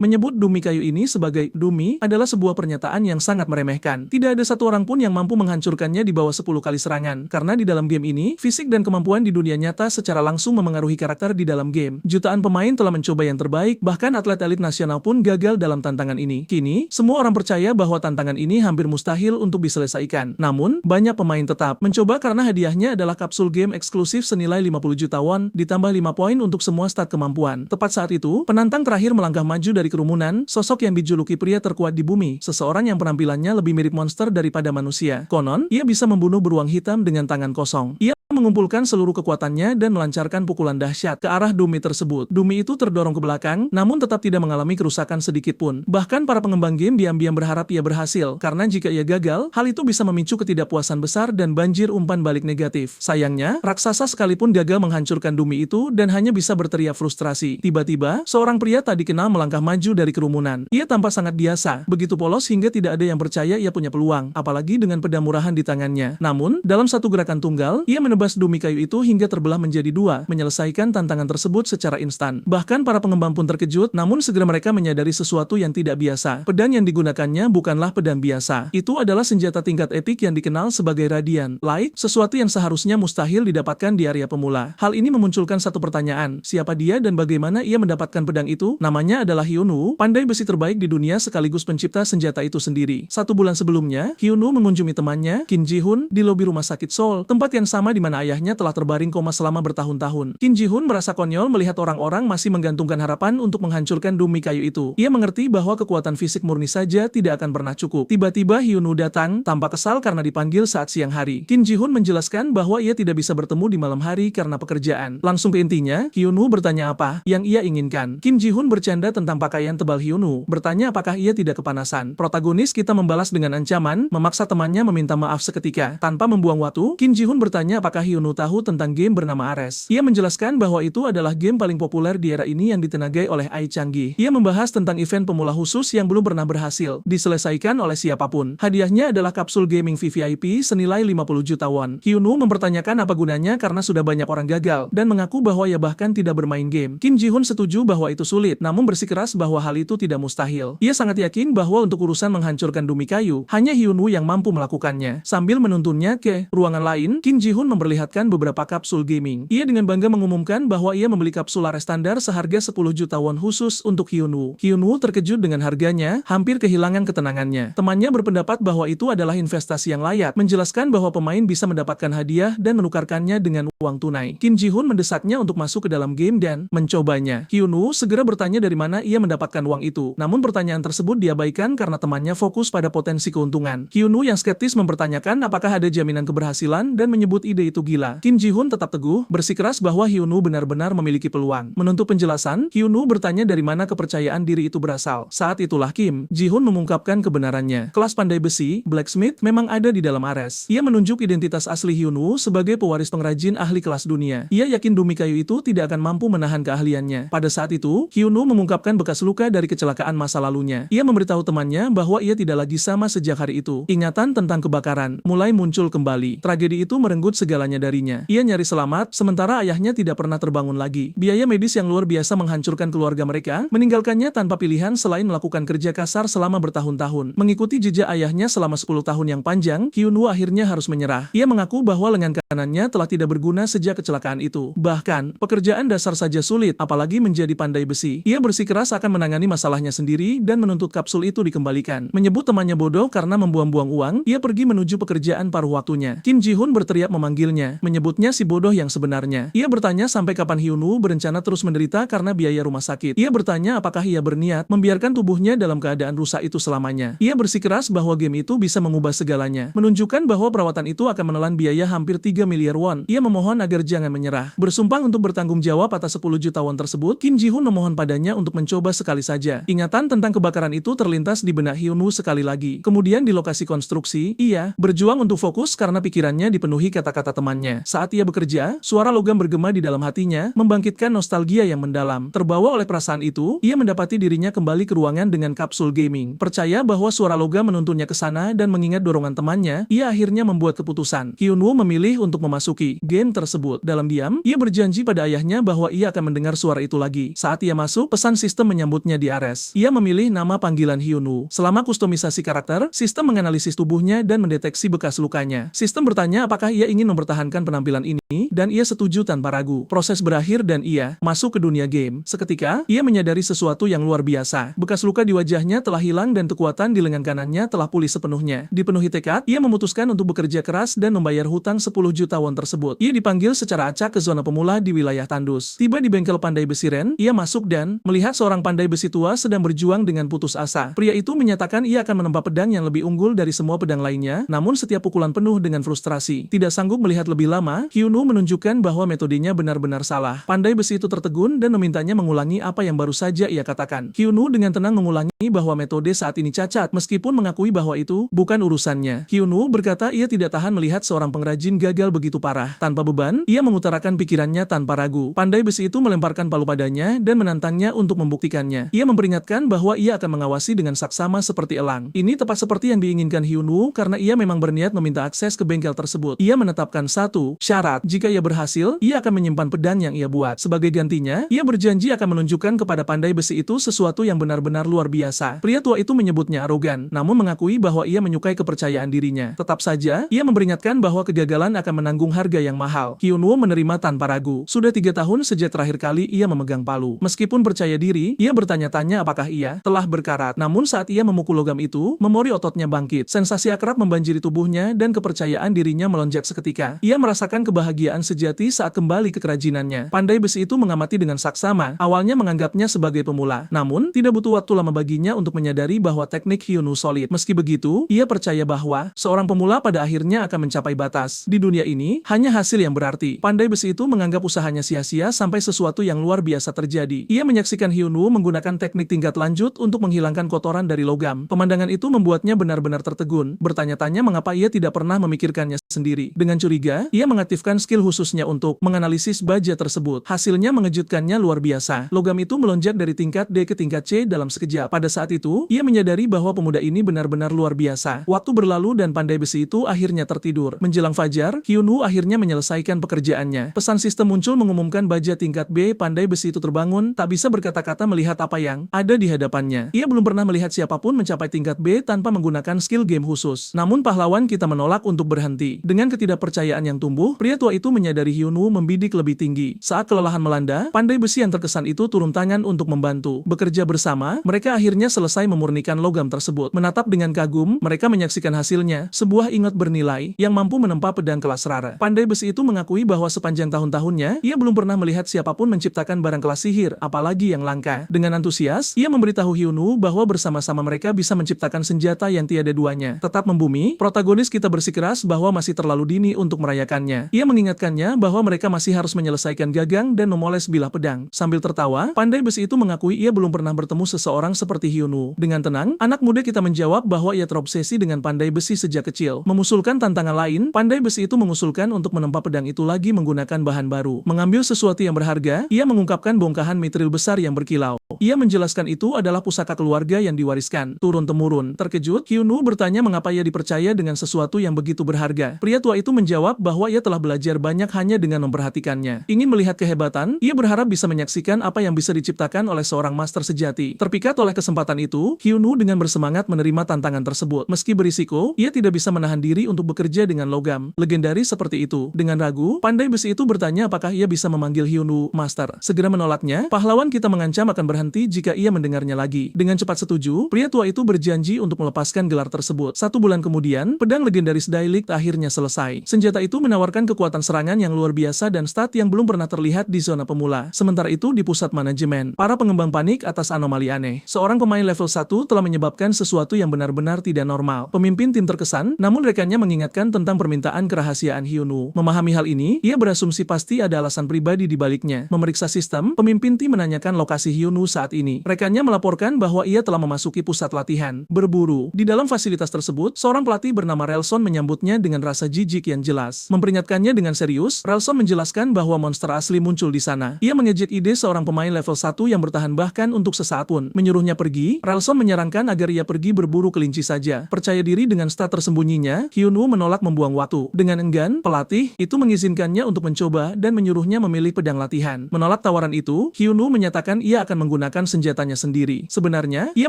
Menyebut dumi kayu ini sebagai dumi adalah sebuah pernyataan yang sangat meremehkan. Tidak ada satu orang pun yang mampu menghancurkannya di bawah 10 kali serangan, karena di dalam game ini, fisik dan kemampuan di dunia nyata secara langsung memengaruhi karakter di dalam game. Jutaan pemain telah mencoba yang terbaik, bahkan atlet elit nasional pun gagal dalam tantangan ini. Kini, semua orang percaya bahwa tantangan ini hampir mustahil untuk diselesaikan. Namun, banyak pemain tetap mencoba karena hadiahnya adalah kapsul game eksklusif senilai 50 juta won, ditambah 5 poin untuk semua stat kemampuan. Tepat saat itu, penantang terakhir melangkah maju dari kerumunan, sosok yang dijuluki pria terkuat di bumi, seseorang yang penampilannya lebih mirip monster daripada manusia. Konon, ia bisa membunuh beruang hitam dengan tangan kosong. Ia mengumpulkan seluruh kekuatannya dan melancarkan pukulan dahsyat ke arah dumi tersebut. Dumi itu terdorong ke belakang, namun tetap tidak mengalami kerusakan sedikit pun. Bahkan para pengembang game diam-diam berharap ia berhasil, karena jika ia gagal, hal itu bisa memicu ketidakpuasan besar dan banjir umpan balik negatif. Sayangnya, raksasa sekalipun gagal menghancurkan dumi itu dan hanya bisa berteriak frustrasi. Tiba-tiba, seorang pria tak dikenal melangkah maju dari kerumunan. Ia tampak sangat biasa, begitu polos hingga tidak ada yang percaya ia punya peluang, apalagi dengan pedang murahan di tangannya. Namun, dalam satu gerakan tunggal, ia menebas dumi kayu itu hingga terbelah menjadi dua, menyelesaikan tantangan tersebut secara instan. Bahkan para pengembang pun terkejut, namun segera mereka menyadari sesuatu yang tidak biasa. Pedang yang digunakannya bukanlah pedang biasa. Itu adalah senjata tingkat epik yang dikenal sebagai Radiant Light, sesuatu yang seharusnya mustahil didapatkan di area pemula. Hal ini memunculkan satu pertanyaan, siapa dia dan bagaimana ia mendapatkan pedang itu? Namanya adalah Hyunwoo, pandai besi terbaik di dunia sekaligus pencipta senjata itu sendiri. 1 bulan sebelumnya, Hyunwoo mengunjungi temannya, Kim Ji-hoon, di lobi rumah sakit Seoul, tempat yang sama di mana ayahnya telah terbaring koma selama bertahun-tahun. Kim Ji-hoon merasa konyol melihat orang-orang masih menggantungkan harapan untuk menghancurkan dumi kayu itu. Ia mengerti bahwa kekuatan fisik murni saja tidak akan pernah cukup. Tiba-tiba Hyunwoo datang, tampak kesal karena dipanggil saat siang hari. Kim Ji-hoon menjelaskan bahwa ia tidak bisa bertemu di malam hari karena pekerjaan. Langsung ke intinya, Hyunwoo bertanya apa yang ia inginkan. Kim Ji-hoon bercanda tentang pakaian tebal Hyunwoo, bertanya apakah ia tidak kepanasan. Protagonis kita membalas dengan ancaman, memaksa temannya meminta maaf seketika. Tanpa membuang waktu, Kim Ji-hoon bertanya apakah Hyunwoo tahu tentang game bernama Ares. Ia menjelaskan bahwa itu adalah game paling populer di era ini yang ditenagai oleh AI canggih. Ia membahas tentang event pemula khusus yang belum pernah berhasil diselesaikan oleh siapapun. Hadiahnya adalah kapsul gaming VVIP senilai 50 juta won. Hyunwoo mempertanyakan apa gunanya karena sudah banyak orang gagal, dan mengaku bahwa ia bahkan tidak bermain game. Kim Ji-hoon setuju bahwa itu sulit, namun bersikeras bahwa hal itu tidak mustahil. Ia sangat yakin bahwa untuk urusan menghancurkan dumi kayu, hanya Hyunwoo yang mampu melakukannya. Sambil menuntunnya ke ruangan lain, Kim Ji-hoon memperlihatkan beberapa kapsul gaming. Ia dengan bangga mengumumkan bahwa ia membeli kapsul Ares standar seharga 10 juta won khusus untuk Hyunwoo. Hyunwoo terkejut dengan harganya, hampir kehilangan ketenangannya. Temannya berpendapat bahwa itu adalah investasi yang layak, menjelaskan bahwa pemain bisa mendapatkan hadiah dan menukarkannya dengan uang tunai. Kim Ji-hoon mendesaknya untuk masuk ke dalam game dan mencobanya. Hyunwoo segera bertanya dari mana ia mendapatkan uang itu. Namun pertanyaan tersebut diabaikan karena temannya fokus pada potensi keuntungan. Hyunwoo yang skeptis mempertanyakan apakah ada jaminan keberhasilan dan menyebut ide itu gila. Kim Ji-hoon tetap teguh, bersikeras bahwa Hyunwoo benar-benar memiliki peluang. Menuntut penjelasan, Hyunwoo bertanya dari mana kepercayaan diri itu berasal. Saat itulah Kim Ji-hoon mengungkapkan kebenarannya. Kelas pandai besi, Blacksmith, memang ada di dalam Ares. Ia menunjuk identitas asli Hyunwoo sebagai pewaris pengrajin ahli kelas dunia. Ia yakin dumi kayu itu tidak akan mampu menahan keahliannya. Pada saat itu, Hyunwoo mengungkapkan bekas luka dari kecelakaan masa lalunya. Ia memberitahu temannya bahwa ia tidak lagi sama sejak hari itu. Ingatan tentang kebakaran mulai muncul kembali. Tragedi itu merenggut segalanya darinya. Ia nyaris selamat, sementara ayahnya tidak pernah terbangun lagi. Biaya medis yang luar biasa menghancurkan keluarga mereka, meninggalkannya tanpa pilihan selain melakukan kerja kasar selama bertahun-tahun. Mengikuti jejak ayahnya selama 10 tahun yang panjang, Hyunwoo akhirnya harus menyerah. Ia mengaku bahwa lengan kanannya telah tidak berguna sejak kecelakaan itu. Bahkan, pekerjaan dasar saja sulit, apalagi menjadi pandai besi. Ia bersikeras akan menangani masalahnya sendiri dan menuntut kapsul itu dikembalikan. Menyebut temannya bodoh karena membuang-buang uang, ia pergi menuju pekerjaan paruh waktunya. Kim Ji-hoon berteriak memanggilnya, menyebutnya si bodoh yang sebenarnya. Ia bertanya sampai kapan Hyunwoo berencana terus menderita karena biaya rumah sakit. Ia bertanya apakah ia berniat membiarkan tubuhnya dalam keadaan rusak itu selamanya. Ia bersikeras bahwa game itu bisa mengubah segalanya, menunjukkan bahwa perawatan itu akan menelan biaya hampir 3 miliar won. Ia memohon agar jangan menyerah. Bersumpah untuk bertanggung jawab atas 10 juta won tersebut, Kim Ji-hoon memohon padanya untuk mencoba sekali saja. Ingatan tentang kebakaran itu terlintas di benak Hyunwoo sekali lagi. Kemudian di lokasi konstruksi, ia berjuang untuk fokus karena pikirannya dipenuhi kata-kata temannya. temannya. Saat ia bekerja, suara logam bergema di dalam hatinya, membangkitkan nostalgia yang mendalam. Terbawa oleh perasaan itu, ia mendapati dirinya kembali ke ruangan dengan kapsul gaming. Percaya bahwa suara logam menuntunnya ke sana dan mengingat dorongan temannya, ia akhirnya membuat keputusan. Hyunwoo memilih untuk memasuki game tersebut. Dalam diam, ia berjanji pada ayahnya bahwa ia akan mendengar suara itu lagi. Saat ia masuk, pesan sistem menyambutnya di Ares. Ia memilih nama panggilan Hyunwoo. Selama kustomisasi karakter, sistem menganalisis tubuhnya dan mendeteksi bekas lukanya. Sistem bertanya apakah ia ingin mempertahankan penampilan ini, dan ia setuju tanpa ragu. Proses berakhir dan ia masuk ke dunia game. Seketika, ia menyadari sesuatu yang luar biasa. Bekas luka di wajahnya telah hilang dan kekuatan di lengan kanannya telah pulih sepenuhnya. Dipenuhi tekad, ia memutuskan untuk bekerja keras dan membayar hutang 10 juta won tersebut. Ia dipanggil secara acak ke zona pemula di wilayah Tandus. Tiba di bengkel pandai besi Ren, ia masuk dan melihat seorang pandai besi tua sedang berjuang dengan putus asa. Pria itu menyatakan ia akan menempa pedang yang lebih unggul dari semua pedang lainnya, namun setiap pukulan penuh dengan frustrasi. Tidak sanggup melihat lebih lama, Hyunwoo menunjukkan bahwa metodenya benar-benar salah. Pandai besi itu tertegun dan memintanya mengulangi apa yang baru saja ia katakan. Hyunwoo dengan tenang mengulangi bahwa metode saat ini cacat, meskipun mengakui bahwa itu bukan urusannya. Hyunwoo berkata ia tidak tahan melihat seorang pengrajin gagal begitu parah. Tanpa beban, ia mengutarakan pikirannya tanpa ragu. Pandai besi itu melemparkan palu padanya dan menantangnya untuk membuktikannya. Ia memperingatkan bahwa ia akan mengawasi dengan saksama seperti elang. Ini tepat seperti yang diinginkan Hyunwoo karena ia memang berniat meminta akses ke bengkel tersebut. Ia menetapkan satu syarat. Jika ia berhasil, ia akan menyimpan pedang yang ia buat. Sebagai gantinya, ia berjanji akan menunjukkan kepada pandai besi itu sesuatu yang benar-benar luar biasa. Pria tua itu menyebutnya arogan, namun mengakui bahwa ia menyukai kepercayaan dirinya. Tetap saja, ia memperingatkan bahwa kegagalan akan menanggung harga yang mahal. Hyunwoo menerima tanpa ragu. Sudah 3 tahun sejak terakhir kali ia memegang palu. Meskipun percaya diri, ia bertanya-tanya apakah ia telah berkarat. Namun saat ia memukul logam itu, memori ototnya bangkit. Sensasi akrab membanjiri tubuhnya dan kepercayaan dirinya melonjak seketika. Ia merasakan kebahagiaan sejati saat kembali ke kerajinannya. Pandai besi itu mengamati dengan saksama. Awalnya menganggapnya sebagai pemula. Namun, tidak butuh waktu lama baginya untuk menyadari bahwa teknik Hyunwoo solid. Meski begitu, ia percaya bahwa seorang pemula pada akhirnya akan mencapai batas. Di dunia ini, hanya hasil yang berarti. Pandai besi itu menganggap usahanya sia-sia sampai sesuatu yang luar biasa terjadi. Ia menyaksikan Hyunwoo menggunakan teknik tingkat lanjut untuk menghilangkan kotoran dari logam. Pemandangan itu membuatnya benar-benar tertegun. Bertanya-tanya mengapa ia tidak pernah memikirkannya sendiri. Dengan curiga, ia mengaktifkan skill khususnya untuk menganalisis baja tersebut. Hasilnya mengejutkannya luar biasa. Logam itu melonjak dari tingkat D ke tingkat C dalam sekejap. Pada saat itu, ia menyadari bahwa pemuda ini benar-benar luar biasa. Waktu berlalu dan pandai besi itu akhirnya tertidur. Menjelang fajar, Hyunwoo akhirnya menyelesaikan pekerjaannya. Pesan sistem muncul mengumumkan baja tingkat B. Pandai besi itu terbangun, tak bisa berkata-kata melihat apa yang ada di hadapannya. Ia belum pernah melihat siapapun mencapai tingkat B tanpa menggunakan skill game khusus. Namun pahlawan kita menolak untuk berhenti. Dengan ketidakpercayaan yang tumbuh, pria tua itu menyadari Hyunwoo membidik lebih tinggi. Saat kelelahan melanda, pandai besi yang terkesan itu turun tangan untuk membantu. Bekerja bersama, mereka akhirnya selesai memurnikan logam tersebut. Menatap dengan kagum, mereka menyaksikan hasilnya, sebuah ingot bernilai yang mampu menempa pedang kelas rara. Pandai besi itu mengakui bahwa sepanjang tahun-tahunnya, ia belum pernah melihat siapapun menciptakan barang kelas sihir, apalagi yang langka. Dengan antusias, ia memberitahu Hyunwoo bahwa bersama-sama mereka bisa menciptakan senjata yang tiada duanya. Tetap membumi, protagonis kita bersikeras bahwa masih terlalu dini untuk merayakannya. Ia mengingatkannya bahwa mereka masih harus menyelesaikan gagang dan memoles bilah pedang. Sambil tertawa, pandai besi itu mengakui ia belum pernah bertemu seseorang seperti Hyunwoo. Dengan tenang, anak muda kita menjawab bahwa ia terobsesi dengan pandai besi sejak kecil. Mengusulkan tantangan lain, pandai besi itu mengusulkan untuk menempa pedang itu lagi menggunakan bahan baru. Mengambil sesuatu yang berharga, ia mengungkapkan bongkahan mitril besar yang berkilau. Ia menjelaskan itu adalah pusaka keluarga yang diwariskan turun-temurun. Terkejut, Hyunwoo bertanya mengapa ia dipercaya dengan sesuatu yang begitu berharga. Pria tua itu menjawab bahwa ia telah belajar banyak hanya dengan memperhatikannya. Ingin melihat kehebatan, ia berharap bisa menyaksikan apa yang bisa diciptakan oleh seorang master sejati. Terpikat oleh kesempatan itu, Hyunwoo dengan bersemangat menerima tantangan tersebut. Meski berisiko, ia tidak bisa menahan diri untuk bekerja dengan logam legendaris seperti itu. Dengan ragu, pandai besi itu bertanya apakah ia bisa memanggil Hyunwoo Master. Segera menolaknya, pahlawan kita mengancam akan berhenti jika ia mendengarnya lagi. Dengan cepat setuju, pria tua itu berjanji untuk melepaskan gelar tersebut. 1 bulan kemudian, pedang legendaris Dailik akhirnya selesai. Senjata itu menawarkan kekuatan serangan yang luar biasa dan stat yang belum pernah terlihat di zona pemula. Sementara itu di pusat manajemen, para pengembang panik atas anomali aneh. Seorang pemain level 1 telah menyebabkan sesuatu yang benar-benar tidak normal. Pemimpin tim terkesan, namun rekannya mengingatkan tentang permintaan kerahasiaan Hyunwoo. Memahami hal ini, ia berasumsi pasti ada alasan pribadi di baliknya. Memeriksa sistem, pemimpin tim menanyakan lokasi Hyunwoo saat ini. Rekannya melaporkan bahwa ia telah memasuki pusat latihan. Berburu. Di dalam fasilitas tersebut, seorang pelatih bernama Relson menyambutnya dengan rasa jijik yang jelas. jelas. Memperingatkannya dengan serius, Relson menjelaskan bahwa monster asli muncul di sana. Ia mengejek ide seorang pemain level 1 yang bertahan bahkan untuk sesaat pun. Menyuruhnya pergi, Relson menyarankan agar ia pergi berburu kelinci saja. Percaya diri dengan stat tersembunyinya, Hyunwoo menolak membuang waktu. Dengan enggan, pelatih itu mengizinkannya untuk mencoba dan menyuruhnya memilih pedang latihan. Menolak tawaran itu, Hyunwoo menyatakan ia akan menggunakan senjatanya sendiri. Sebenarnya, ia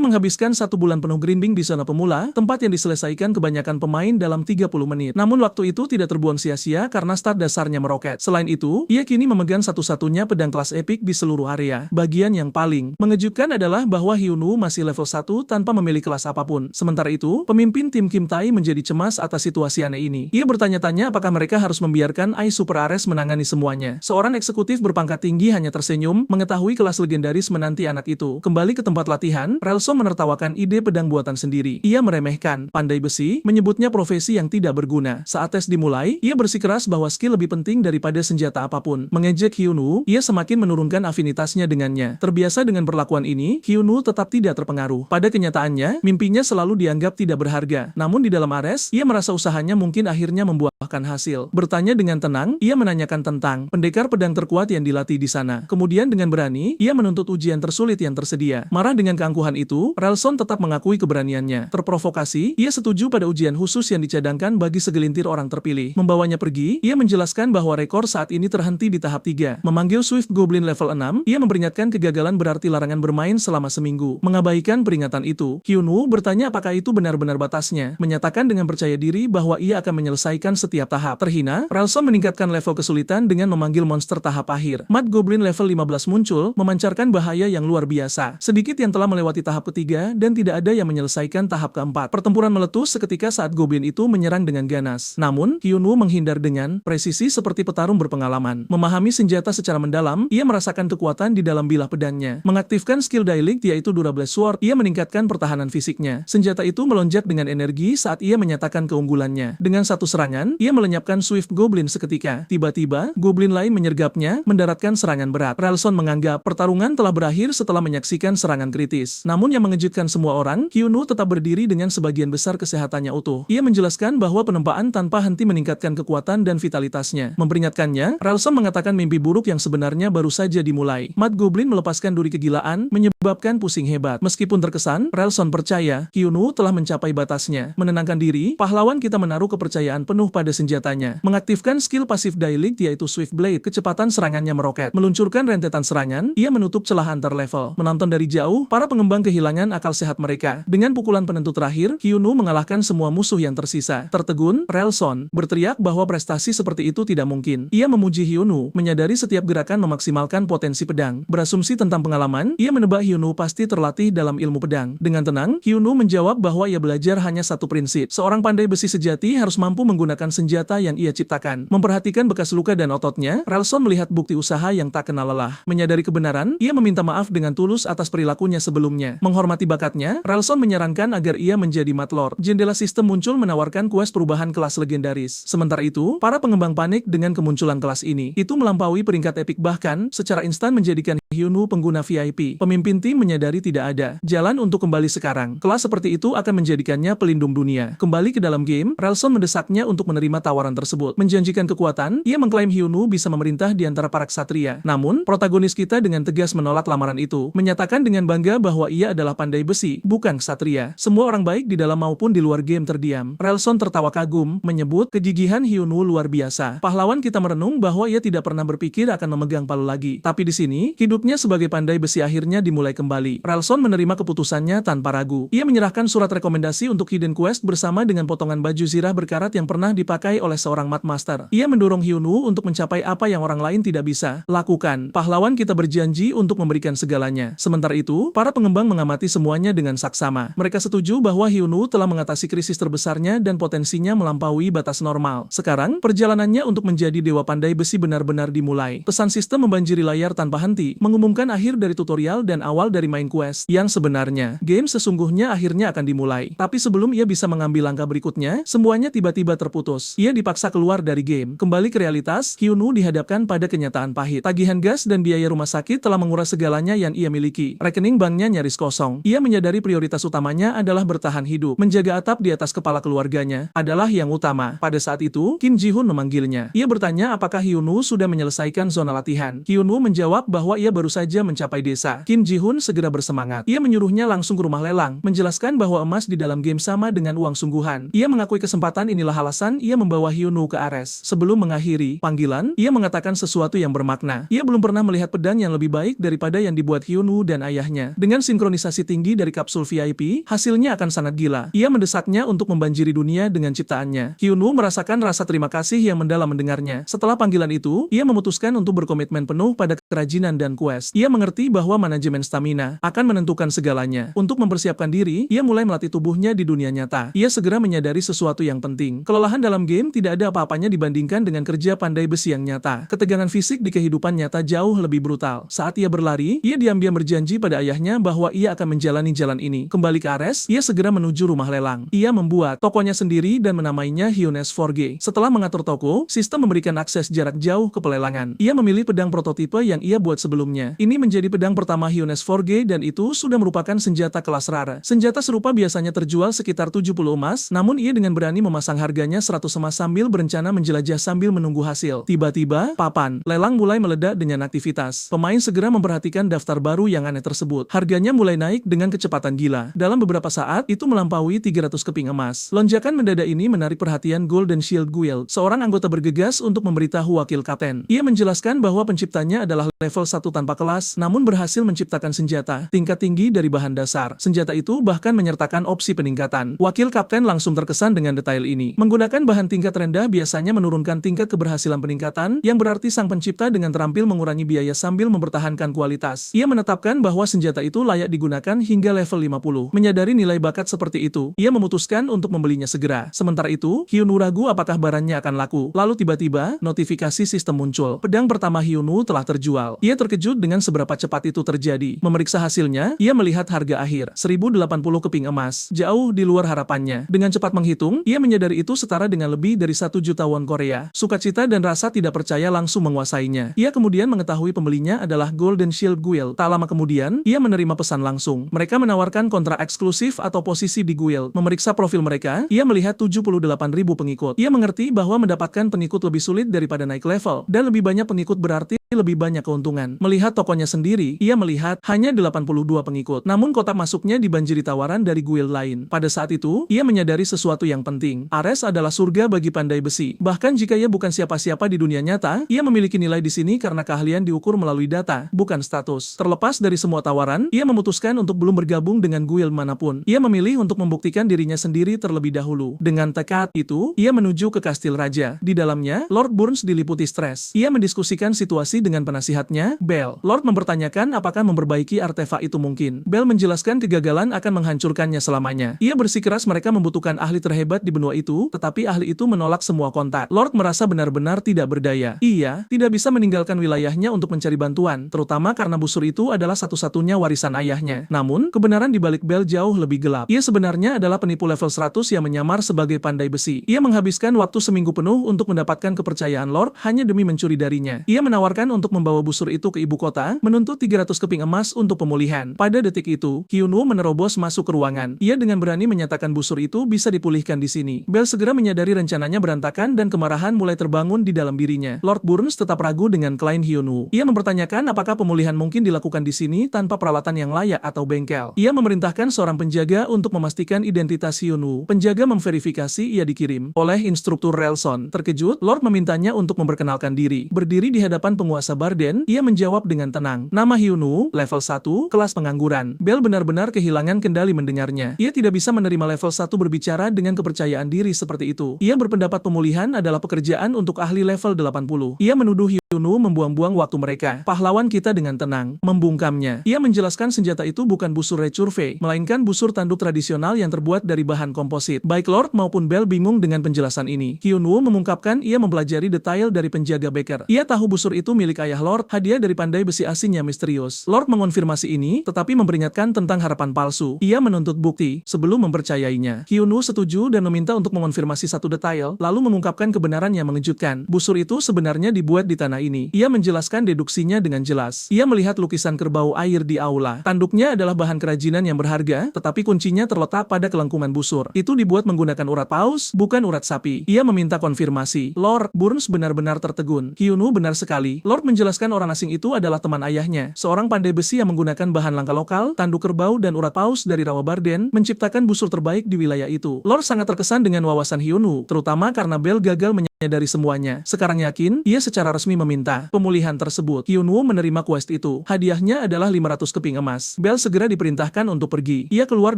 menghabiskan 1 bulan penuh grinding di zona pemula, tempat yang diselesaikan kebanyakan pemain dalam 30 menit. Namun waktu itu tidak terbuang sia-sia karena stat dasarnya meroket. Selain itu, ia kini memegang satu-satunya pedang kelas epik di seluruh area. Bagian yang paling mengejutkan adalah bahwa Hyunwoo masih level 1 tanpa memilih kelas apapun. Sementara itu, pemimpin tim Kim Tae menjadi cemas atas situasi aneh ini. Ia bertanya-tanya apakah mereka harus membiarkan Ai Super Ares menangani semuanya. Seorang eksekutif berpangkat tinggi hanya tersenyum mengetahui kelas legendaris menanti anak itu. Kembali ke tempat latihan, Relson menertawakan ide pedang buatan sendiri. Ia meremehkan pandai besi, menyebutnya profesi yang tidak berguna. Saat tes dimulai, ia bersikeras bahwa skill lebih penting daripada senjata apapun. Mengejek Hyunwoo, ia semakin menurunkan afinitasnya dengannya. Terbiasa dengan perlakuan ini, Hyunwoo tetap tidak terpengaruh. Pada kenyataannya, mimpinya selalu dianggap tidak berharga. Namun di dalam Ares, ia merasa usahanya mungkin akhirnya membuahkan hasil. Bertanya dengan tenang, ia menanyakan tentang pendekar pedang terkuat yang dilatih di sana. Kemudian dengan berani, ia menuntut ujian tersulit yang tersedia. Marah dengan keangkuhan itu, Relson tetap mengakui keberaniannya. Terprovokasi, ia setuju pada ujian khusus yang dicadangkan bagi segelintir orang terpilih. Membawanya pergi, ia menjelaskan bahwa rekor saat ini terhenti di tahap 3. Memanggil Swift Goblin level 6, ia memperingatkan kegagalan berarti larangan bermain selama seminggu. Mengabaikan peringatan itu, Hyunwoo bertanya apakah itu benar-benar batasnya, menyatakan dengan percaya diri bahwa ia akan menyelesaikan setiap tahap. Terhina, Relson meningkatkan level kesulitan dengan memanggil monster tahap akhir. Mad Goblin level 15 muncul, memancarkan bahaya yang luar biasa. Sedikit yang telah melewati tahap ketiga dan tidak ada yang menyelesaikan tahap keempat. Pertempuran meletus seketika saat Goblin itu menyerang dengan ganas. Namun, Hyunwoo menghindar dengan presisi seperti petarung berpengalaman. Memahami senjata secara mendalam, ia merasakan kekuatan di dalam bilah pedangnya. Mengaktifkan skill Dialect yaitu Durablaze Sword, ia meningkatkan pertahanan fisiknya. Senjata itu melonjak dengan energi saat ia menyatakan keunggulannya. Dengan satu serangan, ia melenyapkan Swift Goblin seketika. Tiba-tiba, Goblin lain menyergapnya, mendaratkan serangan berat. Relson menganggap pertarungan telah berakhir setelah menyaksikan serangan kritis. Namun yang mengejutkan semua orang, Hyunwoo tetap berdiri dengan sebagian besar kesehatannya utuh. Ia menjelaskan bahwa penempaan tanpa henti meningkatkan kekuatan dan vitalitasnya. Memperingatkannya, Relson mengatakan mimpi buruk yang sebenarnya baru saja dimulai. Mad Goblin melepaskan duri kegilaan, menyebabkan pusing hebat. Meskipun terkesan, Relson percaya, Hyunwoo telah mencapai batasnya. Menenangkan diri, pahlawan kita menaruh kepercayaan penuh pada senjatanya. Mengaktifkan skill pasif Dialect yaitu Swift Blade, kecepatan serangannya meroket. Meluncurkan rentetan serangan, ia menutup celah antar level. Menonton dari jauh, para pengembang kehilangan akal sehat mereka. Dengan pukulan penentu terakhir, Hyunwoo mengalahkan semua musuh yang tersisa. Tertegun, Relson berteriak bahwa prestasi seperti itu tidak mungkin. Ia memuji Hyunwoo, menyadari setiap gerakan memaksimalkan potensi pedang. Berasumsi tentang pengalaman, ia menebak Hyunwoo pasti terlatih dalam ilmu pedang. Dengan tenang, Hyunwoo menjawab bahwa ia belajar hanya satu prinsip. Seorang pandai besi sejati harus mampu menggunakan senjata yang ia ciptakan. Memperhatikan bekas luka dan ototnya, Relson melihat bukti usaha yang tak kenal lelah. Menyadari kebenaran, ia meminta maaf dengan tulus atas perilakunya sebelumnya. Menghormati bakatnya, Relson menyarankan agar ia menjadi Mad Lord. Jendela sistem muncul menawarkan quest perubahan kelas legendaris. Sementara itu, para pengembang panik dengan kemunculan kelas ini. Itu melampaui peringkat epik bahkan, secara instan menjadikan Hyunwoo pengguna VIP. Pemimpin tim menyadari tidak ada jalan untuk kembali sekarang. Kelas seperti itu akan menjadikannya pelindung dunia. Kembali ke dalam game, Relson mendesaknya untuk menerima tawaran tersebut. Menjanjikan kekuatan, ia mengklaim Hyunwoo bisa memerintah di antara para ksatria. Namun, protagonis kita dengan tegas menolak lamaran itu, menyatakan dengan bangga bahwa ia adalah pandai besi, bukan ksatria. Semua orang baik di dalam maupun di luar game terdiam. Relson tertawa kagum, menyebut kegigihan Hyunwoo luar biasa. Pahlawan kita merenung bahwa ia tidak pernah berpikir akan memegang palu lagi. Tapi di sini, hidupnya sebagai pandai besi akhirnya dimulai kembali. Relson menerima keputusannya tanpa ragu. Ia menyerahkan surat rekomendasi untuk Hidden Quest bersama dengan potongan baju zirah berkarat yang pernah dipakai oleh seorang Mad Master. Ia mendorong Hyunwoo untuk mencapai apa yang orang lain tidak bisa lakukan. Pahlawan kita berjanji untuk memberikan segalanya. Sementara itu, para pengembang mengamati semuanya dengan saksama. Mereka setuju bahwa Hyunwoo telah mengatasi krisis terbesarnya dan potensinya melampaui batas normal. Sekarang, perjalanannya untuk menjadi dewa pandai besi benar-benar dimulai. Pesan sistem membanjiri layar tanpa henti, mengumumkan akhir dari tutorial dan awal dari main quest. Yang sebenarnya, game sesungguhnya akhirnya akan dimulai. Tapi sebelum ia bisa mengambil langkah berikutnya, semuanya tiba-tiba terputus. terus. Ia dipaksa keluar dari game. Kembali ke realitas, Hyunwoo dihadapkan pada kenyataan pahit. Tagihan gas dan biaya rumah sakit telah menguras segalanya yang ia miliki. Rekening banknya nyaris kosong. Ia menyadari prioritas utamanya adalah bertahan hidup. Menjaga atap di atas kepala keluarganya adalah yang utama. Pada saat itu, Kim Ji-hoon memanggilnya. Ia bertanya apakah Hyunwoo sudah menyelesaikan zona latihan. Hyunwoo menjawab bahwa ia baru saja mencapai desa. Kim Ji-hoon segera bersemangat. Ia menyuruhnya langsung ke rumah lelang, menjelaskan bahwa emas di dalam game sama dengan uang sungguhan. Ia mengakui kesempatan inilah alasan ia membawa Hyunwoo ke Ares. Sebelum mengakhiri panggilan, ia mengatakan sesuatu yang bermakna. Ia belum pernah melihat pedang yang lebih baik daripada yang dibuat Hyunwoo dan ayahnya. Dengan sinkronisasi tinggi dari kapsul VIP, hasilnya akan sangat gila. Ia mendesaknya untuk membanjiri dunia dengan ciptaannya. Hyunwoo merasakan rasa terima kasih yang mendalam mendengarnya. Setelah panggilan itu, ia memutuskan untuk berkomitmen penuh pada kerajinan dan quest. Ia mengerti bahwa manajemen stamina akan menentukan segalanya. Untuk mempersiapkan diri, ia mulai melatih tubuhnya di dunia nyata. Ia segera menyadari sesuatu yang penting. Kelelahan dalam game tidak ada apa-apanya dibandingkan dengan kerja pandai besi yang nyata. Ketegangan fisik di kehidupan nyata jauh lebih brutal. Saat ia berlari, ia diam-diam berjanji pada ayahnya bahwa ia akan menjalani jalan ini. Kembali ke Ares, ia segera menuju rumah lelang. Ia membuat tokonya sendiri dan menamainya Hyunes 4G. Setelah mengatur toko, sistem memberikan akses jarak jauh ke pelelangan. Ia memilih pedang prototipe yang ia buat sebelumnya. Ini menjadi pedang pertama Hyunes 4G dan itu sudah merupakan senjata kelas rare. Senjata serupa biasanya terjual sekitar 70 emas, namun ia dengan berani memasang harganya 100 emas sambil berencana menjelajah sambil menunggu hasil. Tiba-tiba, papan lelang mulai meledak dengan aktivitas. Pemain segera memperhatikan daftar baru yang aneh tersebut. Harganya mulai naik dengan kecepatan gila. Dalam beberapa saat, itu melampaui 300 keping emas. Lonjakan mendadak ini menarik perhatian Golden Shield Guild. Seorang anggota bergegas untuk memberitahu wakil kapten. Ia menjelaskan bahwa penciptanya adalah level 1 tanpa kelas, namun berhasil menciptakan senjata tingkat tinggi dari bahan dasar. Senjata itu bahkan menyertakan opsi peningkatan. Wakil kapten langsung terkesan dengan detail ini. Menggunakan bahan tingkat rendah biasanya menurunkan tingkat keberhasilan peningkatan, yang berarti sang pencipta dengan terampil mengurangi biaya sambil mempertahankan kualitas. Ia menetapkan bahwa senjata itu layak digunakan hingga level 50. Menyadari nilai bakat seperti itu, ia memutuskan untuk membelinya segera. Sementara itu, Hyunwoo ragu apakah barangnya akan laku. Lalu tiba-tiba, notifikasi sistem muncul. Pedang pertama Hyunwoo telah terjual. Ia terkejut dengan seberapa cepat itu terjadi. Memeriksa hasilnya, ia melihat harga akhir, 1080 keping emas, jauh di luar harapannya. Dengan cepat menghitung, ia menyadari itu setara dengan lebih dari 1 juta won Korea. Sukacita dan rasa tidak percaya langsung menguasainya. Ia kemudian mengetahui pembelinya adalah Golden Shield Guild. Tak lama kemudian, ia menerima pesan langsung. Mereka menawarkan kontrak eksklusif atau posisi di Guild. Memeriksa profil mereka, ia melihat 78.000 pengikut. Ia mengerti bahwa mendapatkan pengikut lebih sulit daripada naik level, dan lebih banyak pengikut berarti lebih banyak keuntungan. Melihat tokonya sendiri, ia melihat hanya 82 pengikut. Namun kotak masuknya dibanjiri tawaran dari guild lain. Pada saat itu, ia menyadari sesuatu yang penting. Ares adalah surga bagi pandai besi. Bahkan jika ia bukan siapa-siapa di dunia nyata, ia memiliki nilai di sini karena keahlian diukur melalui data, bukan status. Terlepas dari semua tawaran, ia memutuskan untuk belum bergabung dengan guild manapun. Ia memilih untuk membuktikan dirinya sendiri terlebih dahulu. Dengan tekad itu, ia menuju ke kastil raja. Di dalamnya, Lord Burns diliputi stres. Ia mendiskusikan situasi dengan penasihatnya, Bell. Lord mempertanyakan apakah memperbaiki artefak itu mungkin. Bell menjelaskan kegagalan akan menghancurkannya selamanya. Ia bersikeras mereka membutuhkan ahli terhebat di benua itu, tetapi ahli itu menolak semua kontak. Lord merasa benar-benar tidak berdaya. Ia tidak bisa meninggalkan wilayahnya untuk mencari bantuan, terutama karena busur itu adalah satu-satunya warisan ayahnya. Namun, kebenaran di balik Bell jauh lebih gelap. Ia sebenarnya adalah penipu level 100 yang menyamar sebagai pandai besi. Ia menghabiskan waktu seminggu penuh untuk mendapatkan kepercayaan Lord hanya demi mencuri darinya. Ia menawarkan untuk membawa busur itu ke ibu kota, menuntut 300 keping emas untuk pemulihan. Pada detik itu, Hyunwoo menerobos masuk ke ruangan. Ia dengan berani menyatakan busur itu bisa dipulihkan di sini. Bell segera menyadari rencananya berantakan dan kemarahan mulai terbangun di dalam dirinya. Lord Burns tetap ragu dengan klien Hyunwoo. Ia mempertanyakan apakah pemulihan mungkin dilakukan di sini tanpa peralatan yang layak atau bengkel. Ia memerintahkan seorang penjaga untuk memastikan identitas Hyunwoo. Penjaga memverifikasi ia dikirim oleh instruktur Relson. Terkejut, Lord memintanya untuk memperkenalkan diri. Berdiri di hadapan penguasa Barden, ia menjawab dengan tenang. Nama Hyunwoo, level 1, kelas pengangguran. Bell benar-benar kehilangan kendali mendengarnya. Ia tidak bisa menerima level 1 berbicara dengan kepercayaan diri seperti itu. Ia berpendapat pemulihan adalah pekerjaan untuk ahli level 80. Ia menuduh Hyunwoo membuang-buang waktu mereka. Pahlawan kita dengan tenang membungkamnya. Ia menjelaskan senjata itu bukan busur recurve, melainkan busur tanduk tradisional yang terbuat dari bahan komposit. Baik Lord maupun Bell bingung dengan penjelasan ini. Hyunwoo mengungkapkan ia mempelajari detail dari penjaga Baker. Ia tahu busur itu milik ayah Lord, hadiah dari pandai besi asing yang misterius. Lord mengonfirmasi ini, tetapi memperingatkan tentang harapan palsu. Ia menuntut bukti sebelum mempercayainya. Hyunwoo setuju dan meminta untuk mengonfirmasi satu detail, lalu mengungkapkan kebenaran yang mengejutkan. Busur itu sebenarnya dibuat di tanah ini. Ia menjelaskan deduksinya dengan jelas. Ia melihat lukisan kerbau air di aula. Tanduknya adalah bahan kerajinan yang berharga, tetapi kuncinya terletak pada kelengkungan busur. Itu dibuat menggunakan urat paus, bukan urat sapi. Ia meminta konfirmasi. Lord Burns benar-benar tertegun. Hyunwoo benar sekali. Lord menjelaskan orang asing itu adalah teman ayahnya, seorang pandai besi yang menggunakan bahan langka lokal, tanduk kerbau dan urat paus dari rawa Barden, menciptakan busur terbaik di wilayah itu. Lord sangat terkesan dengan wawasan Hyunwoo, terutama karena Bell gagal dari semuanya. Sekarang yakin, ia secara resmi meminta pemulihan tersebut. Hyunwoo menerima quest itu. Hadiahnya adalah 500 keping emas. Bell segera diperintahkan untuk pergi. Ia keluar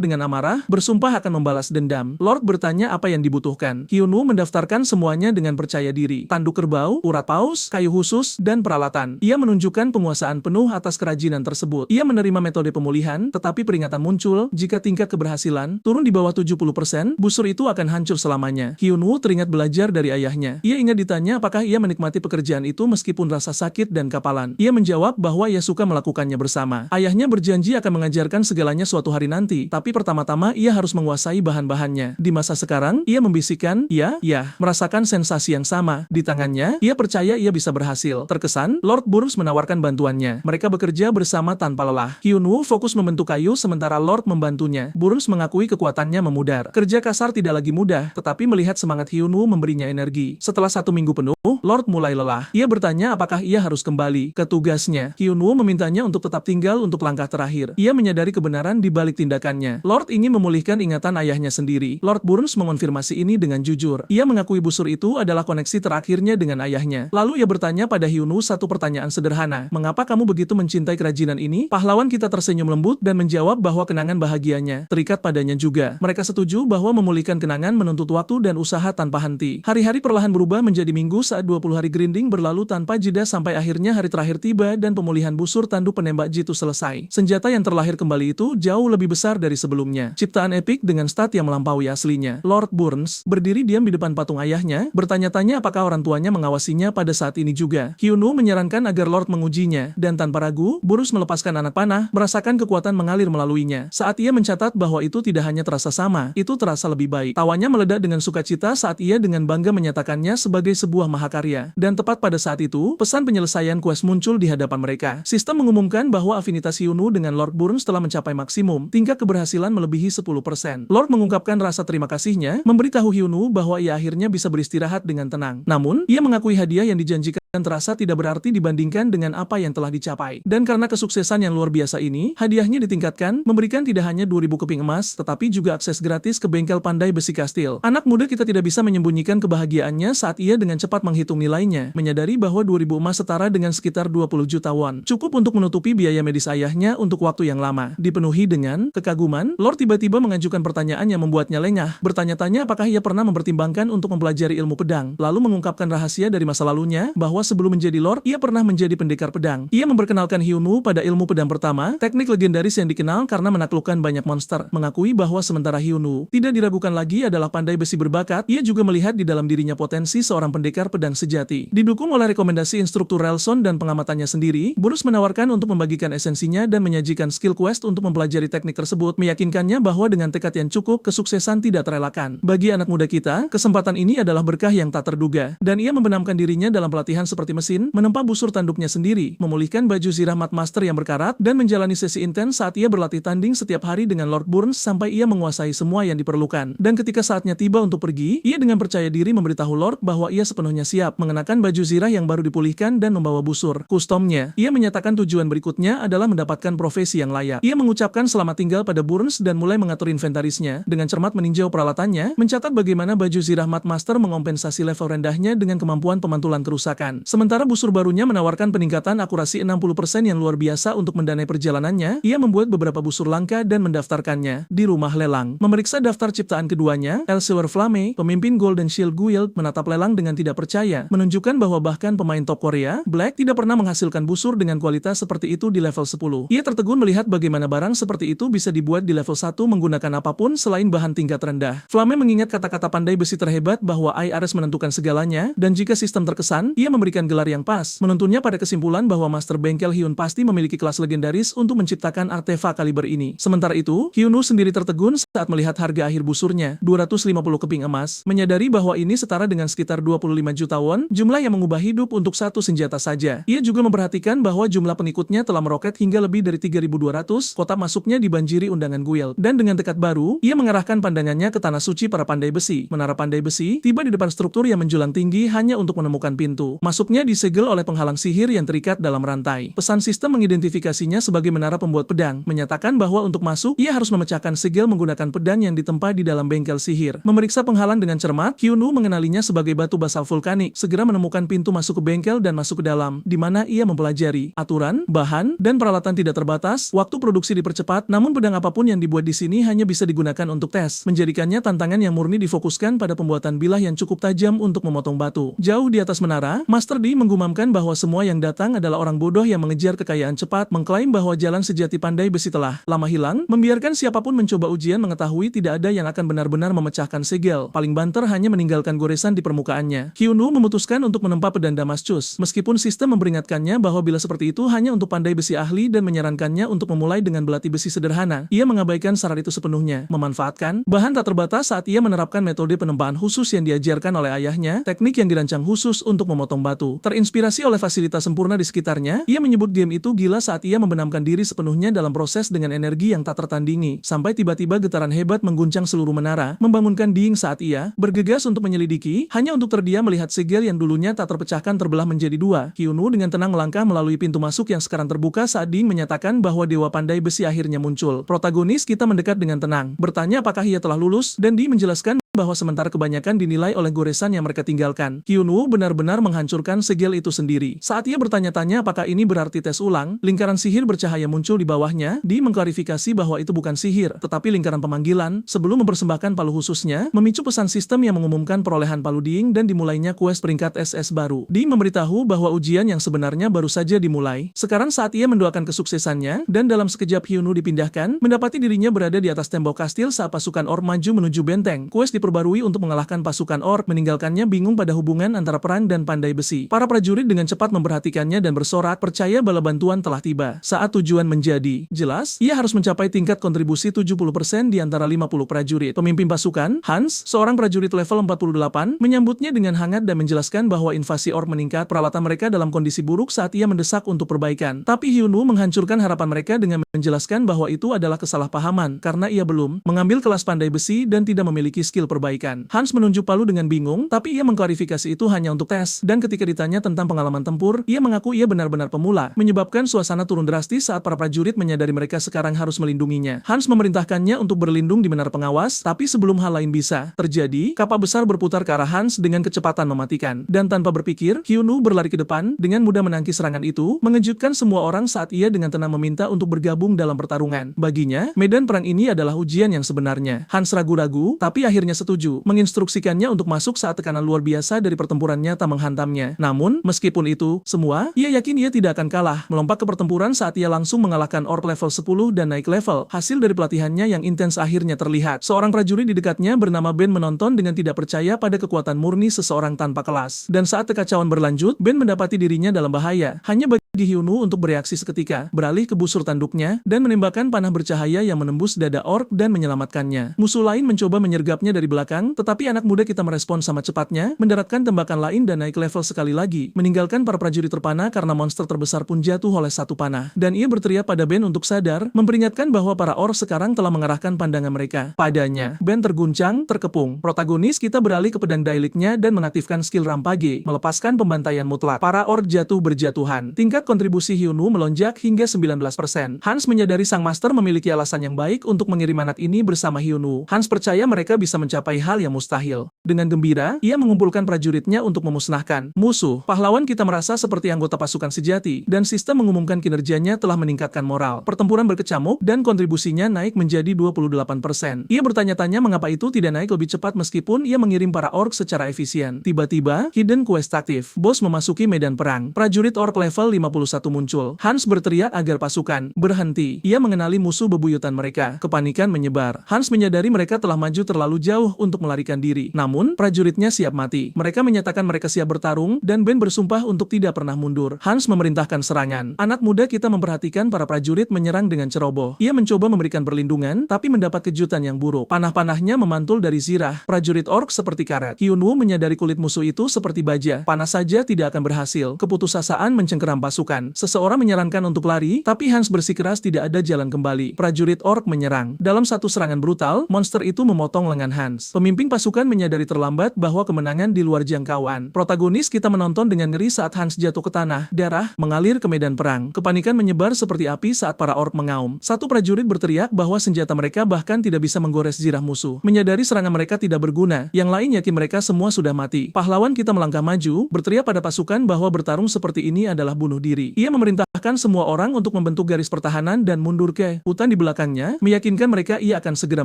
dengan amarah, bersumpah akan membalas dendam. Lord bertanya apa yang dibutuhkan. Hyunwoo mendaftarkan semuanya dengan percaya diri. Tanduk kerbau, urat paus, kayu khusus, dan peralatan. Ia menunjukkan penguasaan penuh atas kerajinan tersebut. Ia menerima metode pemulihan, tetapi peringatan muncul, jika tingkat keberhasilan turun di bawah 70%, busur itu akan hancur selamanya. Hyunwoo teringat belajar dari ayahnya. Ia ingat ditanya apakah ia menikmati pekerjaan itu meskipun rasa sakit dan kapalan. Ia menjawab bahwa ia suka melakukannya bersama. Ayahnya berjanji akan mengajarkan segalanya suatu hari nanti, tapi pertama-tama ia harus menguasai bahan-bahannya. Di masa sekarang, ia membisikkan, ya, merasakan sensasi yang sama. Di tangannya, ia percaya ia bisa berhasil. Terkesan, Lord Burns menawarkan bantuannya. Mereka bekerja bersama tanpa lelah. Hyunwoo fokus membentuk kayu sementara Lord membantunya. Burns mengakui kekuatannya memudar. Kerja kasar tidak lagi mudah, tetapi melihat semangat Hyunwoo memberinya energi. Setelah 1 minggu penuh, Lord mulai lelah. Ia bertanya apakah ia harus kembali ke tugasnya. Hyunwoo memintanya untuk tetap tinggal untuk langkah terakhir. Ia menyadari kebenaran di balik tindakannya. Lord ingin memulihkan ingatan ayahnya sendiri. Lord Burns mengonfirmasi ini dengan jujur. Ia mengakui busur itu adalah koneksi terakhirnya dengan ayahnya. Lalu ia bertanya pada Hyunwoo satu pertanyaan sederhana. Mengapa kamu begitu mencintai kerajinan ini? Pahlawan kita tersenyum lembut dan menjawab bahwa kenangan bahagianya terikat padanya juga. Mereka setuju bahwa memulihkan kenangan menuntut waktu dan usaha tanpa henti. Hari-hari perlahan berubah menjadi minggu saat 20 hari grinding berlalu tanpa jeda sampai akhirnya hari terakhir tiba dan pemulihan busur tanduk penembak jitu selesai. Senjata yang terlahir kembali itu jauh lebih besar dari sebelumnya. Ciptaan epik dengan stat yang melampaui aslinya. Lord Burns berdiri diam di depan patung ayahnya, bertanya-tanya apakah orang tuanya mengawasinya pada saat ini juga. Hyunwoo menyarankan agar Lord mengujinya, dan tanpa ragu, Burns melepaskan anak panah, merasakan kekuatan mengalir melaluinya. Saat ia mencatat bahwa itu tidak hanya terasa sama, itu terasa lebih baik. Tawanya meledak dengan sukacita saat ia dengan bangga menyatakannya sebagai sebuah mahakarya. Dan tepat pada saat itu, pesan penyelesaian quest muncul di hadapan mereka. Sistem mengumumkan bahwa afinitas Hyunwoo dengan Lord Burns telah mencapai maksimum, tingkat keberhasilan melebihi 10%. Lord mengungkapkan rasa terima kasihnya, memberitahu Hyunwoo bahwa ia akhirnya bisa beristirahat dengan tenang. Namun, ia mengakui hadiah yang dijanjikan terasa tidak berarti dibandingkan dengan apa yang telah dicapai. Dan karena kesuksesan yang luar biasa ini, hadiahnya ditingkatkan, memberikan tidak hanya 2.000 keping emas, tetapi juga akses gratis ke bengkel pandai besi kastil. Anak muda kita tidak bisa menyembunyikan kebahagiaannya saat ia dengan cepat menghitung nilainya, menyadari bahwa 2.000 emas setara dengan sekitar 20 juta won. Cukup untuk menutupi biaya medis ayahnya untuk waktu yang lama. Dipenuhi dengan kekaguman, Lord tiba-tiba mengajukan pertanyaan yang membuatnya lengah, bertanya-tanya apakah ia pernah mempertimbangkan untuk mempelajari ilmu pedang, lalu mengungkapkan rahasia dari masa lalunya, bahwa sebelum menjadi Lord, ia pernah menjadi pendekar pedang. Ia memperkenalkan Hyunwoo pada ilmu pedang pertama, teknik legendaris yang dikenal karena menaklukkan banyak monster, mengakui bahwa sementara Hyunwoo tidak diragukan lagi adalah pandai besi berbakat, ia juga melihat di dalam dirinya potensi seorang pendekar pedang sejati. Didukung oleh rekomendasi instruktur Relson dan pengamatannya sendiri, Burns menawarkan untuk membagikan esensinya dan menyajikan skill quest untuk mempelajari teknik tersebut, meyakinkannya bahwa dengan tekad yang cukup, kesuksesan tidak terelakkan. Bagi anak muda kita, kesempatan ini adalah berkah yang tak terduga, dan ia membenamkan dirinya dalam pelatihan seperti mesin, menempa busur tanduknya sendiri, memulihkan baju zirah Mat Master yang berkarat, dan menjalani sesi intens saat ia berlatih tanding setiap hari dengan Lord Burns sampai ia menguasai semua yang diperlukan. Dan ketika saatnya tiba untuk pergi, ia dengan percaya diri memberitahu Lord bahwa ia sepenuhnya siap mengenakan baju zirah yang baru dipulihkan dan membawa busur kustomnya. Ia menyatakan tujuan berikutnya adalah mendapatkan profesi yang layak. Ia mengucapkan selamat tinggal pada Burns dan mulai mengatur inventarisnya, dengan cermat meninjau peralatannya, mencatat bagaimana baju zirah Mat Master mengompensasi level rendahnya dengan kemampuan pemantulan kerusakan. perjalanan. Sementara busur barunya menawarkan peningkatan akurasi 60% yang luar biasa untuk mendanai perjalanannya, ia membuat beberapa busur langka dan mendaftarkannya di rumah lelang. Memeriksa daftar ciptaan keduanya, Elsevier Flamme, pemimpin Golden Shield Guild, menatap lelang dengan tidak percaya, menunjukkan bahwa bahkan pemain top Korea, Black, tidak pernah menghasilkan busur dengan kualitas seperti itu di level 10. Ia tertegun melihat bagaimana barang seperti itu bisa dibuat di level 1 menggunakan apapun selain bahan tingkat rendah. Flamme mengingat kata-kata pandai besi terhebat bahwa IRS menentukan segalanya, dan jika sistem terkesan, ia memberikan gelar yang pas, menuntunnya pada kesimpulan bahwa Master Bengkel Hyun pasti memiliki kelas legendaris untuk menciptakan artefak kaliber ini. Sementara itu, Hyunwoo sendiri tertegun saat melihat harga akhir busurnya, 250 keping emas, menyadari bahwa ini setara dengan sekitar 25 juta won, jumlah yang mengubah hidup untuk satu senjata saja. Ia juga memperhatikan bahwa jumlah pengikutnya telah meroket hingga lebih dari 3.200, kotak masuknya dibanjiri undangan guild. Dan dengan tekad baru, ia mengarahkan pandangannya ke tanah suci para pandai besi. Menara pandai besi tiba di depan struktur yang menjulang tinggi hanya untuk menemukan pintu. Masuknya disegel oleh penghalang sihir yang terikat dalam rantai. Pesan sistem mengidentifikasinya sebagai menara pembuat pedang, menyatakan bahwa untuk masuk, ia harus memecahkan segel menggunakan pedang yang ditempa di dalam bengkel sihir. Memeriksa penghalang dengan cermat, Hyunwoo mengenalinya sebagai batu basal vulkanik, segera menemukan pintu masuk ke bengkel dan masuk ke dalam, di mana ia mempelajari aturan, bahan, dan peralatan tidak terbatas. Waktu produksi dipercepat, namun pedang apapun yang dibuat di sini hanya bisa digunakan untuk tes, menjadikannya tantangan yang murni difokuskan pada pembuatan bilah yang cukup tajam untuk memotong batu. Jauh di atas menara, Master D menggumamkan bahwa semua yang datang adalah orang bodoh yang mengejar kekayaan cepat, mengklaim bahwa jalan sejati pandai besi telah lama hilang, membiarkan siapapun mencoba ujian mengetahui tidak ada yang akan benar-benar memecahkan segel. Paling banter hanya meninggalkan goresan di permukaannya. Hyunwoo memutuskan untuk menempa pedang Damascus, meskipun sistem memperingatkannya bahwa bila seperti itu hanya untuk pandai besi ahli dan menyarankannya untuk memulai dengan belati besi sederhana. Ia mengabaikan saran itu sepenuhnya, memanfaatkan bahan tak terbatas saat ia menerapkan metode penempaan khusus yang diajarkan oleh ayahnya, teknik yang dirancang khusus untuk memotong batu. Terinspirasi oleh fasilitas sempurna di sekitarnya, ia menyebut game itu gila saat ia membenamkan diri sepenuhnya dalam proses dengan energi yang tak tertandingi, sampai tiba-tiba getaran hebat mengguncang seluruh menara, membangunkan Ding saat ia bergegas untuk menyelidiki, hanya untuk terdiam melihat segel yang dulunya tak terpecahkan terbelah menjadi dua. Hyunwoo dengan tenang melangkah melalui pintu masuk yang sekarang terbuka saat Ding menyatakan bahwa dewa pandai besi akhirnya muncul. Protagonis kita mendekat dengan tenang, bertanya apakah ia telah lulus, dan Ding menjelaskan bahwa sementara kebanyakan dinilai oleh goresan yang mereka tinggalkan, Hyunwoo benar-benar menghancurkan segel itu sendiri. Saat ia bertanya-tanya apakah ini berarti tes ulang, lingkaran sihir bercahaya muncul di bawahnya. Di mengklarifikasi bahwa itu bukan sihir, tetapi lingkaran pemanggilan, sebelum mempersembahkan palu khususnya, memicu pesan sistem yang mengumumkan perolehan palu Ding dan dimulainya quest peringkat SS baru. Di memberitahu bahwa ujian yang sebenarnya baru saja dimulai. Sekarang saat ia mendoakan kesuksesannya, dan dalam sekejap Hyunwoo dipindahkan, mendapati dirinya berada di atas tembok kastil saat pasukan Orc maju menuju benteng. Quest diperbarui untuk mengalahkan pasukan Orc, meninggalkannya bingung pada hubungan antara perang dan pandai besi. Para prajurit dengan cepat memperhatikannya dan bersorak, percaya bala bantuan telah tiba. Saat tujuan menjadi jelas, ia harus mencapai tingkat kontribusi 70% di antara 50 prajurit. Pemimpin pasukan, Hans, seorang prajurit level 48, menyambutnya dengan hangat dan menjelaskan bahwa invasi Orc meningkat, peralatan mereka dalam kondisi buruk saat ia mendesak untuk perbaikan. Tapi Hyunwoo menghancurkan harapan mereka dengan menjelaskan bahwa itu adalah kesalahpahaman, karena ia belum mengambil kelas pandai besi dan tidak memiliki skill perbaikan. Hans menunjuk palu dengan bingung, tapi ia mengklarifikasi itu hanya untuk tes, dan ketika ditanya tentang pengalaman tempur, ia mengaku ia benar-benar pemula, menyebabkan suasana turun drastis saat para prajurit menyadari mereka sekarang harus melindunginya. Hans memerintahkannya untuk berlindung di menara pengawas, tapi sebelum hal lain bisa terjadi, kapal besar berputar ke arah Hans dengan kecepatan mematikan, dan tanpa berpikir, Hyunwoo berlari ke depan, dengan mudah menangkis serangan itu, mengejutkan semua orang saat ia dengan tenang meminta untuk bergabung dalam pertarungan. Baginya, medan perang ini adalah ujian yang sebenarnya. Hans ragu-ragu, tapi akhirnya setuju, menginstruksikannya untuk masuk saat tekanan luar biasa dari pertempuran nyata menghantamnya. Namun, meskipun itu semua, ia yakin ia tidak akan kalah, melompat ke pertempuran saat ia langsung mengalahkan Orc level 10 dan naik level. Hasil dari pelatihannya yang intens akhirnya terlihat. Seorang prajurit di dekatnya bernama Ben menonton dengan tidak percaya pada kekuatan murni seseorang tanpa kelas. Dan saat kekacauan berlanjut, Ben mendapati dirinya dalam bahaya. Hanya bagi Hyunwoo untuk bereaksi seketika, beralih ke busur tanduknya, dan menembakkan panah bercahaya yang menembus dada Orc dan menyelamatkannya. Musuh lain mencoba menyergapnya dari belakang, tetapi anak muda kita merespon sama cepatnya, mendaratkan tembakan lain dan naik level sekali lagi, meninggalkan para prajurit terpana karena monster terbesar pun jatuh oleh satu panah. Dan ia berteriak pada Ben untuk sadar, memperingatkan bahwa para Orc sekarang telah mengarahkan pandangan mereka padanya. Ben terguncang, terkepung. Protagonis kita beralih ke pedang dailiknya dan mengaktifkan skill Rampage, melepaskan pembantaian mutlak. Para Orc jatuh berjatuhan. Tingkat kontribusi Hyunwoo melonjak hingga 19%. Hans menyadari sang master memiliki alasan yang baik untuk mengirim anak ini bersama Hyunwoo. Hans percaya mereka bisa mencapai mencapai hal yang mustahil. Dengan gembira, ia mengumpulkan prajuritnya untuk memusnahkan musuh. Pahlawan kita merasa seperti anggota pasukan sejati, dan sistem mengumumkan kinerjanya telah meningkatkan moral. Pertempuran berkecamuk, dan kontribusinya naik menjadi 28%. Ia bertanya-tanya mengapa itu tidak naik lebih cepat meskipun ia mengirim para orc secara efisien. Tiba-tiba, hidden quest aktif. Bos memasuki medan perang. Prajurit orc level 51 muncul. Hans berteriak agar pasukan berhenti. Ia mengenali musuh bebuyutan mereka. Kepanikan menyebar. Hans menyadari mereka telah maju terlalu jauh untuk melarikan diri. Namun, prajuritnya siap mati. Mereka menyatakan mereka siap bertarung, dan Ben bersumpah untuk tidak pernah mundur. Hans memerintahkan serangan. Anak muda kita memperhatikan para prajurit menyerang dengan ceroboh. Ia mencoba memberikan perlindungan, tapi mendapat kejutan yang buruk. Panah-panahnya memantul dari zirah. Prajurit orc seperti karet. Hyunwoo menyadari kulit musuh itu seperti baja. Panah saja tidak akan berhasil. Keputusasaan mencengkeram pasukan. Seseorang menyarankan untuk lari, tapi Hans bersikeras tidak ada jalan kembali. Prajurit orc menyerang. Dalam satu serangan brutal, monster itu memotong lengan Hans. Pemimpin pasukan menyadari terlambat bahwa kemenangan di luar jangkauan. Protagonis kita menonton dengan ngeri saat Hans jatuh ke tanah. Darah mengalir ke medan perang. Kepanikan menyebar seperti api saat para orc mengaum. Satu prajurit berteriak bahwa senjata mereka bahkan tidak bisa menggores zirah musuh. Menyadari serangan mereka tidak berguna, yang lain yakin mereka semua sudah mati. Pahlawan kita melangkah maju, berteriak pada pasukan bahwa bertarung seperti ini adalah bunuh diri. Ia memerintahkan semua orang untuk membentuk garis pertahanan dan mundur ke hutan di belakangnya, meyakinkan mereka ia akan segera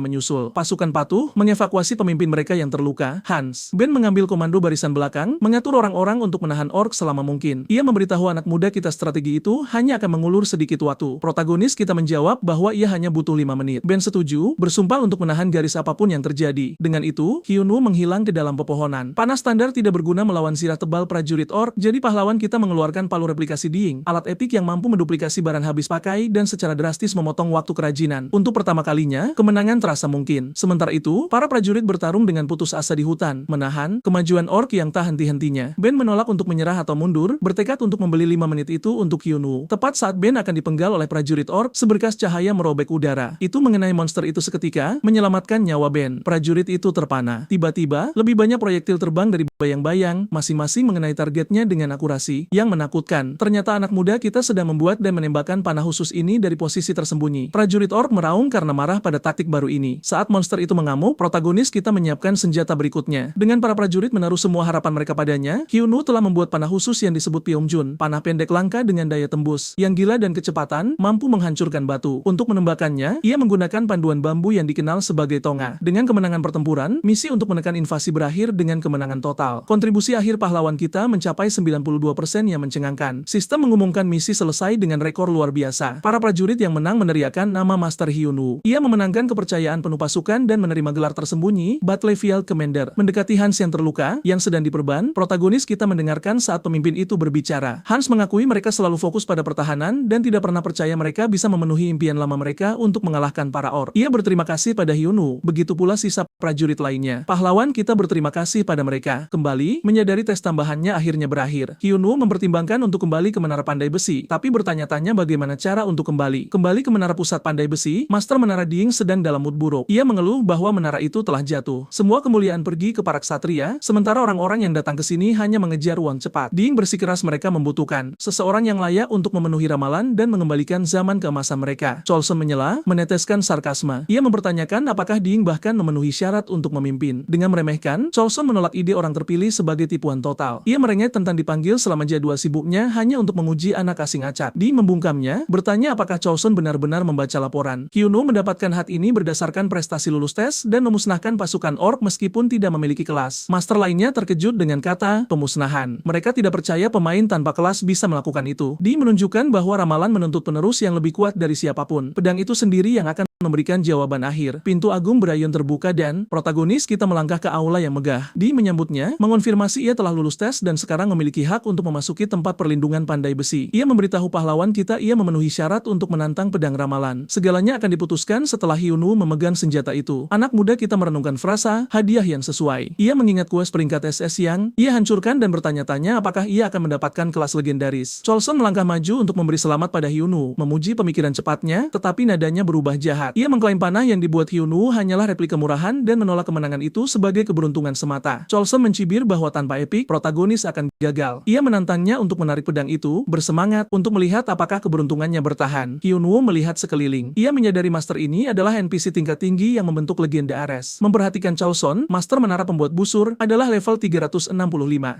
menyusul. Pasukan patuh mengevakuasi pemimpin mereka yang terluka. Hans. Ben mengambil komando barisan belakang, mengatur orang-orang untuk menahan orc selama mungkin. Ia memberitahu anak muda kita strategi itu hanya akan mengulur sedikit waktu. Protagonis kita menjawab bahwa ia hanya butuh 5 menit. Ben setuju, bersumpah untuk menahan garis apapun yang terjadi. Dengan itu, Hyunwoo menghilang ke dalam pepohonan. Panah standar tidak berguna melawan zirah tebal prajurit orc, jadi pahlawan kita mengeluarkan palu replikasi Ding, alat epik yang mampu menduplikasi barang habis pakai dan secara drastis memotong waktu kerajinan. Untuk pertama kalinya, kemenangan terasa mungkin. Sementara itu, para prajurit bertarung dengan putus asa di hutan, menahan kemajuan orc yang tak henti-hentinya. Ben menolak untuk menyerah atau mundur, bertekad untuk membeli 5 menit itu untuk Hyunwoo. Tepat saat Ben akan dipenggal oleh prajurit orc, seberkas cahaya merobek udara. Itu mengenai monster itu seketika, menyelamatkan nyawa Ben. Prajurit itu terpana. Tiba-tiba, lebih banyak proyektil terbang dari bayang-bayang, masing-masing mengenai targetnya dengan akurasi yang menakutkan. Ternyata anak muda kita sedang membuat dan menembakkan panah khusus ini dari posisi tersembunyi. Prajurit orc meraung karena marah pada taktik baru ini. Saat monster itu mengamuk, protagonis kita menyiapkan senjata berikutnya. Dengan para prajurit menaruh semua harapan mereka padanya, Hyunwoo telah membuat panah khusus yang disebut Pyeongjun, panah pendek langka dengan daya tembus, yang gila dan kecepatan, mampu menghancurkan batu. Untuk menembakkannya, ia menggunakan panduan bambu yang dikenal sebagai tonga. Dengan kemenangan pertempuran, misi untuk menekan invasi berakhir dengan kemenangan total. Kontribusi akhir pahlawan kita mencapai 92% yang mencengangkan. Sistem mengumumkan misi selesai dengan rekor luar biasa. Para prajurit yang menang meneriakan nama Master Hyunwoo. Ia memenangkan kepercayaan penuh pasukan dan menerima gelar tersembunyi, Battlefield Commander. Mendekati Hans yang terluka, yang sedang diperban, protagonis kita mendengarkan saat pemimpin itu berbicara. Hans mengakui mereka selalu fokus pada pertahanan dan tidak pernah percaya mereka bisa memenuhi impian lama mereka untuk mengalahkan para orc. Ia berterima kasih pada Hyunwoo, begitu pula sisa prajurit lainnya. Pahlawan kita berterima kasih pada mereka. Kembali, menyadari tes tambahannya akhirnya berakhir. Hyunwoo mempertimbangkan untuk kembali ke Menara Pandai Besi, tapi bertanya-tanya bagaimana cara untuk kembali. Kembali ke Menara Pusat Pandai Besi, Master Menara Ding sedang dalam mood buruk. Ia mengeluh bahwa menara itu telah jatuh. Semua kemuliaan pergi ke para ksatria, sementara orang-orang yang datang ke sini hanya mengejar uang cepat. Ding bersikeras mereka membutuhkan seseorang yang layak untuk memenuhi ramalan dan mengembalikan zaman keemasan mereka. Choulson menyela, meneteskan sarkasme. Ia mempertanyakan apakah Ding bahkan memenuhi syarat untuk memimpin. Dengan meremehkan, Choulson menolak ide orang terpilih sebagai tipuan total. Ia merengek tentang dipanggil selama jadwal sibuknya hanya untuk menguji anak asing acak. Ding membungkamnya, bertanya apakah Choulson benar-benar membaca laporan. Hyunwoo mendapatkan hat ini berdasarkan prestasi lulus tes dan memusnahkan pasukan orc meskipun tidak memiliki kelas. Master lainnya terkejut dengan kata pemusnahan. Mereka tidak percaya pemain tanpa kelas bisa melakukan itu. Ding menunjukkan bahwa ramalan menuntut penerus yang lebih kuat dari siapapun. Pedang itu sendiri yang akan memberikan jawaban akhir. Pintu agung berayon terbuka dan protagonis kita melangkah ke aula yang megah. Ding menyambutnya, mengonfirmasi ia telah lulus tes dan sekarang memiliki hak untuk memasuki tempat perlindungan Pandai Besi. Ia memberitahu pahlawan kita ia memenuhi syarat untuk menantang pedang ramalan. Segalanya akan diputuskan setelah Hyunwoo memegang senjata itu. Anak muda kita merenungkan frasa hadiah yang sesuai. Ia mengingat kues peringkat SS yang ia hancurkan dan bertanya-tanya apakah ia akan mendapatkan kelas legendaris. Choulson melangkah maju untuk memberi selamat pada Hyunwoo, memuji pemikiran cepatnya, tetapi nadanya berubah jahat. ketat. Ia mengklaim panah yang dibuat Hyunwoo hanyalah replika murahan dan menolak kemenangan itu sebagai keberuntungan semata. Chosun mencibir bahwa tanpa epik, protagonis akan gagal. Ia menantangnya untuk menarik pedang itu, bersemangat untuk melihat apakah keberuntungannya bertahan. Hyunwoo melihat sekeliling. Ia menyadari master ini adalah NPC tingkat tinggi yang membentuk legenda Ares. Memperhatikan Chosun, master menara pembuat busur, adalah level 365.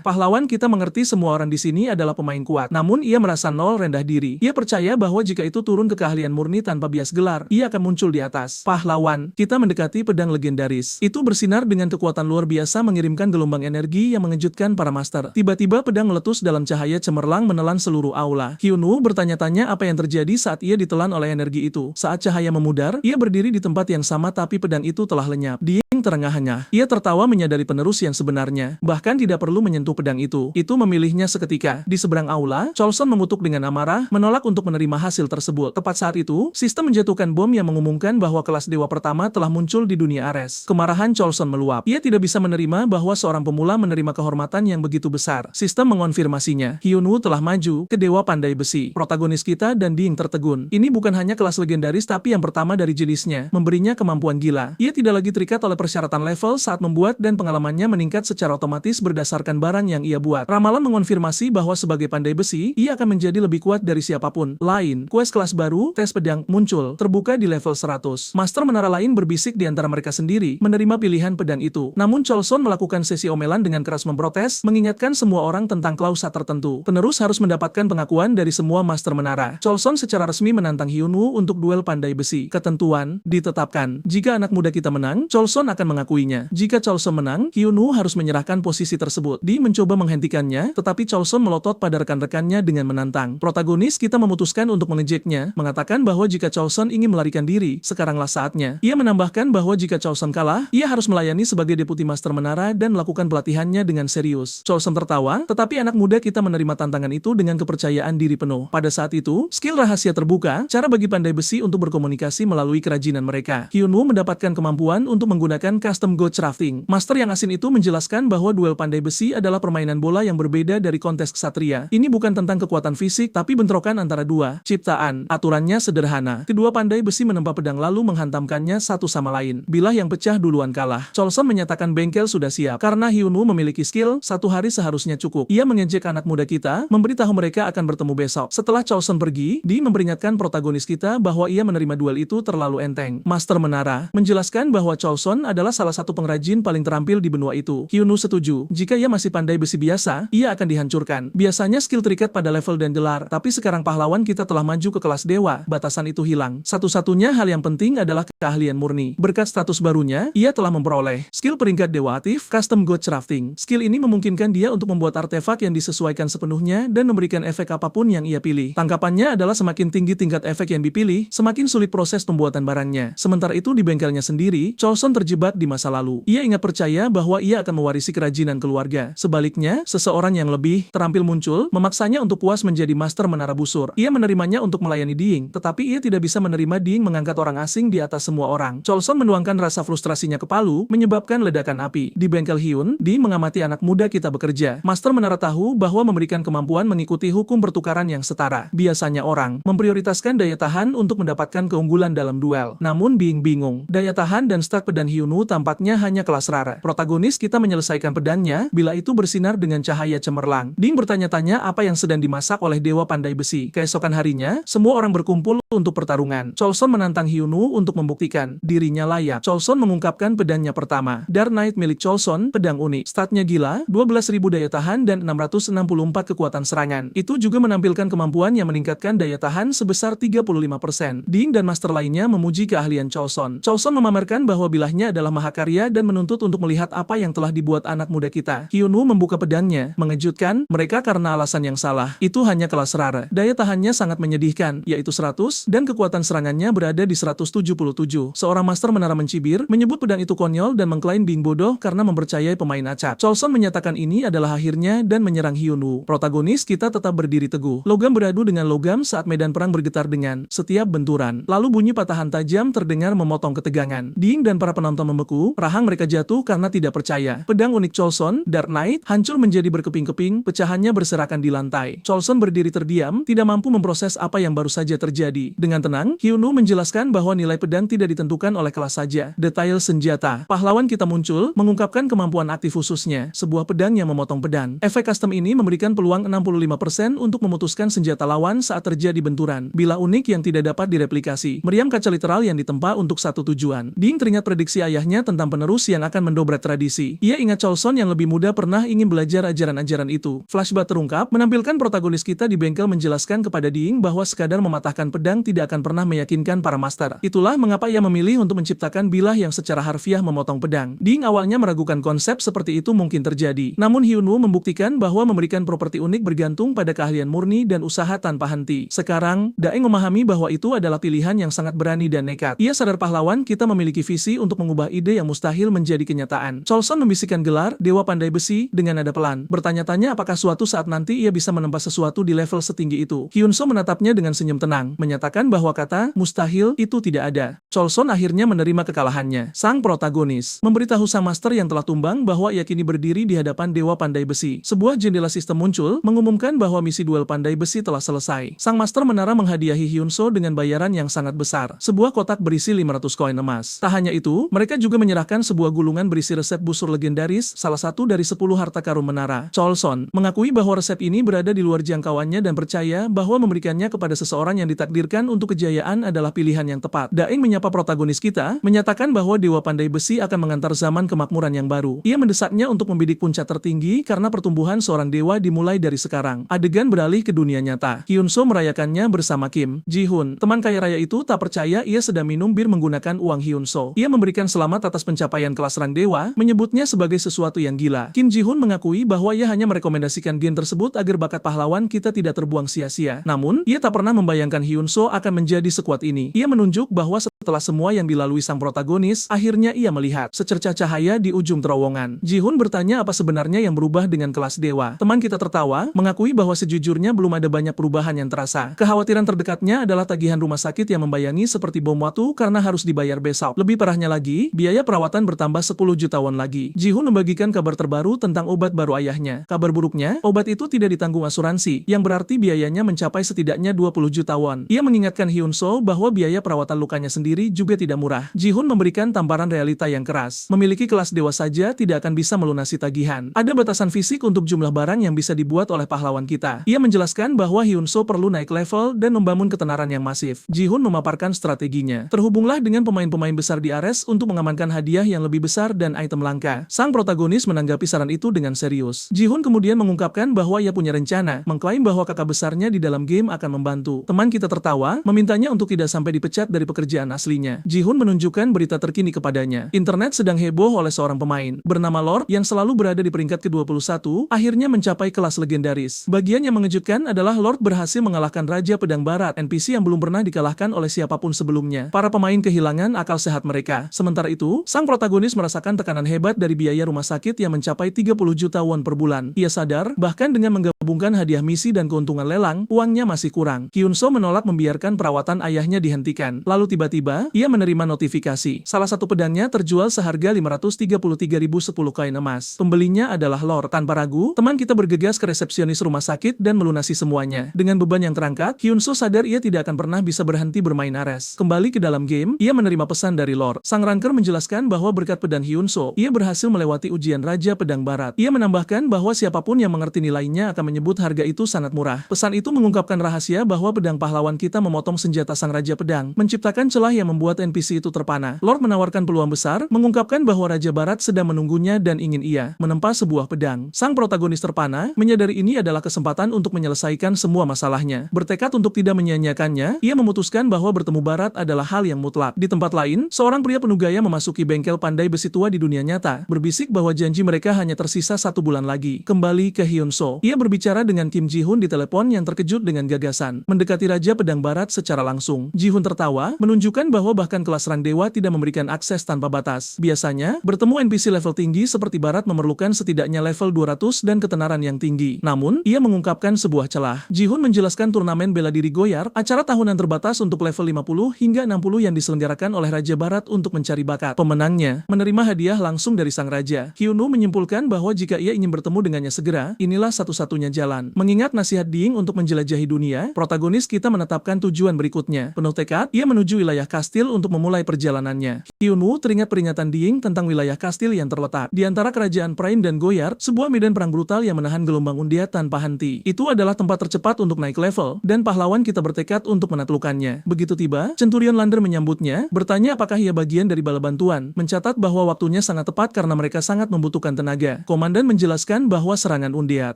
Pahlawan kita mengerti semua orang di sini adalah pemain kuat. Namun ia merasa nol rendah diri. Ia percaya bahwa jika itu turun ke keahlian murni tanpa bias gelar, ia akan muncul di atas. Pahlawan, kita mendekati pedang legendaris. Itu bersinar dengan kekuatan luar biasa mengirimkan gelombang energi yang mengejutkan para master. Tiba-tiba pedang meletus dalam cahaya cemerlang menelan seluruh aula. Hyunwoo bertanya-tanya apa yang terjadi saat ia ditelan oleh energi itu. Saat cahaya memudar, ia berdiri di tempat yang sama tapi pedang itu telah lenyap. Ding terengah-engah. Ia tertawa menyadari penerus yang sebenarnya. Bahkan tidak perlu menyentuh pedang itu. Itu memilihnya seketika. Di seberang aula, Chosun mengutuk dengan amarah, menolak untuk menerima hasil tersebut. Tepat saat itu, sistem menjatuhkan bom yang mengumumkan bahwa kelas dewa pertama telah muncul di dunia Ares. Kemarahan Chosun meluap. Ia tidak bisa menerima bahwa seorang pemula menerima kehormatan yang begitu besar. Sistem mengonfirmasinya. Hyunwoo telah maju ke Dewa Pandai Besi. Protagonis kita dan Ding tertegun. Ini bukan hanya kelas legendaris tapi yang pertama dari jenisnya, memberinya kemampuan gila. Ia tidak lagi terikat oleh persyaratan level saat membuat dan pengalamannya meningkat secara otomatis berdasarkan barang yang ia buat. Ramalan mengonfirmasi bahwa sebagai Pandai Besi, ia akan menjadi lebih kuat dari siapapun lain. Quest kelas baru, tes pedang, muncul, terbuka di level 100. Master menara lain berbisik di antara mereka sendiri, menerima pilihan pedang itu. Namun Chosun melakukan sesi omelan dengan keras memprotes, mengingatkan semua orang tentang klausa tertentu. Penerus harus mendapatkan pengakuan dari semua master menara. Chosun secara resmi menantang Hyunwoo untuk duel Pandai Besi. Ketentuan ditetapkan. Jika anak muda kita menang, Chosun akan mengakuinya. Jika Chosun menang, Hyunwoo harus menyerahkan posisi tersebut. Di mencoba menghentikannya, tetapi Chosun melotot pada rekan-rekannya dengan menantang. Protagonis kita memutuskan untuk mengejeknya, mengatakan bahwa jika Chosun ingin melarikan diri, sekaranglah saatnya. Ia menambahkan bahwa jika Chosun kalah, ia harus melayani sebagai deputi master menara dan melakukan pelatihannya dengan serius. Chosun tertawa, tetapi anak muda kita menerima tantangan itu dengan kepercayaan diri penuh. Pada saat itu, skill rahasia terbuka, cara bagi Pandai Besi untuk berkomunikasi melalui kerajinan mereka. Hyunwoo mendapatkan kemampuan untuk menggunakan custom go crafting. Master yang asin itu menjelaskan bahwa duel Pandai Besi adalah permainan bola yang berbeda dari kontes ksatria. Ini bukan tentang kekuatan fisik, tapi bentrokan antara dua ciptaan. Aturannya sederhana. Kedua Pandai Besi menempa pedang lalu menghantamkannya satu sama lain. Bilah yang pecah duluan kalah. Chosun menyatakan bengkel sudah siap. Karena Hyunwoo memiliki skill, satu hari seharusnya cukup. Ia mengejek anak muda kita, memberitahu mereka akan bertemu besok. Setelah Chosun pergi, Di memperingatkan protagonis kita bahwa ia menerima duel itu terlalu enteng. Master Menara menjelaskan bahwa Chosun adalah salah satu pengrajin paling terampil di benua itu. Hyunwoo setuju. Jika ia masih pandai besi biasa, ia akan dihancurkan. Biasanya skill terikat pada level dan gelar, tapi sekarang pahlawan kita telah maju ke kelas dewa, batasan itu hilang. Satu-satunya hal yang penting adalah keahlian murni. Berkat status barunya, ia telah memperoleh skill peringkat dewa aktif, custom god crafting. Skill ini memungkinkan dia untuk membuat artefak yang disesuaikan sepenuhnya dan memberikan efek apapun yang ia pilih. Tangkapannya adalah semakin tinggi tingkat efek yang dipilih, semakin sulit proses pembuatan barangnya. Sementara itu di bengkelnya sendiri, Chosun terjebak di masa lalu. Ia ingat percaya bahwa ia akan mewarisi kerajinan keluarga. Sebaliknya, seseorang yang lebih terampil muncul, memaksanya untuk puas menjadi master menara busur. Ia menerimanya untuk melayani Ding, tetapi ia tidak bisa menerima Ding mengangkat orang asing di atas semua orang. Chosun menuangkan rasa frustrasinya ke palu, menyebabkan ledakan api. Di bengkel Hyun, Ding mengamati anak muda kita bekerja. Master menara tahu bahwa memberikan kemampuan mengikuti hukum pertukaran yang setara. Biasanya orang memprioritaskan daya tahan untuk mendapatkan keunggulan dalam duel. Namun Ding bingung. Daya tahan dan stat pedang Hyunwoo tampaknya hanya kelas rara. Protagonis kita menyelesaikan pedangnya bila itu bersinar dengan cahaya cemerlang. Ding bertanya-tanya apa yang sedang dimasak oleh Dewa Pandai Besi. Keesokan harinya, semua orang berkumpul untuk pertarungan. Chosun menantang Hyunwoo untuk membuktikan dirinya layak. Chosun mengungkapkan pedangnya pertama. Dark Knight milik Chosun, pedang unik. Statnya gila, 12.000 daya tahan dan 664 kekuatan serangan. Itu juga menampilkan kemampuan yang meningkatkan daya tahan sebesar 35%. Ding dan master lainnya memuji keahlian Chosun. Chosun memamerkan bahwa bilahnya adalah mahakarya dan menuntut untuk melihat apa yang telah dibuat anak muda kita. Hyunwoo membuka pedangnya, mengejutkan mereka karena alasan yang salah. Itu hanya kelas rara. Daya tahannya sangat menyedihkan, yaitu 100, dan kekuatan serangannya berada di 177. Seorang master menara mencibir, menyebut pedang itu konyol dan mengklaim Ding bodoh karena mempercayai pemain acak. Chosun menyatakan ini adalah akhirnya dan menyerang Hyunwoo. Protagonis kita tetap berdiri teguh. Logam beradu dengan logam saat medan perang bergetar dengan setiap benturan. Lalu bunyi patahan tajam terdengar memotong ketegangan. Ding dan para penonton membeku, rahang mereka jatuh karena tidak percaya. Pedang unik Chosun, Dark Knight, hancur menjadi berkeping-keping, pecahannya berserakan di lantai. Chosun berdiri terdiam, tidak mampu memproses apa yang baru saja terjadi. Dengan tenang, Hyunwoo menjelaskan menjelaskan bahwa nilai pedang tidak ditentukan oleh kelas saja. Detail senjata. Pahlawan kita muncul, mengungkapkan kemampuan aktif khususnya, sebuah pedang yang memotong pedang. Efek custom ini memberikan peluang 65% untuk memutuskan senjata lawan saat terjadi benturan. Bilah unik yang tidak dapat direplikasi. Meriam kaca literal yang ditempa untuk satu tujuan. Ding teringat prediksi ayahnya tentang penerus yang akan mendobrak tradisi. Ia ingat Coulson yang lebih muda pernah ingin belajar ajaran-ajaran itu. Flashback terungkap, menampilkan protagonis kita di bengkel menjelaskan kepada Ding bahwa sekadar mematahkan pedang tidak akan pernah meyakinkan para master. Itulah mengapa ia memilih untuk menciptakan bilah yang secara harfiah memotong pedang. Ding awalnya meragukan konsep seperti itu mungkin terjadi. Namun Hyunwoo membuktikan bahwa memberikan properti unik bergantung pada keahlian murni dan usaha tanpa henti. Sekarang, Daeng memahami bahwa itu adalah pilihan yang sangat berani dan nekat. Ia sadar pahlawan kita memiliki visi untuk mengubah ide yang mustahil menjadi kenyataan. Coulson membisikkan gelar Dewa Pandai Besi dengan nada pelan, bertanya-tanya apakah suatu saat nanti ia bisa menempa sesuatu di level setinggi itu. Hyunsoo menatapnya dengan senyum tenang, menyatakan bahwa kata mustahil itu tidak ada. Coulson akhirnya menerima kekalahannya. Sang protagonis memberitahu sang master yang telah tumbang bahwa ia kini berdiri di hadapan Dewa Pandai Besi. Sebuah jendela sistem muncul, mengumumkan bahwa misi duel Pandai Besi telah selesai. Sang master menara menghadiahi Hyunsoo dengan bayaran yang sangat besar. Sebuah kotak berisi 500 koin emas. Tak hanya itu, mereka juga menyerahkan sebuah gulungan berisi resep busur legendaris, salah satu dari 10 harta karun menara. Coulson mengakui bahwa resep ini berada di luar jangkauannya dan percaya bahwa memberikannya kepada seseorang yang ditakdirkan untuk kejayaan adalah pilihan yang tepat. Daeng menyapa protagonis kita, menyatakan bahwa Dewa Pandai Besi akan mengantar zaman kemakmuran yang baru. Ia mendesaknya untuk membidik puncak tertinggi karena pertumbuhan seorang dewa dimulai dari sekarang. Adegan beralih ke dunia nyata. Hyunsoo merayakannya bersama Kim Ji-hoon. Teman kaya raya itu tak percaya ia sedang minum bir menggunakan uang Hyunsoo. Ia memberikan selamat atas pencapaian kelas rang dewa, menyebutnya sebagai sesuatu yang gila. Kim Ji-hoon mengakui bahwa ia hanya merekomendasikan gen tersebut agar bakat pahlawan kita tidak terbuang sia-sia. Namun, ia tak pernah membayangkan Hyunsoo akan menjadi sekuat ini. Ia menunjuk bahwa setelah semua yang dilalui sang protagonis, akhirnya ia melihat secercah cahaya di ujung terowongan. Ji-hoon bertanya apa sebenarnya yang berubah dengan kelas dewa. Teman kita tertawa, mengakui bahwa sejujurnya belum ada banyak perubahan yang terasa. Kekhawatiran terdekatnya adalah tagihan rumah sakit yang membayangi seperti bom waktu karena harus dibayar besok. Lebih parahnya lagi, biaya perawatan bertambah 10 juta won lagi. Ji-hoon membagikan kabar terbaru tentang obat baru ayahnya. Kabar buruknya, obat itu tidak ditanggung asuransi, yang berarti biayanya mencapai setidaknya 20 juta won. Ia mengingatkan Hyunsoo bahwa biaya perawatan lukanya sendiri juga tidak murah. Ji-hoon memberikan tamparan realita yang keras. Memiliki kelas dewa saja tidak akan bisa melunasi tagihan. Ada batasan fisik untuk jumlah barang yang bisa dibuat oleh pahlawan kita. Ia menjelaskan bahwa Hyunsoo perlu naik level dan membangun ketenaran yang masif. Ji-hoon memaparkan strateginya. Terhubunglah dengan pemain-pemain besar di Ares untuk mengamankan hadiah yang lebih besar dan item langka. Sang protagonis menanggapi saran itu dengan serius. Ji-hoon kemudian mengungkapkan bahwa ia punya rencana, mengklaim bahwa kakak besarnya di dalam game akan membantu. Teman kita tertawa, memintanya untuk tidak sampai dipecat dari pekerjaan aslinya. Ji-hoon menunjukkan berita terkini kepadanya. Internet sedang heboh oleh seorang pemain bernama Lord yang selalu berada di peringkat ke-21, akhirnya mencapai kelas legendaris. Bagian yang mengejutkan adalah Lord berhasil mengalahkan Raja Pedang Barat, NPC yang belum pernah dikalahkan oleh siapapun sebelumnya. Para pemain kehilangan akal sehat mereka. Sementara itu, sang protagonis merasakan tekanan hebat dari biaya rumah sakit yang mencapai 30 juta won per bulan. Ia sadar, bahkan dengan menggabungkan hadiah misi dan keuntungan lelang, uangnya masih kurang. Hyunsoo menolak membiarkan perawatan ayahnya dihentikan. Lalu tiba-tiba, ia menerima notifikasi. Salah satu pedangnya terjual seharga 533.010 koin emas. Pembelinya adalah Lord. Tanpa ragu, teman kita bergegas ke resepsionis rumah sakit dan melunasi semuanya. Dengan beban yang terangkat, Hyunsoo sadar ia tidak akan pernah bisa berhenti bermain Ares. Kembali ke dalam game, ia menerima pesan dari Lord. Sang ranker menjelaskan bahwa berkat pedang Hyunsoo, ia berhasil melewati ujian Raja Pedang Barat. Ia menambahkan bahwa siapapun yang mengerti nilainya akan menyebut harga itu sangat murah. Pesan itu mengungkapkan rahasia bahwa pedang pahlawan kita memotong senjata sang Raja Pedang, menciptakan celah yang membuat NPC itu terpana. Lord menawarkan peluang besar, mengungkapkan bahwa Raja Barat sedang menunggunya dan ingin ia menempa sebuah pedang. Sang protagonis terpana, menyadari ini adalah kesempatan untuk menyelesaikan semua masalahnya. Bertekad untuk tidak menyia-nyiakannya, ia memutuskan bahwa bertemu Barat adalah hal yang mutlak. Di tempat lain, seorang pria penuh gaya memasuki bengkel pandai besi tua di dunia nyata, berbisik bahwa janji mereka hanya tersisa 1 bulan lagi. Kembali ke Hyunsoo, ia berbicara dengan Kim Ji-hoon di telepon yang terkejut dengan gagasan, mendekati Raja Pedang Barat secara langsung. Ji-hoon tertawa, menunjukkan bahwa bahkan kelas rang dewa tidak memberikan akses tanpa batas. Biasanya, bertemu NPC level tinggi seperti Barat memerlukan setidaknya level 200 dan ketenaran yang tinggi. Namun, ia mengungkapkan sebuah celah. Ji-hoon menjelaskan turnamen bela diri Goyar, acara tahunan terbatas untuk level 50 hingga 60 yang diselenggarakan oleh Raja Barat untuk mencari bakat. Pemenangnya menerima hadiah langsung dari sang raja. Hyunwoo menyimpulkan bahwa jika ia ingin bertemu dengannya segera, inilah satu-satunya jalan. Mengingat nasihat Ding untuk menjelajahi dunia, protagonis kita menetapkan tujuan berikutnya. Penuh tekad, ia menuju wilayah kastil untuk memulai perjalanannya. Hyunwoo teringat peringatan Ding tentang wilayah kastil yang terletak di antara kerajaan Prain dan Goyard, sebuah medan perang brutal yang menahan gelombang undiat tanpa henti. Itu adalah tempat tercepat untuk naik level, dan pahlawan kita bertekad untuk menaklukkannya. Begitu tiba, Centurion Lander menyambutnya, bertanya apakah ia bagian dari bala bantuan, mencatat bahwa waktunya sangat tepat karena mereka sangat membutuhkan tenaga. Komandan menjelaskan bahwa serangan undiat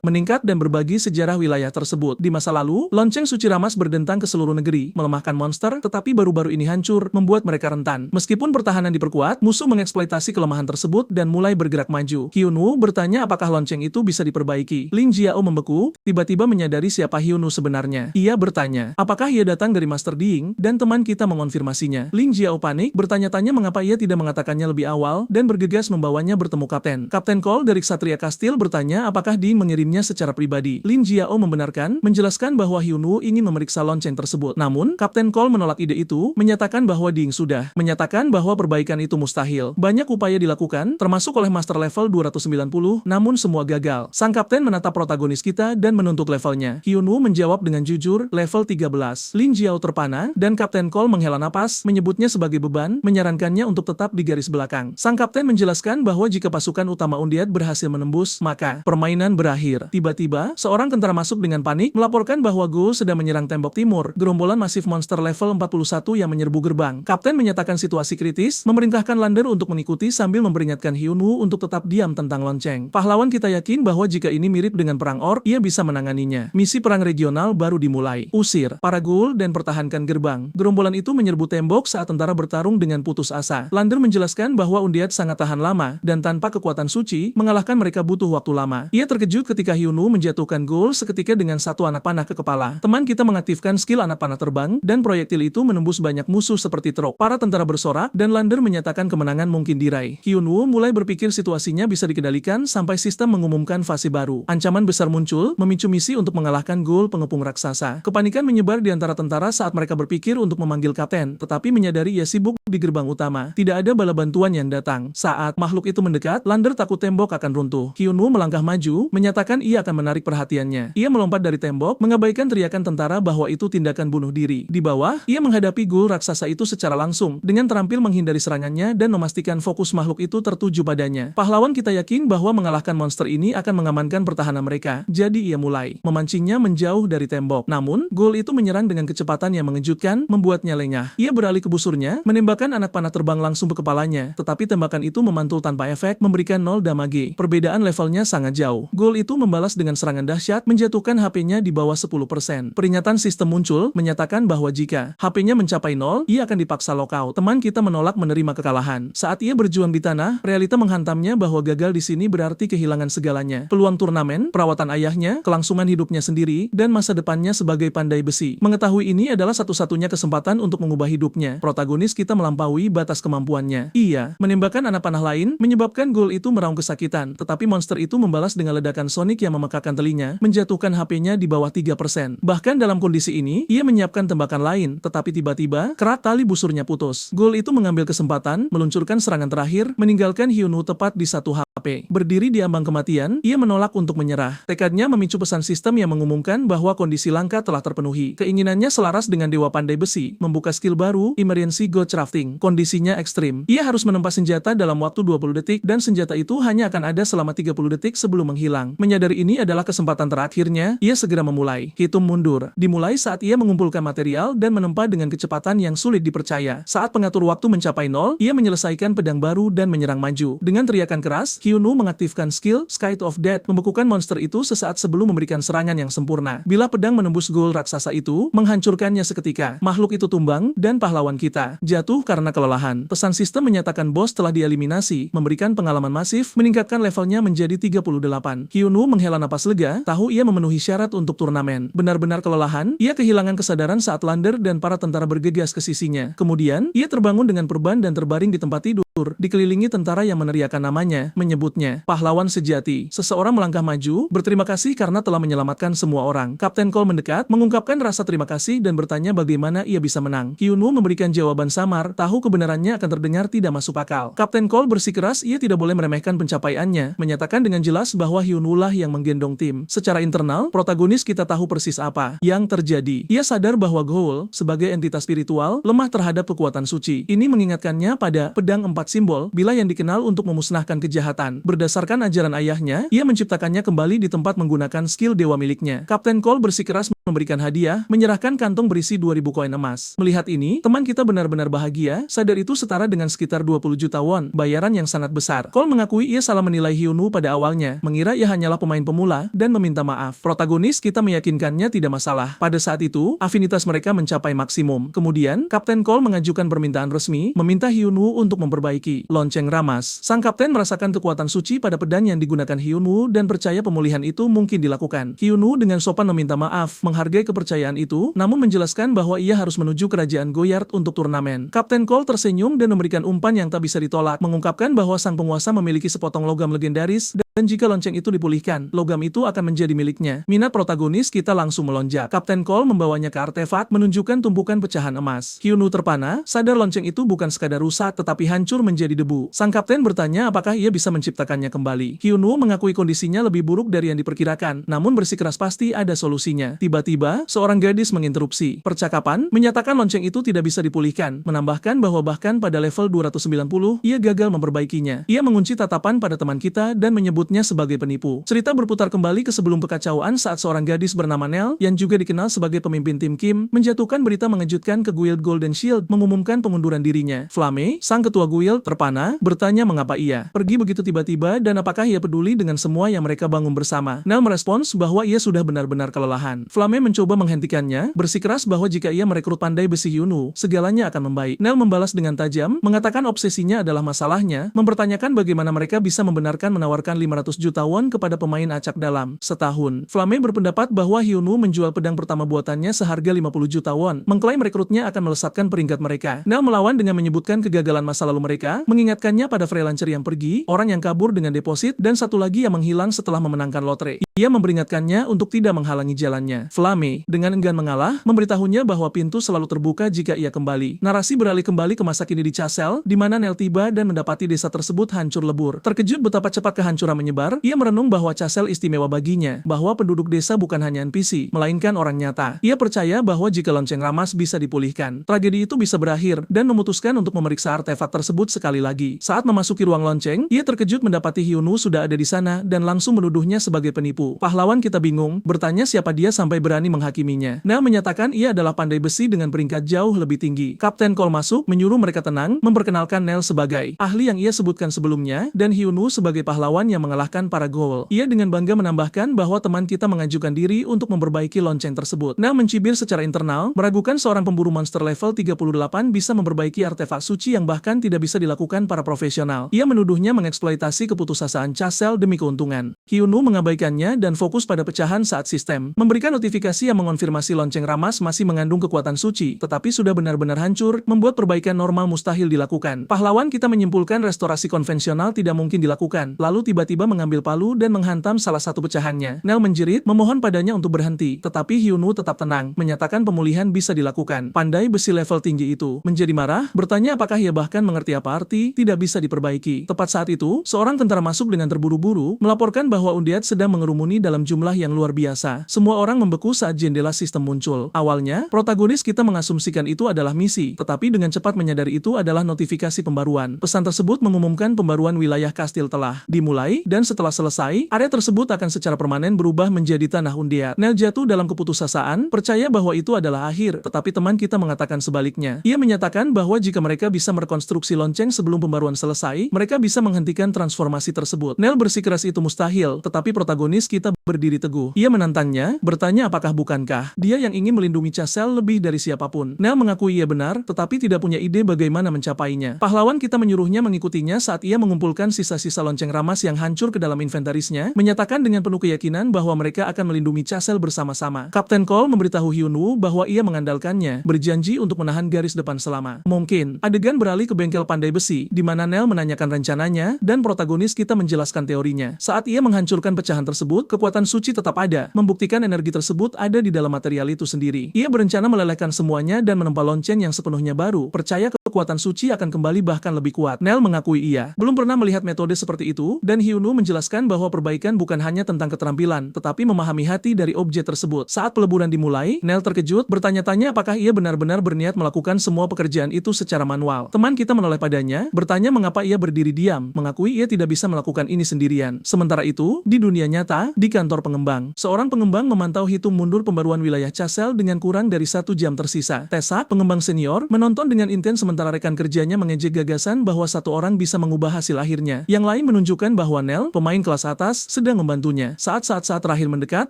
meningkat dan berbagi sejarah wilayah tersebut. Di masa lalu, lonceng suci Ramas berdentang ke seluruh negeri, melemahkan monster, tetapi baru-baru ini hancur, membuat mereka rentan. Meskipun pertahanan diperkuat, musuh mengeksploitasi kelemahan tersebut dan mulai bergerak maju. Hyunwoo bertanya apakah lonceng itu bisa diperbaiki. Lin Jiao membeku, tiba-tiba menyadari siapa Hyunwoo sebenarnya. Ia bertanya, apakah ia datang dari Master Ding, dan teman kita mengonfirmasinya. Lin Jiao panik, bertanya-tanya mengapa ia tidak mengatakannya lebih awal, dan bergegas membawanya bertemu Kapten. Kapten Cole dari Ksatria Kastil bertanya apakah Ding mengirimnya secara pribadi. Lin Jiao membenarkan, menjelaskan bahwa Hyunwoo ingin memeriksa lonceng tersebut. Namun, Kapten Cole menolak ide itu, menyatakan bahwa Ding sudah menyatakan bahwa perbaikan itu mustahil. Banyak upaya dilakukan, termasuk oleh Master level 290, namun semua gagal. Sang Kapten menatap protagonis kita dan menuntut levelnya. Hyunwoo menjawab dengan jujur, level 13. Lin Jiao terpana, dan Kapten Cole menghela napas, menyebutnya sebagai beban, menyarankannya untuk tetap di garis belakang. Sang Kapten menjelaskan bahwa jika pasukan utama undiat berhasil menembus, maka permainan berakhir. Tiba-tiba, seorang tentara masuk dengan panik, melaporkan bahwa Ghoul sedang menyerang tembok timur, gerombolan masif monster level 41 yang menyerbu gerbang. Kapten menyatakan situasi kritis, memerintahkan Lander untuk mengikuti sambil memperingatkan Hyunwoo untuk tetap diam tentang lonceng. Pahlawan kita yakin bahwa jika ini mirip dengan perang orc, ia bisa menanganinya. Misi perang regional baru dimulai. Usir para Ghoul dan pertahankan gerbang. Gerombolan itu menyerbu tembok saat tentara bertarung dengan putus asa. Lander menjelaskan bahwa undiat sangat tahan lama, dan tanpa kekuatan suci, mengalahkan mereka butuh waktu lama. Ia terkejut ketika Hyunwoo menjatuhkan Ghoul seketika dengan satu anak panah ke kepala. Teman kita mengaktifkan skill anak panah terbang, dan proyektil itu menembus banyak musuh seperti truk. Para tentara bersorak, dan Lander menyatakan kemenangan mungkin diraih. Hyunwoo mulai berpikir situasinya bisa dikendalikan sampai sistem mengumumkan fase baru. Ancaman besar muncul, memicu misi untuk mengalahkan Ghoul pengepung raksasa. Kepanikan menyebar di antara tentara saat mereka berpikir untuk memanggil kapten, tetapi menyadari ia sibuk di gerbang utama. Tidak ada bala bantuan yang datang. Saat makhluk itu mendekat, Lander takut tembok akan runtuh. Hyunwoo melangkah maju, menyatakan ia akan menarik perhatiannya. Ia melompat dari tembok, mengabaikan teriakan tentara bahwa itu tindakan bunuh diri. Di bawah, ia menghadapi Ghoul raksasa itu secara langsung, dengan terampil menghindari serangannya dan memastikan fokus makhluk itu tertuju padanya. Pahlawan kita yakin bahwa mengalahkan monster ini akan mengamankan pertahanan mereka, jadi ia mulai memancingnya menjauh dari tembok. Namun, Ghoul itu menyerang dengan kecepatan yang mengejutkan, membuatnya lengah. Ia beralih ke busurnya, menembakkan anak panah terbang langsung ke kepalanya, tetapi tembakan itu memantul tanpa efek, memberikan 0 damage. Perbedaan levelnya sangat jauh. Ghoul itu membalas dengan serangan dahsyat, menjatuhkan HP-nya di bawah 10%. Peringatan sistem muncul, menyatakan bahwa jika HP-nya mencapai 0, ia akan dipaksa lockout. Teman kita menolak menerima kekalahan. Saat ia berjuang di tanah, realita menghantamnya bahwa gagal di sini berarti kehilangan segalanya. Peluang turnamen, perawatan ayahnya, kelangsungan hidupnya sendiri, dan masa depannya sebagai pandai besi. Mengetahui ini adalah satu-satunya kesempatan untuk mengubah hidupnya. Protagonis kita melampaui batas kemampuannya. Ia menembakkan anak panah lain, menyebabkan Ghoul itu meraung kesakitan, tetapi monster itu membalas dengan ledakan sonik yang memekakan telinga, menjatuhkan HP-nya di bawah 3%. Bahkan dalam kondisi ini, ia menyiapkan tembakan lain, tetapi tiba-tiba, kerat tali busurnya putus. Ghoul itu mengambil kesempatan, meluncurkan serangan terakhir, meninggalkan Hyunwoo tepat di 1 HP. Berdiri di ambang kematian, ia menolak untuk menyerah. Tekadnya memicu pesan sistem yang mengumumkan bahwa kondisi langka telah terpenuhi. Keinginannya selaras dengan Dewa Pandai Besi, membuka skill baru, Emergency God Crafting. Kondisinya ekstrim. Ia harus menempa senjata dalam waktu 20 detik, dan senjata itu hanya akan ada selama 30 detik sebelum menghilang. Menyadari ini adalah kesempatan terakhirnya, ia segera memulai. Hitung mundur. Dimulai saat ia mengumpulkan material dan menempa dengan kecepatan yang sulit dipercaya. Saat pengatur waktu mencapai 0, ia menyelesaikan pedang baru dan menyerang maju. Dengan teriakan keras, Hyunwoo mengaktifkan skill Scythe of Death, membekukan monster itu sesaat sebelum memberikan serangan yang sempurna. Bila pedang menembus Ghoul raksasa itu, menghancurkannya seketika. Makhluk itu tumbang, dan pahlawan kita jatuh karena kelelahan. Pesan sistem menyatakan bos telah dieliminasi, memberikan pengalaman masif, meningkatkan levelnya menjadi 38. Hyunwoo menghela napas lega, tahu ia memenuhi syarat untuk turnamen. Benar-benar kelelahan, ia kehilangan kesadaran saat Lander dan para tentara bergegas ke sisinya. Kemudian, ia terbangun dengan perban dan terbaring di tempat tidur, dikelilingi tentara yang meneriakkan namanya, menyebut menyebutnya pahlawan sejati. Seseorang melangkah maju, berterima kasih karena telah menyelamatkan semua orang. Kapten Cole mendekat, mengungkapkan rasa terima kasih dan bertanya bagaimana ia bisa menang. Hyunwoo memberikan jawaban samar, tahu kebenarannya akan terdengar tidak masuk akal. Kapten Cole bersikeras ia tidak boleh meremehkan pencapaiannya, menyatakan dengan jelas bahwa Hyunwoo lah yang menggendong tim. Secara internal, protagonis kita tahu persis apa yang terjadi. Ia sadar bahwa Goul, sebagai entitas spiritual, lemah terhadap kekuatan suci. Ini mengingatkannya pada pedang 4 simbol, bila yang dikenal untuk memusnahkan kejahatan. Berdasarkan ajaran ayahnya, ia menciptakannya kembali di tempat menggunakan skill dewa miliknya. Kapten Cole bersikeras memberikan hadiah, menyerahkan kantong berisi 2.000 koin emas. Melihat ini, teman kita benar-benar bahagia, sadar itu setara dengan sekitar 20 juta won, bayaran yang sangat besar. Cole mengakui ia salah menilai Hyunwoo pada awalnya, mengira ia hanyalah pemain pemula, dan meminta maaf. Protagonis kita meyakinkannya tidak masalah. Pada saat itu, afinitas mereka mencapai maksimum. Kemudian, Kapten Cole mengajukan permintaan resmi, meminta Hyunwoo untuk memperbaiki lonceng ramas. Sang kapten merasakan kekuatan suci pada pedang yang digunakan Hyunwoo dan percaya pemulihan itu mungkin dilakukan. Hyunwoo dengan sopan meminta maaf, menghargai kepercayaan itu, namun menjelaskan bahwa ia harus menuju kerajaan Goyard untuk turnamen. Kapten Cole tersenyum dan memberikan umpan yang tak bisa ditolak, mengungkapkan bahwa sang penguasa memiliki sepotong logam legendaris, dan jika lonceng itu dipulihkan, logam itu akan menjadi miliknya. Minat protagonis kita langsung melonjak. Kapten Cole membawanya ke artefak, menunjukkan tumpukan pecahan emas. Hyunwoo terpana, sadar lonceng itu bukan sekadar rusak tetapi hancur menjadi debu. Sang kapten bertanya apakah ia bisa menciptakannya kembali. Hyunwoo mengakui kondisinya lebih buruk dari yang diperkirakan, namun bersikeras pasti ada solusinya. Tiba-tiba, seorang gadis menginterupsi percakapan, menyatakan lonceng itu tidak bisa dipulihkan, menambahkan bahwa bahkan pada level 290, ia gagal memperbaikinya. Ia mengunci tatapan pada teman kita dan menyebutnya sebagai penipu. Cerita berputar kembali ke sebelum kekacauan saat seorang gadis bernama Nell, yang juga dikenal sebagai pemimpin tim Kim, menjatuhkan berita mengejutkan ke Guild Golden Shield, mengumumkan pengunduran dirinya. Flame, sang ketua guild, terpana, bertanya mengapa ia pergi begitu tiba-tiba dan apakah ia peduli dengan semua yang mereka bangun bersama. Nell merespons bahwa ia sudah benar-benar kelelahan. Flame mencoba menghentikannya, bersikeras bahwa jika ia merekrut pandai besi Hyunwoo, segalanya akan membaik. Nell membalas dengan tajam, mengatakan obsesinya adalah masalahnya, mempertanyakan bagaimana mereka bisa membenarkan menawarkan 500 juta won kepada pemain acak dalam setahun. Flame berpendapat bahwa Hyunwoo menjual pedang pertama buatannya seharga 50 juta won, mengklaim rekrutnya akan melesatkan peringkat mereka. Nell melawan dengan menyebutkan kegagalan masa lalu mereka, mengingatkannya pada freelancer yang pergi, orang yang kabur dengan deposit, dan satu lagi yang menghilang setelah memenangkan lotre. Ia memperingatkannya untuk tidak menghalangi jalannya. Flame, dengan enggan mengalah, memberitahunya bahwa pintu selalu terbuka jika ia kembali. Narasi beralih kembali ke masa kini di Chasel, di mana Nell tiba dan mendapati desa tersebut hancur lebur. Terkejut betapa cepat kehancuran menyebar, ia merenung bahwa Chasel istimewa baginya, bahwa penduduk desa bukan hanya NPC, melainkan orang nyata. Ia percaya bahwa jika lonceng ramas bisa dipulihkan, tragedi itu bisa berakhir, dan memutuskan untuk memeriksa artefak tersebut sekali lagi. Saat memasuki ruang lonceng, ia terkejut mendapati Hyunwoo sudah ada di sana dan langsung menuduhnya sebagai penipu. Pahlawan kita bingung, bertanya siapa dia sampai berani menghakiminya. Nell menyatakan ia adalah pandai besi dengan peringkat jauh lebih tinggi. Kapten Cole masuk, menyuruh mereka tenang, memperkenalkan Nell sebagai ahli yang ia sebutkan sebelumnya, dan Hyunwoo sebagai pahlawan yang mengalahkan para Goul. Ia dengan bangga menambahkan bahwa teman kita mengajukan diri untuk memperbaiki lonceng tersebut. Nell mencibir secara internal, meragukan seorang pemburu monster level 38 bisa memperbaiki artefak suci yang bahkan tidak bisa dilakukan para profesional. Ia menuduhnya mengeksploitasi keputusasaan Chasel demi keuntungan. Hyunwoo mengabaikannya dan fokus pada pecahan saat sistem memberikan notifikasi yang mengonfirmasi lonceng ramas masih mengandung kekuatan suci, tetapi sudah benar-benar hancur, membuat perbaikan normal mustahil dilakukan. Pahlawan kita menyimpulkan restorasi konvensional tidak mungkin dilakukan, lalu tiba-tiba mengambil palu dan menghantam salah satu pecahannya. Nell menjerit, memohon padanya untuk berhenti, tetapi Hyunwoo tetap tenang, menyatakan pemulihan bisa dilakukan. Pandai besi level tinggi itu menjadi marah, bertanya apakah ia bahkan mengerti apa arti tidak bisa diperbaiki. Tepat saat itu, seorang tentara masuk dengan terburu-buru, melaporkan bahwa Undead sedang mengerumuni dalam jumlah yang luar biasa. Semua orang membeku saat jendela sistem muncul. Awalnya, protagonis kita mengasumsikan itu adalah misi, tetapi dengan cepat menyadari itu adalah notifikasi pembaruan. Pesan tersebut mengumumkan pembaruan wilayah kastil telah dimulai, dan setelah selesai, area tersebut akan secara permanen berubah menjadi tanah Undead. Nell jatuh dalam keputusasaan, percaya bahwa itu adalah akhir, tetapi teman kita mengatakan sebaliknya. Ia menyatakan bahwa jika mereka bisa merekonstruksi lonceng sebelum pembaruan selesai, mereka bisa menghentikan transformasi tersebut. Nell bersikeras itu mustahil, tetapi protagonis kita berdiri teguh. Ia menantangnya, bertanya apakah bukankah dia yang ingin melindungi Castle lebih dari siapapun. Nel mengakui ia benar, tetapi tidak punya ide bagaimana mencapainya. Pahlawan kita menyuruhnya mengikutinya saat ia mengumpulkan sisa-sisa lonceng ramas yang hancur ke dalam inventarisnya, menyatakan dengan penuh keyakinan bahwa mereka akan melindungi Castle bersama-sama. Kapten Cole memberitahu Hyunwoo bahwa ia mengandalkannya, berjanji untuk menahan garis depan selama mungkin. Adegan beralih ke bengkel pandai besi, di mana Nel menanyakan rencananya, dan protagonis kita menjelaskan teorinya. Saat ia menghancurkan pecahan tersebut, kekuatan suci tetap ada, membuktikan energi tersebut ada di dalam material itu sendiri. Ia berencana melelehkan semuanya dan menempa lonceng yang sepenuhnya baru, percaya kekuatan suci akan kembali bahkan lebih kuat. Nel mengakui ia belum pernah melihat metode seperti itu, dan Hyunwoo menjelaskan bahwa perbaikan bukan hanya tentang keterampilan, tetapi memahami hati dari objek tersebut. Saat peleburan dimulai, Nel terkejut, bertanya-tanya apakah ia benar-benar berniat melakukan semua pekerjaan itu secara manual. Teman kita menoleh padanya, bertanya mengapa ia berdiri diam, mengakui ia tidak bisa melakukan ini sendirian. Sementara itu, di dunia nyata, di kantor pengembang, seorang pengembang memantau hitung mundur pembaruan wilayah Castle dengan kurang dari 1 jam tersisa. Tessa, pengembang senior, menonton dengan intens sementara rekan kerjanya mengejek gagasan bahwa satu orang bisa mengubah hasil akhirnya. Yang lain menunjukkan bahwa Nel, pemain kelas atas, sedang membantunya. Saat terakhir mendekat,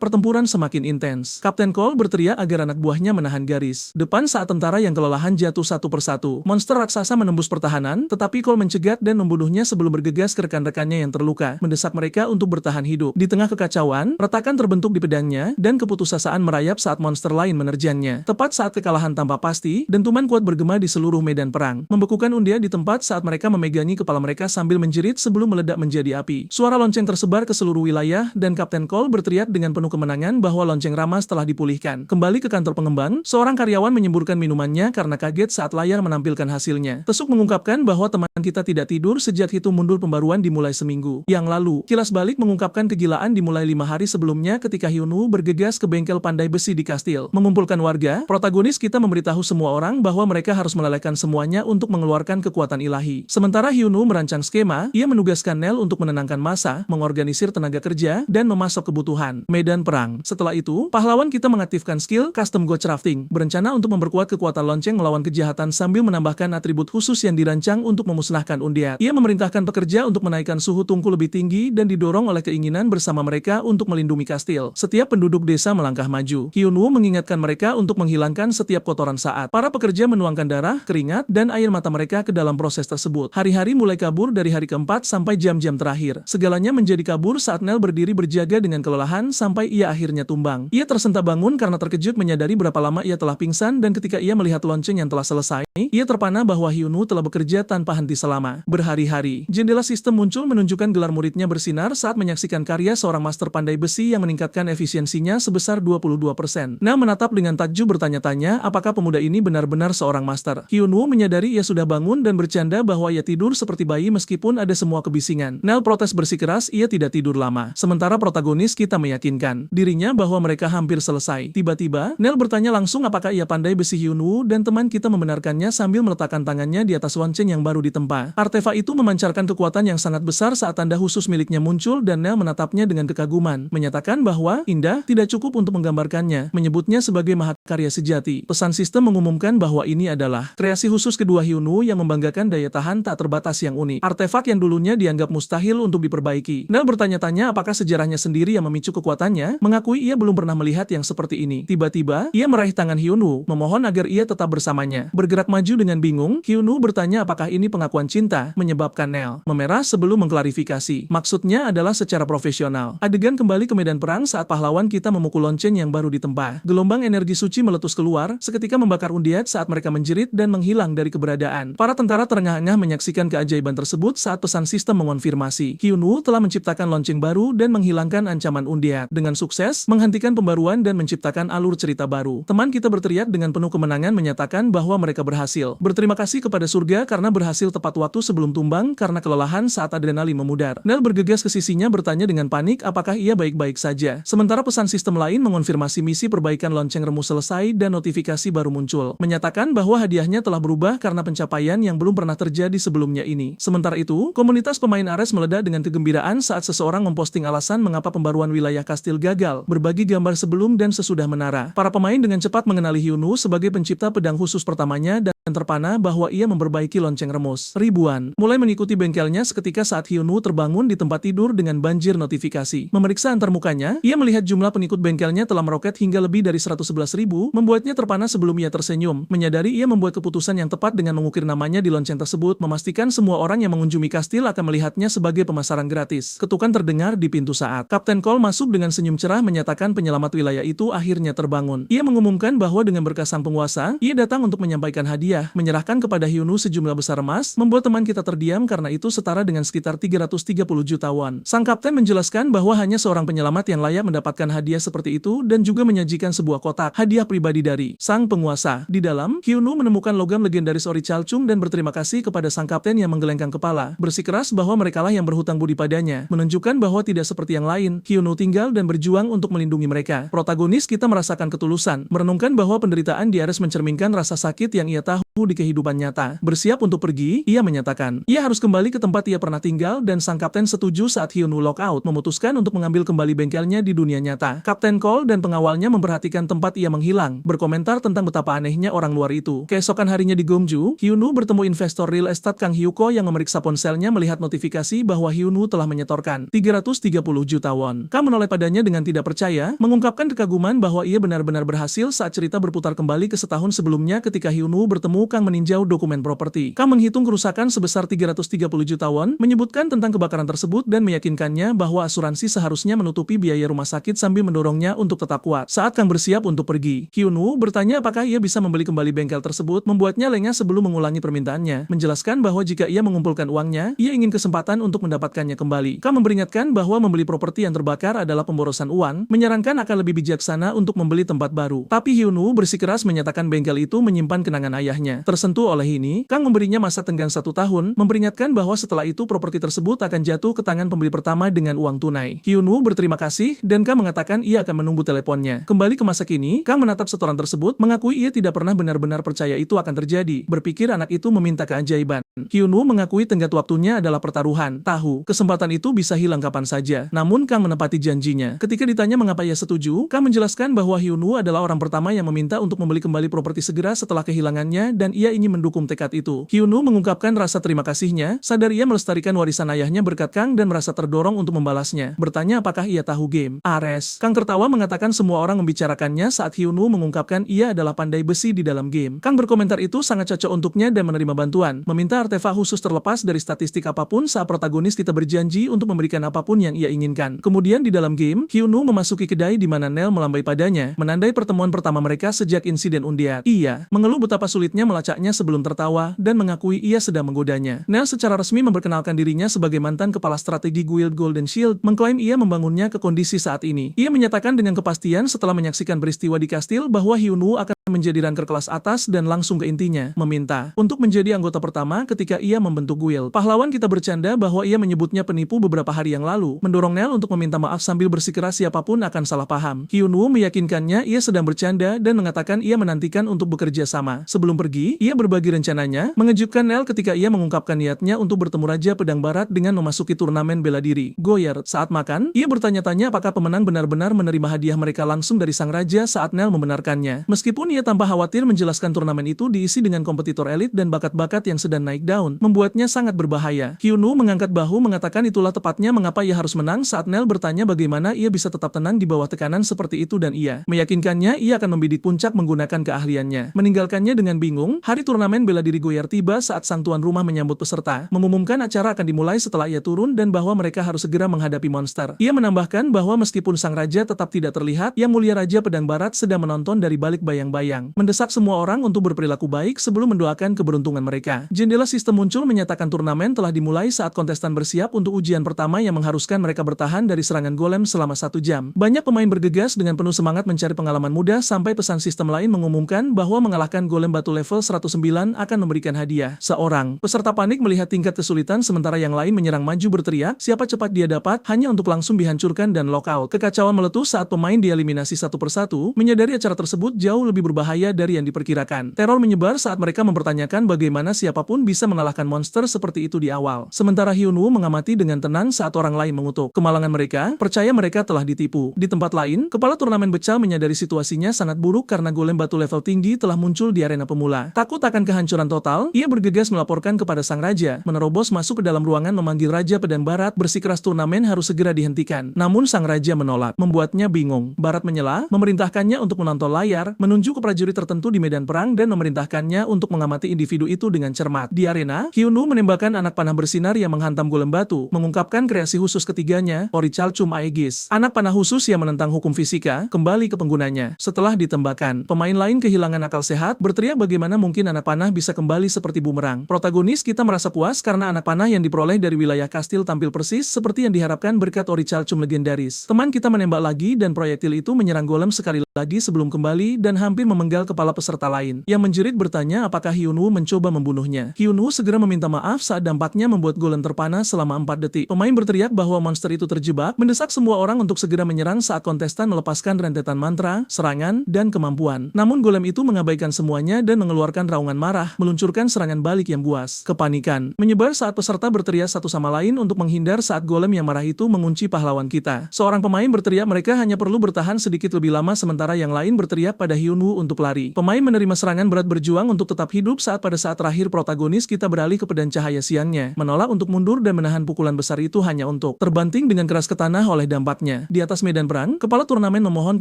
pertempuran semakin intens. Kapten Cole berteriak agar anak buahnya menahan garis depan saat tentara yang kelelahan jatuh satu persatu. Monster raksasa menembus pertahanan, tetapi Cole mencegat dan membunuhnya sebelum bergegas ke rekan-rekannya yang terluka, mendesak mereka untuk bertahan hidup. Di tengah kekacauan, retakan terbentuk di pedangnya, dan keputusasaan merayap saat monster lain menerjangnya. Tepat saat kekalahan tanpa pasti, dentuman kuat bergema di seluruh medan perang, membekukan undia di tempat saat mereka memegangi kepala mereka sambil menjerit sebelum meledak menjadi api. Suara lonceng tersebar ke seluruh wilayah, dan Kapten Cole berteriak dengan penuh kemenangan bahwa lonceng ramas telah dipulihkan. Kembali ke kantor pengembang, seorang karyawan menyemburkan minumannya karena kaget saat layar menampilkan hasilnya. Tesuk mengungkapkan bahwa teman kita tidak tidur sejak hitung mundur pembaruan dimulai seminggu yang lalu. Kilas balik mengungkapkan kegilaan dimulai 5 hari sebelumnya ketika Hyunwoo bergegas ke bengkel pandai besi di kastil. Mengumpulkan warga, protagonis kita memberitahu semua orang bahwa mereka harus melelehkan semuanya untuk mengeluarkan kekuatan ilahi. Sementara Hyunwoo merancang skema, ia menugaskan Nel untuk menenangkan massa, mengorganisir tenaga kerja, dan memasok kebutuhan medan perang. Setelah itu, pahlawan kita mengaktifkan skill custom ghost crafting, berencana untuk memperkuat kekuatan lonceng melawan kejahatan sambil menambahkan atribut khusus yang dirancang untuk memusnahkan undead. Ia memerintahkan pekerja untuk menaikkan suhu tungku lebih tinggi dan didorong oleh keinginan bersama mereka untuk melindungi kastil. Setiap penduduk desa melangkah maju. Hyunwoo mengingatkan mereka untuk menghilangkan setiap kotoran saat para pekerja menuangkan darah, keringat, dan air mata mereka ke dalam proses tersebut. Hari-hari mulai kabur dari hari keempat sampai jam-jam terakhir. Segalanya menjadi kabur saat Nel berdiri berjaga dengan kelelahan sampai ia akhirnya tumbang. Ia tersentak bangun karena terkejut menyadari berapa lama ia telah pingsan, dan ketika ia melihat lonceng yang telah selesai, ia terpana bahwa Hyunwoo telah bekerja tanpa henti selama berhari-hari. Jendela sistem muncul menunjukkan gelar muridnya bersinar saat menyaksikan karya seorang master pandai besi yang meningkatkan efisiensinya sebesar 22%. Nel menatap dengan takjub bertanya-tanya apakah pemuda ini benar-benar seorang master. Hyunwoo menyadari ia sudah bangun dan bercanda bahwa ia tidur seperti bayi meskipun ada semua kebisingan. Nel protes bersikeras ia tidak tidur lama. Sementara protagonis kita meyakinkan dirinya bahwa mereka hampir selesai. Tiba-tiba, Nel bertanya langsung apakah ia pandai besi. Hyunwoo dan teman kita membenarkannya sambil meletakkan tangannya di atas lonceng yang baru ditempa. Artefak itu memancarkan kekuatan yang sangat besar saat tanda khusus miliknya muncul, dan Nel menatapnya dengan kekaguman, menyatakan bahwa indah tidak cukup untuk menggambarkannya, menyebutnya sebagai mahakarya sejati. Pesan sistem mengumumkan bahwa ini adalah kreasi khusus kedua Hyunwoo yang membanggakan daya tahan tak terbatas yang unik. Artefak yang dulunya dianggap mustahil untuk diperbaiki. Nel bertanya-tanya apakah sejarahnya sendiri yang memicu kekuatannya, mengakui ia belum pernah melihat yang seperti ini. Tiba-tiba, ia meraih tangan Hyunwoo, memohon agar ia tetap bersamanya. Bergerak maju dengan bingung, Hyunwoo bertanya apakah ini pengakuan cinta, menyebabkan Nel memerah sebelum mengklarifikasi. Maksudnya adalah secara profesional. Adegan kembali ke medan perang saat pahlawan kita memukul lonceng yang baru ditempa. Gelombang energi suci meletus keluar, seketika membakar undead saat mereka menjerit dan menghilang dari keberadaan. Para tentara terengah-engah menyaksikan keajaiban tersebut saat pesan sistem mengonfirmasi. Hyunwoo telah menciptakan lonceng baru dan menghilangkan ancaman undead. Dengan sukses, menghentikan pembaruan dan menciptakan alur cerita baru. Teman kita berteriak dengan penuh kemenangan menyatakan bahwa mereka berhasil. Berterima kasih kepada surga karena berhasil tepat waktu sebelum tumbang karena kelelahan saat adrenalin memudar. Nel bergegas ke sisinya bertanya dengan panik apakah ia baik-baik saja. Sementara pesan sistem lain mengonfirmasi misi perbaikan lonceng remus selesai dan notifikasi baru muncul, menyatakan bahwa hadiahnya telah berubah karena pencapaian yang belum pernah terjadi sebelumnya ini. Sementara itu, komunitas pemain Ares meledak dengan kegembiraan saat seseorang memposting alasan mengapa pembaruan wilayah kastil gagal, berbagi gambar sebelum dan sesudah menara. Para pemain dengan cepat mengenali Hyunwoo sebagai pencipta pedang khusus pertamanya dan terpana bahwa ia memperbaiki lonceng remus. Ribuan mulai mengikuti bengkelnya seketika saat Hyunwoo terbangun di tempat tidur dengan banjir notifikasi. Memeriksa Bisa antar mukanya, ia melihat jumlah pengikut bengkelnya telah meroket hingga lebih dari 111.000, membuatnya terpana sebelum ia tersenyum. Menyadari ia membuat keputusan yang tepat dengan mengukir namanya di lonceng tersebut, memastikan semua orang yang mengunjungi kastil akan melihatnya sebagai pemasaran gratis. Ketukan terdengar di pintu saat Kapten Cole masuk dengan senyum cerah menyatakan penyelamat wilayah itu akhirnya terbangun. Ia mengumumkan bahwa dengan berkah sang penguasa, ia datang untuk menyampaikan hadiah, menyerahkan kepada Hyunu sejumlah besar emas, membuat teman kita terdiam karena itu setara dengan sekitar 330 juta won. Sang kapten menjelaskan bahwa hanya seorang penyelamat yang layak mendapatkan hadiah seperti itu dan juga menyajikan sebuah kotak hadiah pribadi dari sang penguasa. Di dalam, Hyunu menemukan logam legendaris Ori Chalchung dan berterima kasih kepada sang kapten yang menggelengkan kepala, bersikeras bahwa merekalah yang berhutang budi padanya, menunjukkan bahwa tidak seperti yang lain, Hyunu tinggal dan berjuang untuk melindungi mereka. Protagonis kita merasakan ketulusan, merenungkan bahwa penderitaan di Ares mencerminkan rasa sakit yang ia tahu di kehidupan nyata. Bersiap untuk pergi, ia menyatakan, ia harus kembali ke tempat ia pernah tinggal dan sang kapten setuju saat Hyunu lockout, memutuskan untuk mengambil kembali bengkelnya di dunia nyata. Kapten Cole dan pengawalnya memperhatikan tempat ia menghilang, berkomentar tentang betapa anehnya orang luar itu. Keesokan harinya di Gyeongju, Hyunu bertemu investor real estate Kang Hyuko yang memeriksa ponselnya melihat notifikasi bahwa Hyunu telah menyetorkan 330 juta won. Kang menoleh padanya dengan tidak percaya, mengungkapkan kekaguman bahwa ia benar-benar berhasil saat cerita berputar kembali ke setahun sebelumnya ketika Hyunu bertemu Kang meninjau dokumen properti. Kang menghitung kerusakan sebesar 330 juta won, menyebutkan tentang kebakaran tersebut dan meyakinkannya bahwa asuransi seharusnya menutupi biaya rumah sakit sambil mendorongnya untuk tetap kuat. Saat Kang bersiap untuk pergi, Hyunu bertanya apakah ia bisa membeli kembali bengkel tersebut, membuatnya lengah sebelum mengulangi permintaannya, menjelaskan bahwa jika ia mengumpulkan uangnya, ia ingin kesempatan untuk mendapatkannya kembali. Kang memperingatkan bahwa membeli properti yang terbakar adalah pemborosan uang, menyarankan akan lebih bijaksana untuk membeli tempat baru. Tapi Hyunu bersikeras menyatakan bengkel itu menyimpan kenangan ayahnya. Tersentuh oleh ini, Kang memberinya masa tenggang 1 tahun, memperingatkan bahwa setelah itu properti tersebut akan jatuh ke tangan pembeli pertama dengan uang tunai. Hyunu berterima kasih dan Kang mengatakan ia akan menunggu teleponnya. Kembali ke masa kini, Kang menatap setoran tersebut, mengakui ia tidak pernah benar-benar percaya itu akan terjadi. Berpikir anak itu meminta keajaiban. Hyunu mengakui tenggat waktunya adalah pertaruhan. Tahu, kesempatan itu bisa hilang kapan saja. Namun Kang menepati janjinya. Ketika ditanya mengapa ia setuju, Kang menjelaskan bahwa Hyunu adalah orang pertama yang meminta untuk membeli kembali properti segera setelah kehilangannya dan ia ingin mendukung tekad itu. Hyunu mengungkapkan rasa terima kasihnya, sadar ia melestarikan warisan ayahnya berkat Kang dan merasa terdorong untuk membalasnya. Bertanya apakah ia tahu game Ares. Kang tertawa mengatakan semua orang membicarakannya saat Hyunu mengungkapkan ia adalah pandai besi di dalam game. Kang berkomentar itu sangat cocok untuknya dan menerima bantuan, meminta artefak khusus terlepas dari statistik apapun saat protagonis kita berjanji untuk memberikan apapun yang ia inginkan. Kemudian di dalam game, Hyunu memasuki kedai di mana Nel melambai padanya, menandai pertemuan pertama mereka sejak insiden undian. Ia mengeluh betapa sulitnya melacaknya sebelum tertawa dan mengakui ia sedang menggodanya. Nel secara resmi memperkenalkan dirinya sebagai mantan kepala strategi Guild Golden Shield, mengklaim ia membangunnya ke kondisi saat ini. Ia menyatakan dengan kepastian setelah menyaksikan peristiwa di kastil bahwa Hyunu akan menjadi ranker kelas atas dan langsung ke intinya, meminta untuk menjadi anggota pertama ketika ia membentuk guild. Pahlawan kita bercanda bahwa ia menyebutnya penipu beberapa hari yang lalu, mendorong Nel untuk meminta maaf sambil bersikeras siapapun akan salah paham. Hyunu meyakinkannya ia sedang bercanda dan mengatakan ia menantikan untuk bekerja sama. Sebelum pergi, ia berbagi rencananya, mengejutkan Nel ketika ia mengungkapkan niatnya untuk bertemu Raja Pedang Barat dengan memasuki turnamen bela diri. Goyer, saat makan, ia bertanya-tanya apakah pemenang benar-benar menerima hadiah mereka langsung dari sang raja saat Nel membenarkannya. Meskipun ia tanpa khawatir menjelaskan turnamen itu diisi dengan kompetitor elit dan bakat-bakat yang sedang naik daun, membuatnya sangat berbahaya. Hyunu mengangkat bahu mengatakan itulah tepatnya mengapa ia harus menang saat Nel bertanya bagaimana ia bisa tetap tenang di bawah tekanan seperti itu dan ia meyakinkannya ia akan membidik puncak menggunakan keahliannya. Meninggalkannya dengan bingung, hari turnamen bela diri Goyer tiba saat sang tuan rumah menyambut peserta, mengumumkan acara akan dimulai setelah ia turun dan bahwa mereka harus segera menghadapi monster. Ia menambahkan bahwa meskipun sang raja tetap tidak terlihat, Yang Mulia Raja Pedang Barat sedang menonton dari balik bayang-bayang, mendesak semua orang untuk berperilaku baik sebelum mendoakan keberuntungan mereka. Jendela sistem muncul menyatakan turnamen telah dimulai saat kontestan bersiap untuk ujian pertama yang mengharuskan mereka bertahan dari serangan golem selama 1 jam. Banyak pemain bergegas dengan penuh semangat mencari pengalaman mudah sampai pesan sistem lain mengumumkan bahwa mengalahkan golem batu level 109 akan memberikan hadiah. Seorang peserta panik melihat tingkat kesulitan sementara yang lain menyerang maju berteriak, siapa cepat dia dapat, hanya untuk langsung dihancurkan dan lockout. Kekacauan meletus saat pemain dieliminasi satu persatu, menyadari acara tersebut jauh lebih berbahaya berbahaya dari yang diperkirakan. Teror menyebar saat mereka mempertanyakan bagaimana siapapun bisa mengalahkan monster seperti itu di awal. Sementara Hyunwoo mengamati dengan tenang saat orang lain mengutuk kemalangan mereka, percaya mereka telah ditipu. Di tempat lain, kepala turnamen beca menyadari situasinya sangat buruk karena golem batu level tinggi telah muncul di arena pemula. Takut akan kehancuran total, ia bergegas melaporkan kepada sang raja, menerobos masuk ke dalam ruangan memanggil Raja Pedang Barat bersikeras turnamen harus segera dihentikan. Namun sang raja menolak, membuatnya bingung. Barat menyela, memerintahkannya untuk menonton layar, menunjuk ke prajurit tertentu di medan perang dan memerintahkannya untuk mengamati individu itu dengan cermat. Di arena, Hyunwoo menembakkan anak panah bersinar yang menghantam golem batu, mengungkapkan kreasi khusus ketiganya, Orichalcum Aegis. Anak panah khusus yang menentang hukum fisika, kembali ke penggunanya. Setelah ditembakkan, pemain lain kehilangan akal sehat, berteriak bagaimana mungkin anak panah bisa kembali seperti bumerang. Protagonis kita merasa puas karena anak panah yang diperoleh dari wilayah kastil tampil persis seperti yang diharapkan berkat Orichalcum legendaris. Teman kita menembak lagi dan proyektil itu menyerang golem sekali lagi sebelum kembali dan hampir memenggal kepala peserta lain. Yang menjerit bertanya apakah Hyunwoo mencoba membunuhnya. Hyunwoo segera meminta maaf saat dampaknya membuat golem terpana selama 4 detik. Pemain berteriak bahwa monster itu terjebak, mendesak semua orang untuk segera menyerang saat kontestan melepaskan rentetan mantra, serangan, dan kemampuan. Namun golem itu mengabaikan semuanya dan mengeluarkan raungan marah, meluncurkan serangan balik yang buas. Kepanikan menyebar saat peserta berteriak satu sama lain untuk menghindar saat golem yang marah itu mengunci pahlawan kita. Seorang pemain berteriak mereka hanya perlu bertahan sedikit lebih lama sementara yang lain berteriak pada Hyunwoo untuk lari. Pemain menerima serangan berat berjuang untuk tetap hidup saat pada saat terakhir protagonis kita beralih ke pedang cahaya siangnya, menolak untuk mundur dan menahan pukulan besar itu hanya untuk terbanting dengan keras ke tanah oleh dampaknya. Di atas medan perang, kepala turnamen memohon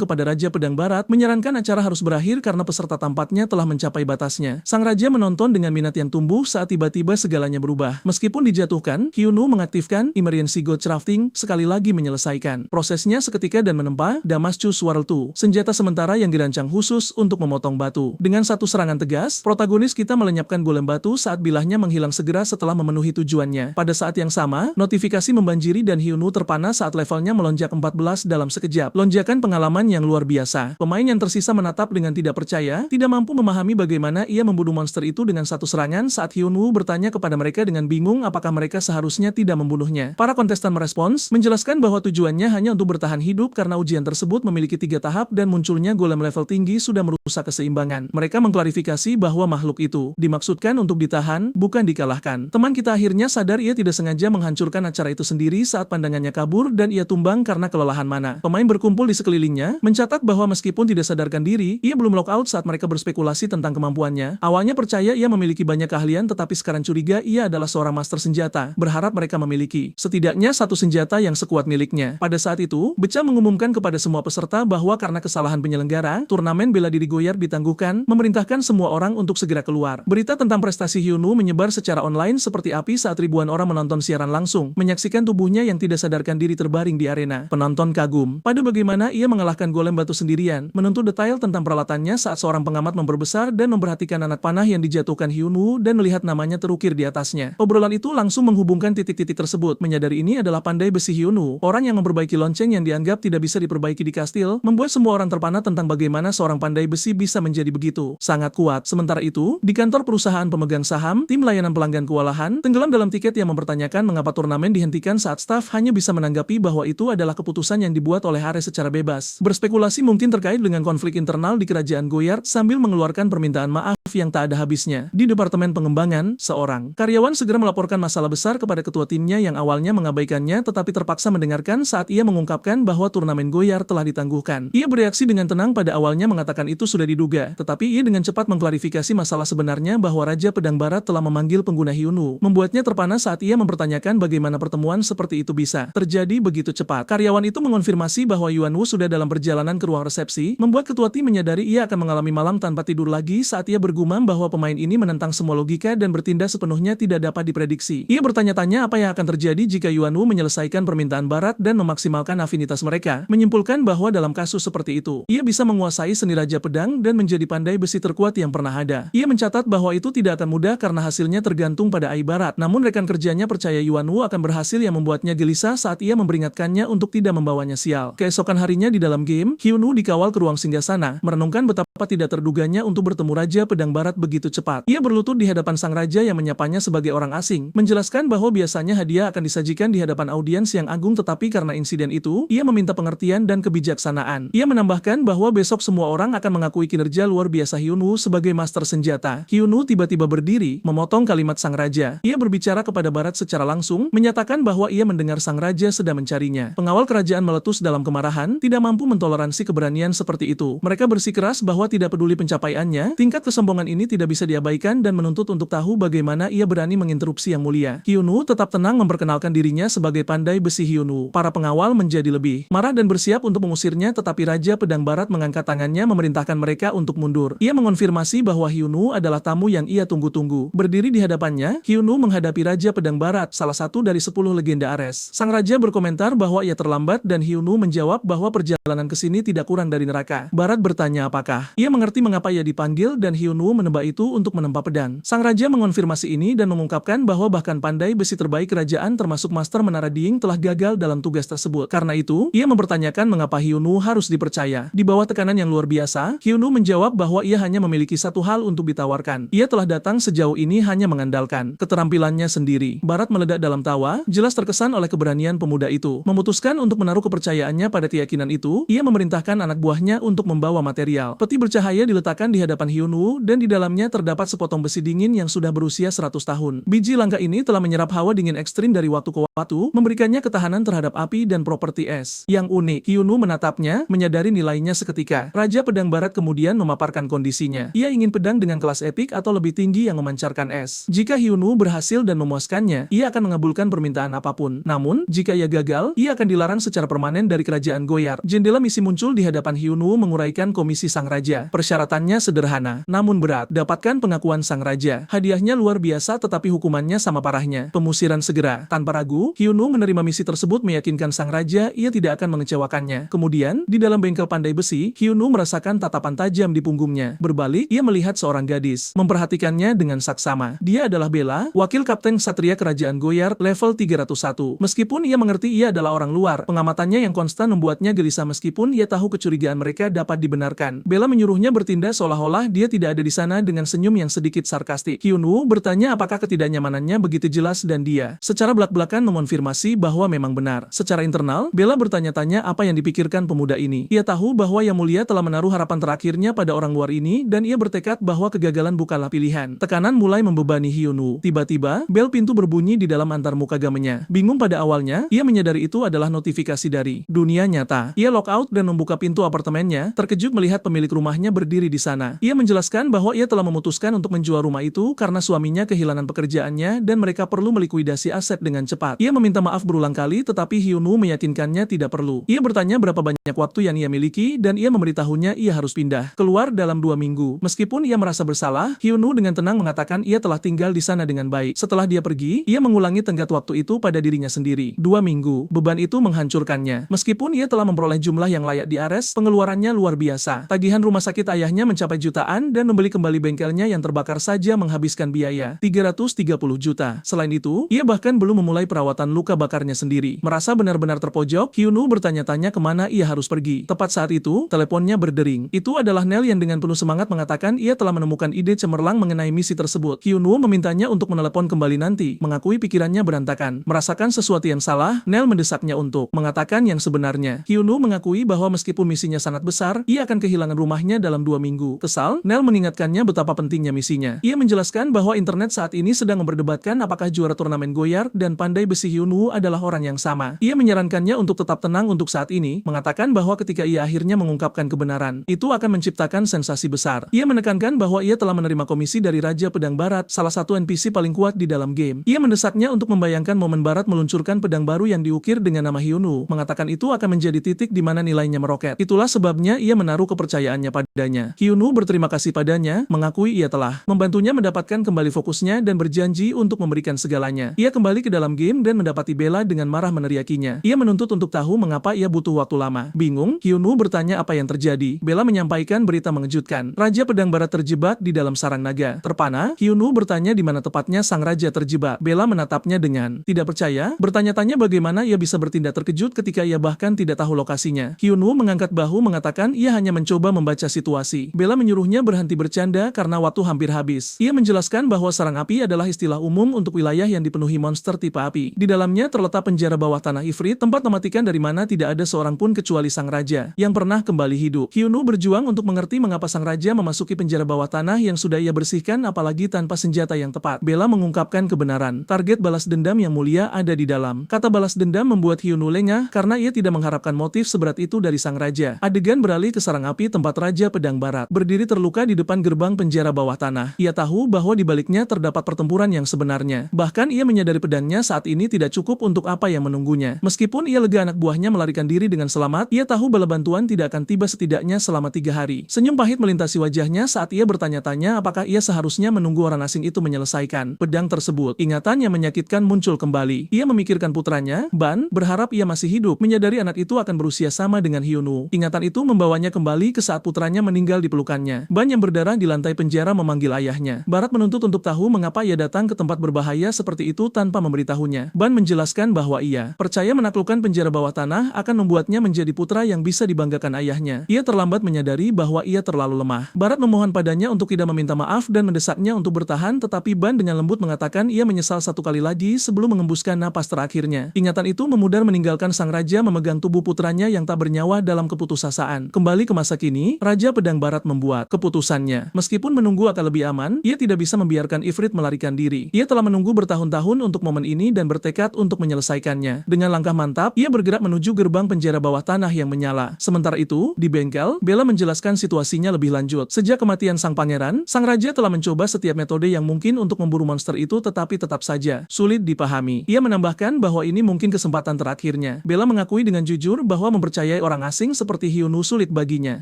kepada Raja Pedang Barat menyarankan acara harus berakhir karena peserta tampaknya telah mencapai batasnya. Sang raja menonton dengan minat yang tumbuh saat tiba-tiba segalanya berubah. Meskipun dijatuhkan, Hyunwoo mengaktifkan Emergency God Crafting sekali lagi menyelesaikan prosesnya seketika dan menempa Damascus Swirl 2, senjata sementara yang dirancang khusus untuk memotong batu. Dengan satu serangan tegas, protagonis kita melenyapkan golem batu saat bilahnya menghilang segera setelah memenuhi tujuannya. Pada saat yang sama, notifikasi membanjiri dan Hyunwoo terpana saat levelnya melonjak 14 dalam sekejap. Lonjakan pengalaman yang luar biasa. Pemain yang tersisa menatap dengan tidak percaya, tidak mampu memahami bagaimana ia membunuh monster itu dengan satu serangan saat Hyunwoo bertanya kepada mereka dengan bingung apakah mereka seharusnya tidak membunuhnya. Para kontestan merespons, menjelaskan bahwa tujuannya hanya untuk bertahan hidup karena ujian tersebut memiliki 3 tahap dan munculnya golem level tinggi sudah merusak keseimbangan. Mereka mengklarifikasi bahwa makhluk itu dimaksudkan untuk ditahan, bukan dikalahkan. Teman kita akhirnya sadar ia tidak sengaja menghancurkan acara itu sendiri saat pandangannya kabur dan ia tumbang karena kelelahan mana. Pemain berkumpul di sekelilingnya, mencatat bahwa meskipun tidak sadarkan diri, ia belum lockout saat mereka berspekulasi tentang kemampuannya. Awalnya percaya ia memiliki banyak keahlian tetapi sekarang curiga ia adalah seorang master senjata, berharap mereka memiliki setidaknya satu senjata yang sekuat miliknya. Pada saat itu, Beca mengumumkan kepada semua peserta bahwa karena kesalahan penyelenggara, turnamen bela diri Goyard ditangguhkan, memerintahkan semua orang untuk segera keluar. Berita tentang prestasi Hyunwoo menyebar secara online seperti api saat ribuan orang menonton siaran langsung, menyaksikan tubuhnya yang tidak sadarkan diri terbaring di arena. Penonton kagum pada bagaimana ia mengalahkan golem batu sendirian, menuntut detail tentang peralatannya saat seorang pengamat memperbesar dan memperhatikan anak panah yang dijatuhkan Hyunwoo dan melihat namanya terukir di atasnya. Obrolan itu langsung menghubungkan titik-titik tersebut. Menyadari ini adalah pandai besi Hyunwoo, orang yang memperbaiki lonceng yang dianggap tidak bisa diperbaiki di kastil, membuat semua orang terpana tentang bagaimana seorang pandai besi bisa menjadi begitu sangat kuat. Sementara itu, di kantor perusahaan pemegang saham, tim layanan pelanggan kewalahan tenggelam dalam tiket yang mempertanyakan mengapa turnamen dihentikan saat staf hanya bisa menanggapi bahwa itu adalah keputusan yang dibuat oleh Ares secara bebas. Berspekulasi mungkin terkait dengan konflik internal di kerajaan Goyard sambil mengeluarkan permintaan maaf yang tak ada habisnya. Di departemen pengembangan, seorang karyawan segera melaporkan masalah besar kepada ketua timnya yang awalnya mengabaikannya tetapi terpaksa mendengarkan saat ia mengungkapkan bahwa turnamen Goyard telah ditangguhkan. Ia bereaksi dengan tenang pada awalnya mengatakan itu sudah diduga, tetapi ia dengan cepat mengklarifikasi masalah sebenarnya bahwa Raja Pedang Barat telah memanggil pengguna Hyunwoo, membuatnya terpana saat ia mempertanyakan bagaimana pertemuan seperti itu bisa terjadi begitu cepat. Karyawan itu mengonfirmasi bahwa Hyunwoo sudah dalam perjalanan ke ruang resepsi, membuat ketua tim menyadari ia akan mengalami malam tanpa tidur lagi saat ia bergumam bahwa pemain ini menentang semua logika dan bertindak sepenuhnya tidak dapat diprediksi. Ia bertanya-tanya apa yang akan terjadi jika Hyunwoo menyelesaikan permintaan Barat dan memaksimalkan afinitas mereka, menyimpulkan bahwa dalam kasus seperti itu, ia bisa menguasai seni Raja Pedang dan menjadi pandai besi terkuat yang pernah ada. Ia mencatat bahwa itu tidak akan mudah karena hasilnya tergantung pada Ai Barat, namun rekan kerjanya percaya Hyunwoo akan berhasil yang membuatnya gelisah saat ia memperingatkannya untuk tidak membawanya sial. Keesokan harinya di dalam game, Hyunwoo dikawal ke ruang singgahsana, merenungkan betapa tidak terduganya untuk bertemu Raja Pedang Barat begitu cepat. Ia berlutut di hadapan sang raja yang menyapanya sebagai orang asing, menjelaskan bahwa biasanya hadiah akan disajikan di hadapan audiens yang agung tetapi karena insiden itu, ia meminta pengertian dan kebijaksanaan. Ia menambahkan menambahkan bahwa besok semua orang akan mengakui kinerja luar biasa Hyunwoo sebagai master senjata. Hyunwoo tiba-tiba berdiri, memotong kalimat sang raja. Ia berbicara kepada Barat secara langsung, menyatakan bahwa ia mendengar sang raja sedang mencarinya. Pengawal kerajaan meletus dalam kemarahan, tidak mampu mentoleransi keberanian seperti itu. Mereka bersikeras bahwa tidak peduli pencapaiannya, tingkat kesombongan ini tidak bisa diabaikan dan menuntut untuk tahu bagaimana ia berani menginterupsi yang mulia. Hyunwoo tetap tenang memperkenalkan dirinya sebagai pandai besi Hyunwoo. Para pengawal menjadi lebih marah dan bersiap untuk mengusirnya, tetapi Raja Pedang Barat mengangkat tangannya memerintahkan mereka untuk mundur. Ia mengonfirmasi bahwa Hyunwoo adalah tamu yang ia tunggu-tunggu. Berdiri di hadapannya, Hyunwoo menghadapi Raja Pedang Barat, salah satu dari 10 legenda Ares. Sang raja berkomentar bahwa ia terlambat dan Hyunwoo menjawab bahwa perjalanan ke sini tidak kurang dari neraka. Barat bertanya apakah ia mengerti mengapa ia dipanggil dan Hyunwoo menebak itu untuk menempa pedang. Sang raja mengonfirmasi ini dan mengungkapkan bahwa bahkan pandai besi terbaik kerajaan termasuk Master Menara Ding telah gagal dalam tugas tersebut. Karena itu, ia mempertanyakan mengapa Hyunwoo harus dipercaya. Di bawah tekanan yang luar biasa, Hyunwoo menjawab bahwa ia hanya memiliki satu hal untuk ditawarkan. Ia telah datang sejauh ini hanya mengandalkan keterampilannya sendiri. Barat meledak dalam tawa, jelas terkesan oleh keberanian pemuda itu. Memutuskan untuk menaruh kepercayaannya pada keyakinan itu, ia memerintahkan anak buahnya untuk membawa material. Peti bercahaya diletakkan di hadapan Hyunwoo dan di dalamnya terdapat sepotong besi dingin yang sudah berusia 100 tahun. Biji langka ini telah menyerap hawa dingin ekstrim dari waktu ke waktu, memberikannya ketahanan terhadap api dan properti es. Yang unik, Hyunwoo menatapnya, menyadari nilainya seketika. Raja Pedang Barat kemudian memaparkan kondisinya. Ia ingin pedang dengan kelas epik atau lebih tinggi yang memancarkan es. Jika Hyunwoo berhasil dan memuaskannya, ia akan mengabulkan permintaan apapun. Namun, jika ia gagal, ia akan dilarang secara permanen dari kerajaan Goyard. Jendela misi muncul di hadapan Hyunwoo menguraikan komisi sang raja. Persyaratannya sederhana, namun berat. Dapatkan pengakuan sang raja. Hadiahnya luar biasa tetapi hukumannya sama parahnya. Pemusiran segera. Tanpa ragu, Hyunwoo menerima misi tersebut meyakinkan sang raja ia tidak akan mengecewakannya. Kemudian, di dalam bengkel pandai besi, Hyunwoo merasakan tatapan tajam di punggungnya. Berbalik, ia melihat seorang gadis. Memperhatikannya dengan saksama. Dia adalah Bella, wakil kapten Satria Kerajaan Goyard, level 301. Meskipun ia mengerti ia adalah orang luar, pengamatannya yang konstan membuatnya gelisah meskipun ia tahu kecurigaan mereka dapat dibenarkan. Bella menyuruhnya bertindak seolah-olah dia tidak ada di sana dengan senyum yang sedikit sarkastik. Hyunwoo bertanya apakah ketidaknyamanannya begitu jelas dan dia secara belak-belakan mengonfirmasi bahwa memang benar. Secara internal, Bella bertanya-tanya apa yang dipikirkan pemuda ini. Ia tahu bahwa Yang Mulia telah menaruh harapan terakhirnya pada orang luar ini dan ia bertekad bahwa kegagalan bukanlah pilihan. Tekanan mulai membebani Hyunwoo. Tiba-tiba, bel pintu berbunyi di dalam antarmukagamenya. Bingung pada awalnya, ia menyadari itu adalah notifikasi dari dunia nyata. Ia lock out dan membuka pintu apartemennya, terkejut melihat pemilik rumahnya berdiri di sana. Ia menjelaskan bahwa ia telah memutuskan untuk menjual rumah itu karena suaminya kehilangan pekerjaannya dan mereka perlu melikuidasi aset dengan cepat. Ia meminta maaf berulang kali tetapi Hyunwoo meyakinkannya tidak perlu. Ia bertanya berapa banyak waktu yang ia miliki dan ia memberitahunya ia harus pindah keluar dalam 2 minggu. Meskipun ia merasa bersalah, Hyunwoo dengan tenang mengatakan ia telah tinggal di sana dengan baik. Setelah dia pergi, ia mengulangi tenggat waktu itu pada dirinya sendiri. 2 minggu, beban itu menghancurkannya. Meskipun ia telah memperoleh jumlah yang layak di Ares, pengeluarannya luar biasa. Tagihan rumah sakit ayahnya mencapai jutaan dan membeli kembali bengkelnya yang terbakar saja menghabiskan biaya 330 juta. Selain itu, ia bahkan belum memulai perawatan luka bakarnya sendiri. Merasa benar-benar terpojok, Hyunwoo bertanya-tanya kemana ia harus pergi. Tepat saat itu, teleponnya berdering. Itu adalah Nel yang dengan penuh semangat mengatakan ia telah menemukan ide cemerlang mengenai misi tersebut. Hyunwoo memintanya untuk menelepon kembali nanti, mengakui pikirannya berantakan. Merasakan sesuatu yang salah, Nel mendesaknya untuk mengatakan yang sebenarnya. Hyunwoo mengakui bahwa meskipun misinya sangat besar, ia akan kehilangan rumahnya dalam 2 minggu. Kesal, Nel mengingatkannya betapa pentingnya misinya. Ia menjelaskan bahwa internet saat ini sedang memperdebatkan apakah juara turnamen Goyard dan pandai besi Hyunwoo adalah orang yang sama. Ia menyarankannya untuk tetap tenang untuk saat ini, mengatakan bahwa ketika ia akhirnya mengungkapkan kebenaran, itu akan menciptakan sensasi besar. Ia menekankan bahwa ia telah menerima komisi dari Raja Pedang Barat, salah satu NPC paling kuat di dalam game. Ia mendesaknya untuk membayangkan momen Barat meluncurkan pedang baru yang diukir dengan nama Hyunwoo, mengatakan itu akan menjadi titik di mana nilainya meroket. Itulah sebabnya ia menaruh kepercayaannya padanya. Hyunwoo berterima kasih padanya, mengakui ia telah membantunya mendapatkan kembali fokusnya dan berjanji untuk memberikan segalanya. Ia kembali ke dalam game dan mendapati Bella dengan marah meneriakinya. Ia menuntut untuk tahu mengapa ia butuh waktu lama. Bingung, Hyunwoo bertanya apa yang terjadi. Bella menyampaikan berita mengejutkan. Raja Pedang Barat terjebak di dalam sarang naga. Terpana, Hyunwoo bertanya di mana tepatnya sang raja terjebak. Bella menatapnya dengan tidak percaya, bertanya-tanya bagaimana ia bisa bertindak terkejut ketika ia bahkan tidak tahu lokasinya. Hyunwoo mengangkat bahu mengatakan ia hanya mencoba membaca situasi. Bella menyuruhnya berhenti bercanda karena waktu hampir habis. Ia menjelaskan bahwa sarang api adalah istilah umum untuk wilayah yang dipenuhi monster tipe api. Di dalamnya terletak penjara bawah tanah Ifrit, tempat mematikan dari mana tidak ada seorang pun kecuali sang raja yang pernah kembali hidup. Hyunwoo berjuang untuk mengerti mengapa sang raja memasuki penjara bawah tanah yang sudah ia bersihkan apalagi tanpa senjata yang tepat. Bella mengungkapkan kebenaran. Target balas dendam yang mulia ada di dalam. Kata balas dendam membuat Hyunwoo lengah karena ia tidak mengharapkan motif seberat itu dari sang raja. Adegan beralih ke sarang api tempat Raja Pedang Barat berdiri terluka di depan gerbang penjara bawah tanah. Ia tahu bahwa di baliknya terdapat pertempuran yang sebenarnya. Bahkan ia menyadari pedangnya saat ini tidak cukup untuk apa yang menunggunya. Meskipun ia lega anak buahnya melarikan diri dengan selamat, ia tahu bala bantuan tidak akan tiba setidaknya selama 3 hari. Senyum pahit melintasi wajahnya saat ia bertanya-tanya apakah ia seharusnya menunggu orang asing itu menyelesaikan pedang tersebut. Ingatan yang menyakitkan muncul kembali. Ia memikirkan putranya, Ban, berharap ia masih hidup, menyadari anak itu akan berusia sama dengan Hyunwoo. Ingatan itu membawanya kembali ke saat putranya meninggal di pelukannya. Ban yang berdarah di lantai penjara memanggil ayahnya. Barat menuntut untuk tahu mengapa ia datang ke tempat berbahaya seperti itu tanpa memberitahunya. Ban menjelaskan bahwa ia percaya menaklukkan penjara bawah tanah akan membuatnya menjadi putra yang bisa dibanggakan ayahnya. Ia terlambat menyadari bahwa ia terlalu lemah. Barat memohon padanya untuk tidak meminta maaf dan mendesaknya untuk bertahan, tetapi Ban dengan lembut mengatakan ia menyesal 1 kali lagi sebelum mengembuskan napas terakhirnya. Ingatan itu memudar meninggalkan sang raja memegang tubuh putranya yang tak bernyawa dalam keputusasaan. Kembali ke masa kini, Raja Pedang Barat membuat keputusannya. Meskipun menunggu akan lebih aman, ia tidak bisa membiarkan Ifrit melarikan diri. Ia telah menunggu bertahun-tahun untuk momen ini dan bertekad untuk menyelesaikannya. Dengan langkah mantap, ia bergerak menuju gerbang penjara bawah tanah yang menyala. Sementara itu, di bengkel, Bella menjelaskan situasinya lebih lanjut. Sejak kematian sang pangeran, sang raja telah mencoba setiap metode yang mungkin untuk memburu monster itu, tetapi tetap saja sulit dipahami. Ia menambahkan bahwa ini mungkin kesempatan terakhirnya. Bella mengakui dengan jujur bahwa mempercayai orang asing seperti Hyunwoo sulit baginya.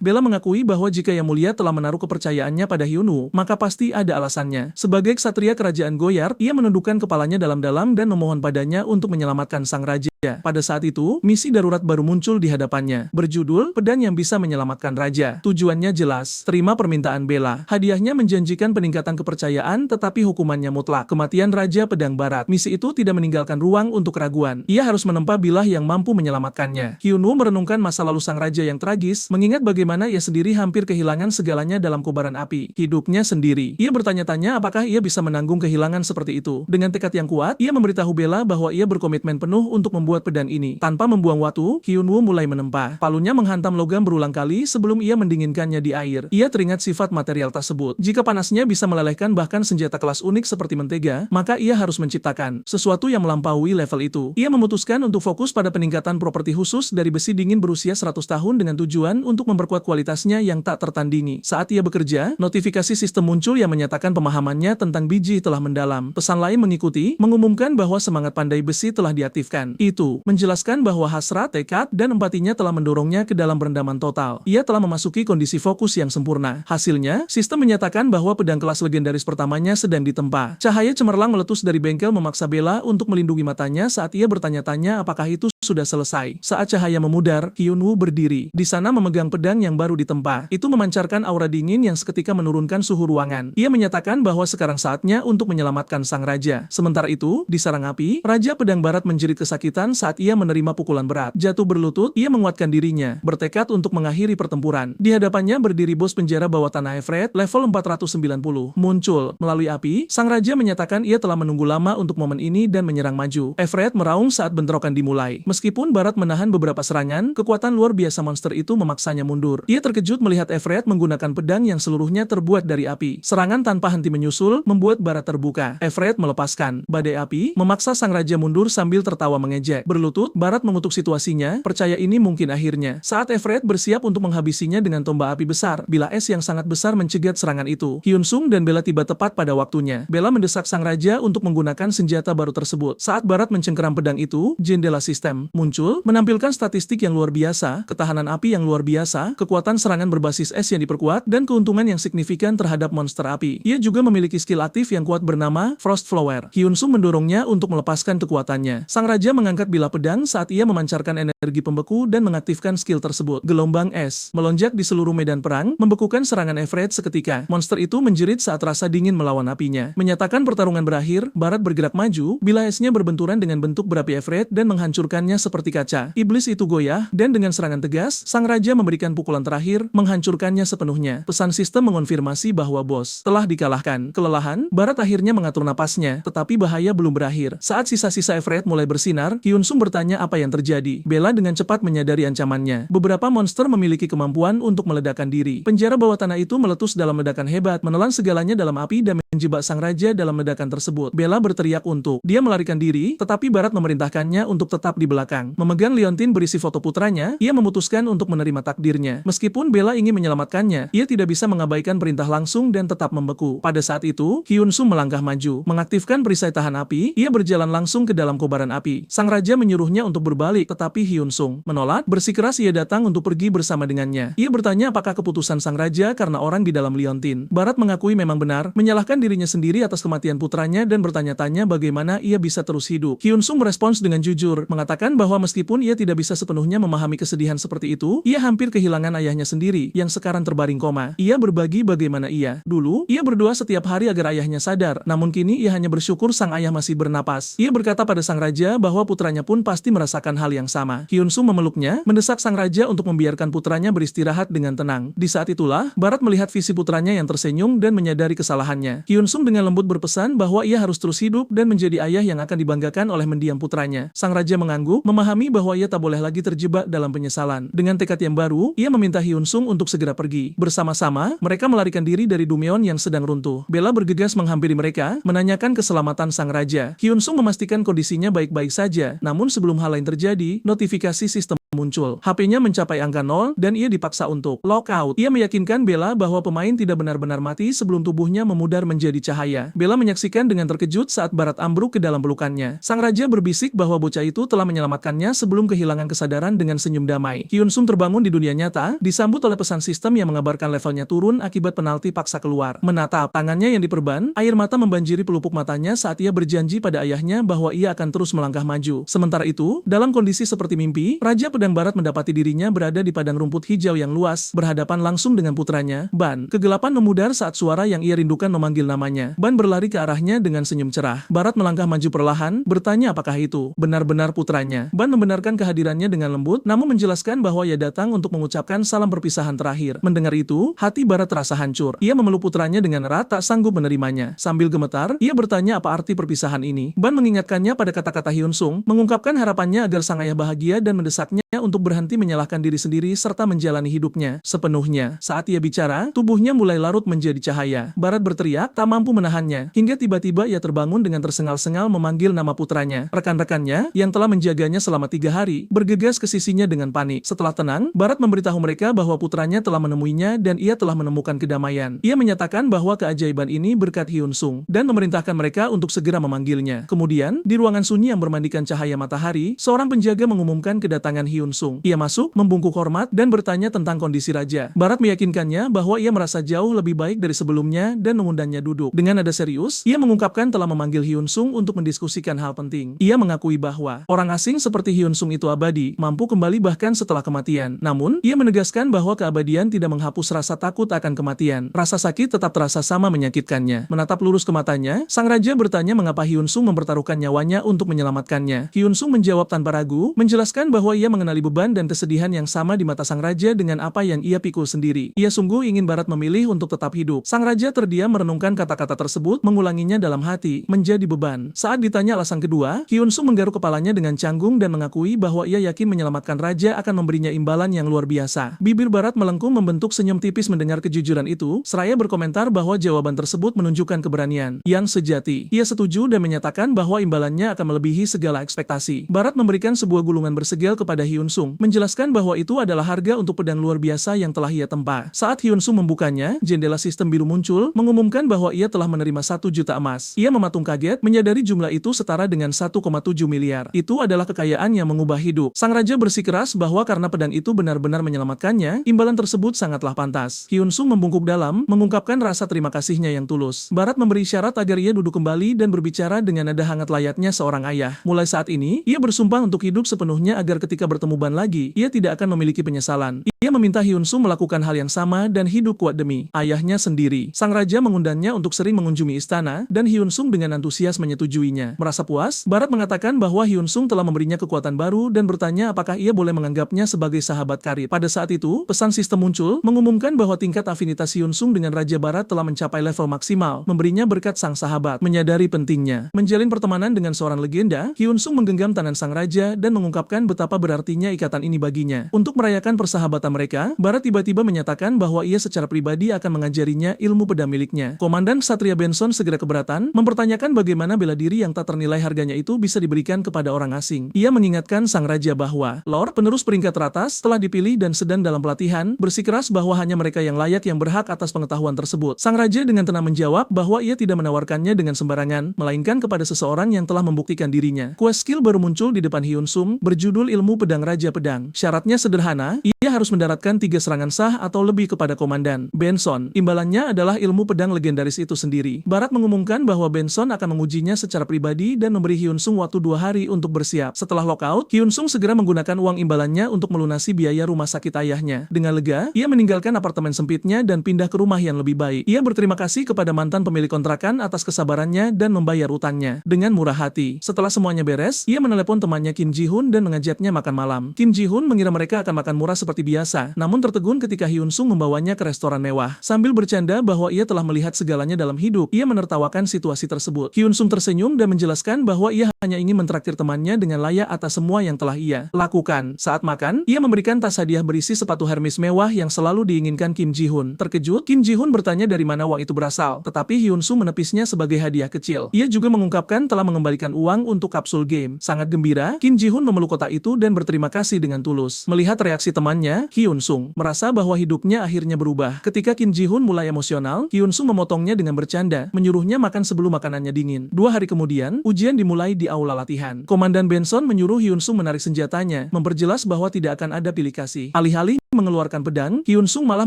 Bella mengakui bahwa jika Yang Mulia telah menaruh kepercayaannya pada Hyunwoo, maka pasti ada alasannya. Sebagai ksatria kerajaan Goyard, ia menundukkan kepalanya dalam-dalam dan memohon padanya untuk menyelamatkan sang raja. Pada saat itu, misi darurat baru muncul di hadapannya, berjudul Pedang yang Bisa Menyelamatkan Raja. Tujuannya jelas, terima permintaan Bella. Hadiahnya menjanjikan peningkatan kepercayaan, tetapi hukumannya mutlak, kematian Raja Pedang Barat. Misi itu tidak meninggalkan ruang untuk keraguan. Ia harus menempa bilah yang mampu menyelamatkannya. Hyunwoo merenungkan masa lalu sang raja yang tragis, mengingat bagaimana ia sendiri hampir kehilangan segalanya dalam kobaran api hidupnya sendiri. Ia bertanya-tanya apakah ia bisa menanggung kehilangan seperti itu. Dengan tekad yang kuat, ia memberitahu Bella bahwa ia berkomitmen penuh untuk membuat pedang ini. Tanpa membuang waktu, Hyunwoo mulai menempa. Palunya menghantam logam berulang kali sebelum ia mendinginkannya di air. Ia teringat sifat material tersebut. Jika panasnya bisa melelehkan bahkan senjata kelas unik seperti mentega, maka ia harus menciptakan sesuatu yang melampaui level itu. Ia memutuskan untuk fokus pada peningkatan properti khusus dari besi dingin berusia 100 tahun dengan tujuan untuk memperkuat kualitasnya yang tak tertandingi. Saat ia bekerja, notifikasi sistem muncul yang menyatakan pemahamannya tentang biji telah mendalam. Pesan lain mengikuti, mengumumkan bahwa semangat pandai besi telah diaktifkan. Itu menjelaskan bahwa hasrat, tekad, dan empatinya telah mendorongnya ke dalam perendaman total. Ia telah memasuki kondisi fokus yang sempurna. Hasilnya, sistem menyatakan bahwa pedang kelas legendaris pertamanya sedang ditempa. Cahaya cemerlang meletus dari bengkel memaksa Bella untuk melindungi matanya saat ia bertanya-tanya apakah itu sudah selesai. Saat cahaya memudar, Hyunwoo berdiri. Di sana memegang pedang yang baru ditempa. Itu memancarkan aura dingin yang seketika menurunkan suhu ruangan. Ia menyatakan bahwa sekarang saatnya untuk menyelamatkan sang raja. Sementara itu, di sarang api, Raja Pedang Barat menjerit kesakitan saat ia menerima pukulan berat. Jatuh berlutut, ia menguatkan dirinya, bertekad untuk mengakhiri pertempuran. Di hadapannya berdiri bos penjara bawah tanah Everett, level 490. Muncul melalui api, sang raja menyatakan ia telah menunggu lama untuk momen ini dan menyerang maju. Everett meraung saat bentrokan dimulai. Meskipun Barat menahan beberapa serangan, kekuatan luar biasa monster itu memaksanya mundur. Ia terkejut melihat Everett menggunakan pedang yang seluruhnya terbuat dari api. Serangan tanpa henti menyusul, membuat Barat terbuka. Everett melepaskan badai api, memaksa sang raja mundur sambil tertawa mengejek. Berlutut, Barat mengutuk situasinya, percaya ini mungkin akhirnya. Saat Everett bersiap untuk menghabisinya dengan tombak api besar, bilah es yang sangat besar mencegat serangan itu. Hyunsung dan Bella tiba tepat pada waktunya. Bella mendesak sang raja untuk menggunakan senjata baru tersebut. Saat Barat mencengkeram pedang itu, jendela sistem muncul, menampilkan statistik yang luar biasa, ketahanan api yang luar biasa, kekuatan serangan berbasis es yang diperkuat, dan keuntungan yang signifikan terhadap monster api. Ia juga memiliki skill aktif yang kuat bernama Frost Flower. Hyunsung mendorongnya untuk melepaskan kekuatannya. Sang raja mengangkat bilah pedang saat ia memancarkan energi pembeku dan mengaktifkan skill tersebut. Gelombang es melonjak di seluruh medan perang, membekukan serangan Everett seketika. Monster itu menjerit saat rasa dingin melawan apinya. Menyatakan pertarungan berakhir, Barat bergerak maju, bilah esnya berbenturan dengan bentuk berapi Everett dan menghancurkannya seperti kaca. Iblis itu goyah, dan dengan serangan tegas, sang raja memberikan pukulan terakhir, menghancurkannya sepenuhnya. Pesan sistem mengonfirmasi bahwa bos telah dikalahkan. Kelelahan, Barat akhirnya mengatur napasnya, tetapi bahaya belum berakhir. Saat sisa-sisa Everett mulai bersinar, Hyun Sung bertanya apa yang terjadi. Bella dengan cepat menyadari ancamannya. Beberapa monster memiliki kemampuan untuk meledakkan diri. Penjara bawah tanah itu meletus dalam ledakan hebat, menelan segalanya dalam api dan menjebak sang raja dalam ledakan tersebut. Bella berteriak untuk dia melarikan diri, tetapi Barat memerintahkannya untuk tetap di belakang. Memegang liontin berisi foto putranya, ia memutuskan untuk menerima takdirnya. Meskipun Bella ingin menyelamatkannya, ia tidak bisa mengabaikan perintah langsung dan tetap membeku. Pada saat itu, Hyun Sung melangkah maju, mengaktifkan perisai tahan api, ia berjalan langsung ke dalam kobaran api. Sang raja menyuruhnya untuk berbalik, tetapi Hyun Sung menolak, bersikeras ia datang untuk pergi bersama dengannya. Ia bertanya apakah keputusan sang raja karena orang di dalam liontin. Barat mengakui memang benar, menyalahkan dirinya sendiri atas kematian putranya dan bertanya-tanya bagaimana ia bisa terus hidup. Hyun Sung merespons dengan jujur, mengatakan bahwa meskipun ia tidak bisa sepenuhnya memahami kesedihan seperti itu, ia hampir kehilangan ayahnya sendiri, yang sekarang terbaring koma. Ia berbagi bagaimana dulu, ia berdoa setiap hari agar ayahnya sadar, namun kini ia hanya bersyukur sang ayah masih bernapas. Ia berkata pada sang raja bahwa putranya pun pasti merasakan hal yang sama. Hyun Sung memeluknya, mendesak sang raja untuk membiarkan putranya beristirahat dengan tenang. Di saat itulah, Barat melihat visi putranya yang tersenyum dan menyadari kesalahannya. Hyun Sung dengan lembut berpesan bahwa ia harus terus hidup dan menjadi ayah yang akan dibanggakan oleh mendiang putranya. Sang raja mengangguk, memahami bahwa ia tak boleh lagi terjebak dalam penyesalan. Dengan tekad yang baru, ia meminta Hyun Sung untuk segera pergi. Bersama-sama, mereka melarikan diri dari Dumeon yang sedang runtuh. Bella bergegas menghampiri mereka, menanyakan keselamatan sang raja. Hyun Sung memastikan kondisinya baik-baik saja, namun sebelum hal lain terjadi, notifikasi sistem muncul. HP-nya mencapai angka 0 dan ia dipaksa untuk lockout. Ia meyakinkan Bella bahwa pemain tidak benar-benar mati sebelum tubuhnya memudar menjadi cahaya. Bella menyaksikan dengan terkejut saat Barat ambruk ke dalam pelukannya. Sang raja berbisik bahwa bocah itu telah menyelamatkannya sebelum kehilangan kesadaran dengan senyum damai. Hyun Sung terbangun di dunia nyata, disambut oleh pesan sistem yang mengabarkan levelnya turun akibat penalti paksa keluar. Menatap tangannya yang diperban, air mata membanjiri pelupuk matanya saat ia berjanji pada ayahnya bahwa ia akan terus melangkah maju. Sementara itu, dalam kondisi seperti mimpi, Raja Pedang Barat mendapati dirinya berada di padang rumput hijau yang luas, berhadapan langsung dengan putranya, Ban. Kegelapan memudar saat suara yang ia rindukan memanggil namanya. Ban berlari ke arahnya dengan senyum cerah. Barat melangkah maju perlahan, bertanya apakah itu benar-benar putranya. Ban membenarkan kehadirannya dengan lembut, namun menjelaskan bahwa ia datang untuk mengucapkan salam perpisahan terakhir. Mendengar itu, hati Barat terasa hancur. Ia memeluk putranya dengan erat, tak sanggup menerimanya. Sambil gemetar, ia bertanya apa arti perpisahan ini. Ban mengingatkannya pada kata-kata Hyun Sung, mengungkapkan harapannya agar sang ayah bahagia dan mendesaknya untuk berhenti menyalahkan diri sendiri serta menjalani hidupnya sepenuhnya. Saat ia bicara, tubuhnya mulai larut menjadi cahaya. Barat berteriak, tak mampu menahannya, hingga tiba-tiba ia terbangun dengan tersengal-sengal memanggil nama putranya. Rekan-rekannya, yang telah menjaganya selama 3 hari, bergegas ke sisinya dengan panik. Setelah tenang, Barat memberitahu mereka bahwa putranya telah menemuinya dan ia telah menemukan kedamaian. Ia menyatakan bahwa keajaiban ini berkat Hyun Sung, dan memerintahkan mereka untuk segera memanggilnya. Kemudian, di ruangan sunyi yang bermandikan cahaya matahari, seorang penjaga mengumumkan kedatangan Hyun Sung. Ia masuk, membungkuk hormat, dan bertanya tentang kondisi raja. Barat meyakinkannya bahwa ia merasa jauh lebih baik dari sebelumnya dan mengundangnya duduk. Dengan nada serius, ia mengungkapkan telah memanggil Hyun Sung untuk mendiskusikan hal penting. Ia mengakui bahwa orang asing seperti Hyun Sung itu abadi, mampu kembali bahkan setelah kematian. Namun, ia menegaskan bahwa keabadian tidak menghapus rasa takut akan kematian. Rasa sakit tetap terasa sama menyakitkannya. Menatap lurus ke matanya, sang raja bertanya mengapa Hyun Sung mempertaruhkan nyawanya untuk menyelamatkannya. Hyun Sung menjawab tanpa ragu, menjelaskan bahwa ia mengenali beban dan kesedihan yang sama di mata sang raja dengan apa yang ia pikul sendiri. Ia sungguh ingin Barat memilih untuk tetap hidup. Sang raja terdiam merenungkan kata-kata tersebut, mengulanginya dalam hati, menjadi beban. Saat ditanya alasan kedua, Hyun Sung menggaruk kepalanya dengan canggung dan mengakui bahwa ia yakin menyelamatkan raja akan memberinya imbalan yang luar biasa. Bibir Barat melengkung membentuk senyum tipis mendengar kejujuran itu, seraya berkomentar bahwa jawaban tersebut menunjukkan keberanian yang sejati. Ia setuju dan menyatakan bahwa imbalannya akan melebihi segala ekspektasi. Barat memberikan sebuah gulungan bersegel kepada Hyun Sung, menjelaskan bahwa itu adalah harga untuk pedang luar biasa yang telah ia tempa. Saat Hyun Sung membukanya, jendela sistem biru muncul, mengumumkan bahwa ia telah menerima 1 juta emas. Ia mematung kaget, menyadari jumlah itu setara dengan 1,7 miliar. Itu adalah kekayaan yang mengubah hidup. Sang raja bersikeras bahwa karena pedang itu benar-benar menyelamatkannya, imbalan tersebut sangatlah pantas. Hyun Sung membungkuk dalam, mengungkapkan rasa terima kasihnya yang tulus. Barat memberi syarat agar ia duduk kembali dan berbicara dengan nada hangat layaknya seorang ayah. Mulai saat ini, ia bersumpah untuk hidup sepenuhnya agar ketika bertemu Ban lagi, ia tidak akan memiliki penyesalan. Ia meminta Hyunsung melakukan hal yang sama dan hidup kuat demi ayahnya sendiri. Sang raja mengundangnya untuk sering mengunjungi istana, dan Hyunsung dengan antusias menyetujuinya. Merasa puas, Barat mengatakan bahwa Hyunsung telah memberinya kekuatan baru dan bertanya apakah ia boleh menganggapnya sebagai sahabat karib. Pada saat itu, pesan sistem muncul, mengumumkan bahwa tingkat afinitas Hyunsung dengan Raja Barat telah mencapai level maksimal, memberinya berkat sang sahabat. Menyadari pentingnya menjalin pertemanan dengan seorang legenda, Hyunsung menggenggam tangan sang raja dan mengungkapkan betapa berartinya ikatan ini baginya. Untuk merayakan persahabatan mereka, Barat tiba-tiba menyatakan bahwa ia secara pribadi akan mengajarinya ilmu pedang miliknya. Komandan Ksatria Benson segera keberatan, mempertanyakan bagaimana bela diri yang tak ternilai harganya itu bisa diberikan kepada orang asing. Ia mengingatkan sang raja bahwa Lord, penerus peringkat teratas, telah dipilih dan sedang dalam pelatihan, bersikeras bahwa hanya mereka yang layak yang berhak atas pengetahuan tersebut. Sang raja dengan tenang menjawab bahwa ia tidak menawarkannya dengan sembarangan, melainkan kepada seseorang yang telah membuktikan dirinya. Quest skill baru muncul di depan Hyunsung, berjudul Ilmu Pedang Raja Pedang. Syaratnya sederhana, ia harus mendaratkan 3 serangan sah atau lebih kepada Komandan Benson. Imbalannya adalah ilmu pedang legendaris itu sendiri. Barat mengumumkan bahwa Benson akan mengujinya secara pribadi dan memberi Hyunsung waktu 2 hari untuk bersiap. Setelah lockout, Hyunsung segera menggunakan uang imbalannya untuk melunasi biaya rumah sakit ayahnya. Dengan lega, ia meninggalkan apartemen sempitnya dan pindah ke rumah yang lebih baik. Ia berterima kasih kepada mantan pemilik kontrakan atas kesabarannya dan membayar utangnya dengan murah hati. Setelah semuanya beres, ia menelepon temannya Kim Ji-hoon dan mengajaknya makan malam. Kim Ji-hoon mengira mereka akan makan murah seperti biasa, namun tertegun ketika Hyunsung membawanya ke restoran mewah. Sambil bercanda bahwa ia telah melihat segalanya dalam hidup, ia menertawakan situasi tersebut. Hyunsung tersenyum dan menjelaskan bahwa ia hanya ingin mentraktir temannya dengan layak atas semua yang telah ia lakukan. Saat makan, ia memberikan tas hadiah berisi sepatu Hermes mewah yang selalu diinginkan Kim Ji-hoon. Terkejut, Kim Ji-hoon bertanya dari mana uang itu berasal, tetapi Hyunsung menepisnya sebagai hadiah kecil. Ia juga mengungkapkan telah mengembalikan uang untuk kapsul game. Sangat gembira, Kim Ji-hoon memeluk kotak itu dan berterima kasih dengan tulus. Melihat reaksi temannya, Hyunsung merasa bahwa hidupnya akhirnya berubah. Ketika Kim Ji-hoon mulai emosional, Hyunsung memotongnya dengan bercanda, menyuruhnya makan sebelum makanannya dingin. 2 hari kemudian, ujian dimulai di aula latihan. Komandan Benson menyuruh Hyunsung menarik senjatanya, memperjelas bahwa tidak akan ada pilih kasih. Alih-alih mengeluarkan pedang, Hyunsung malah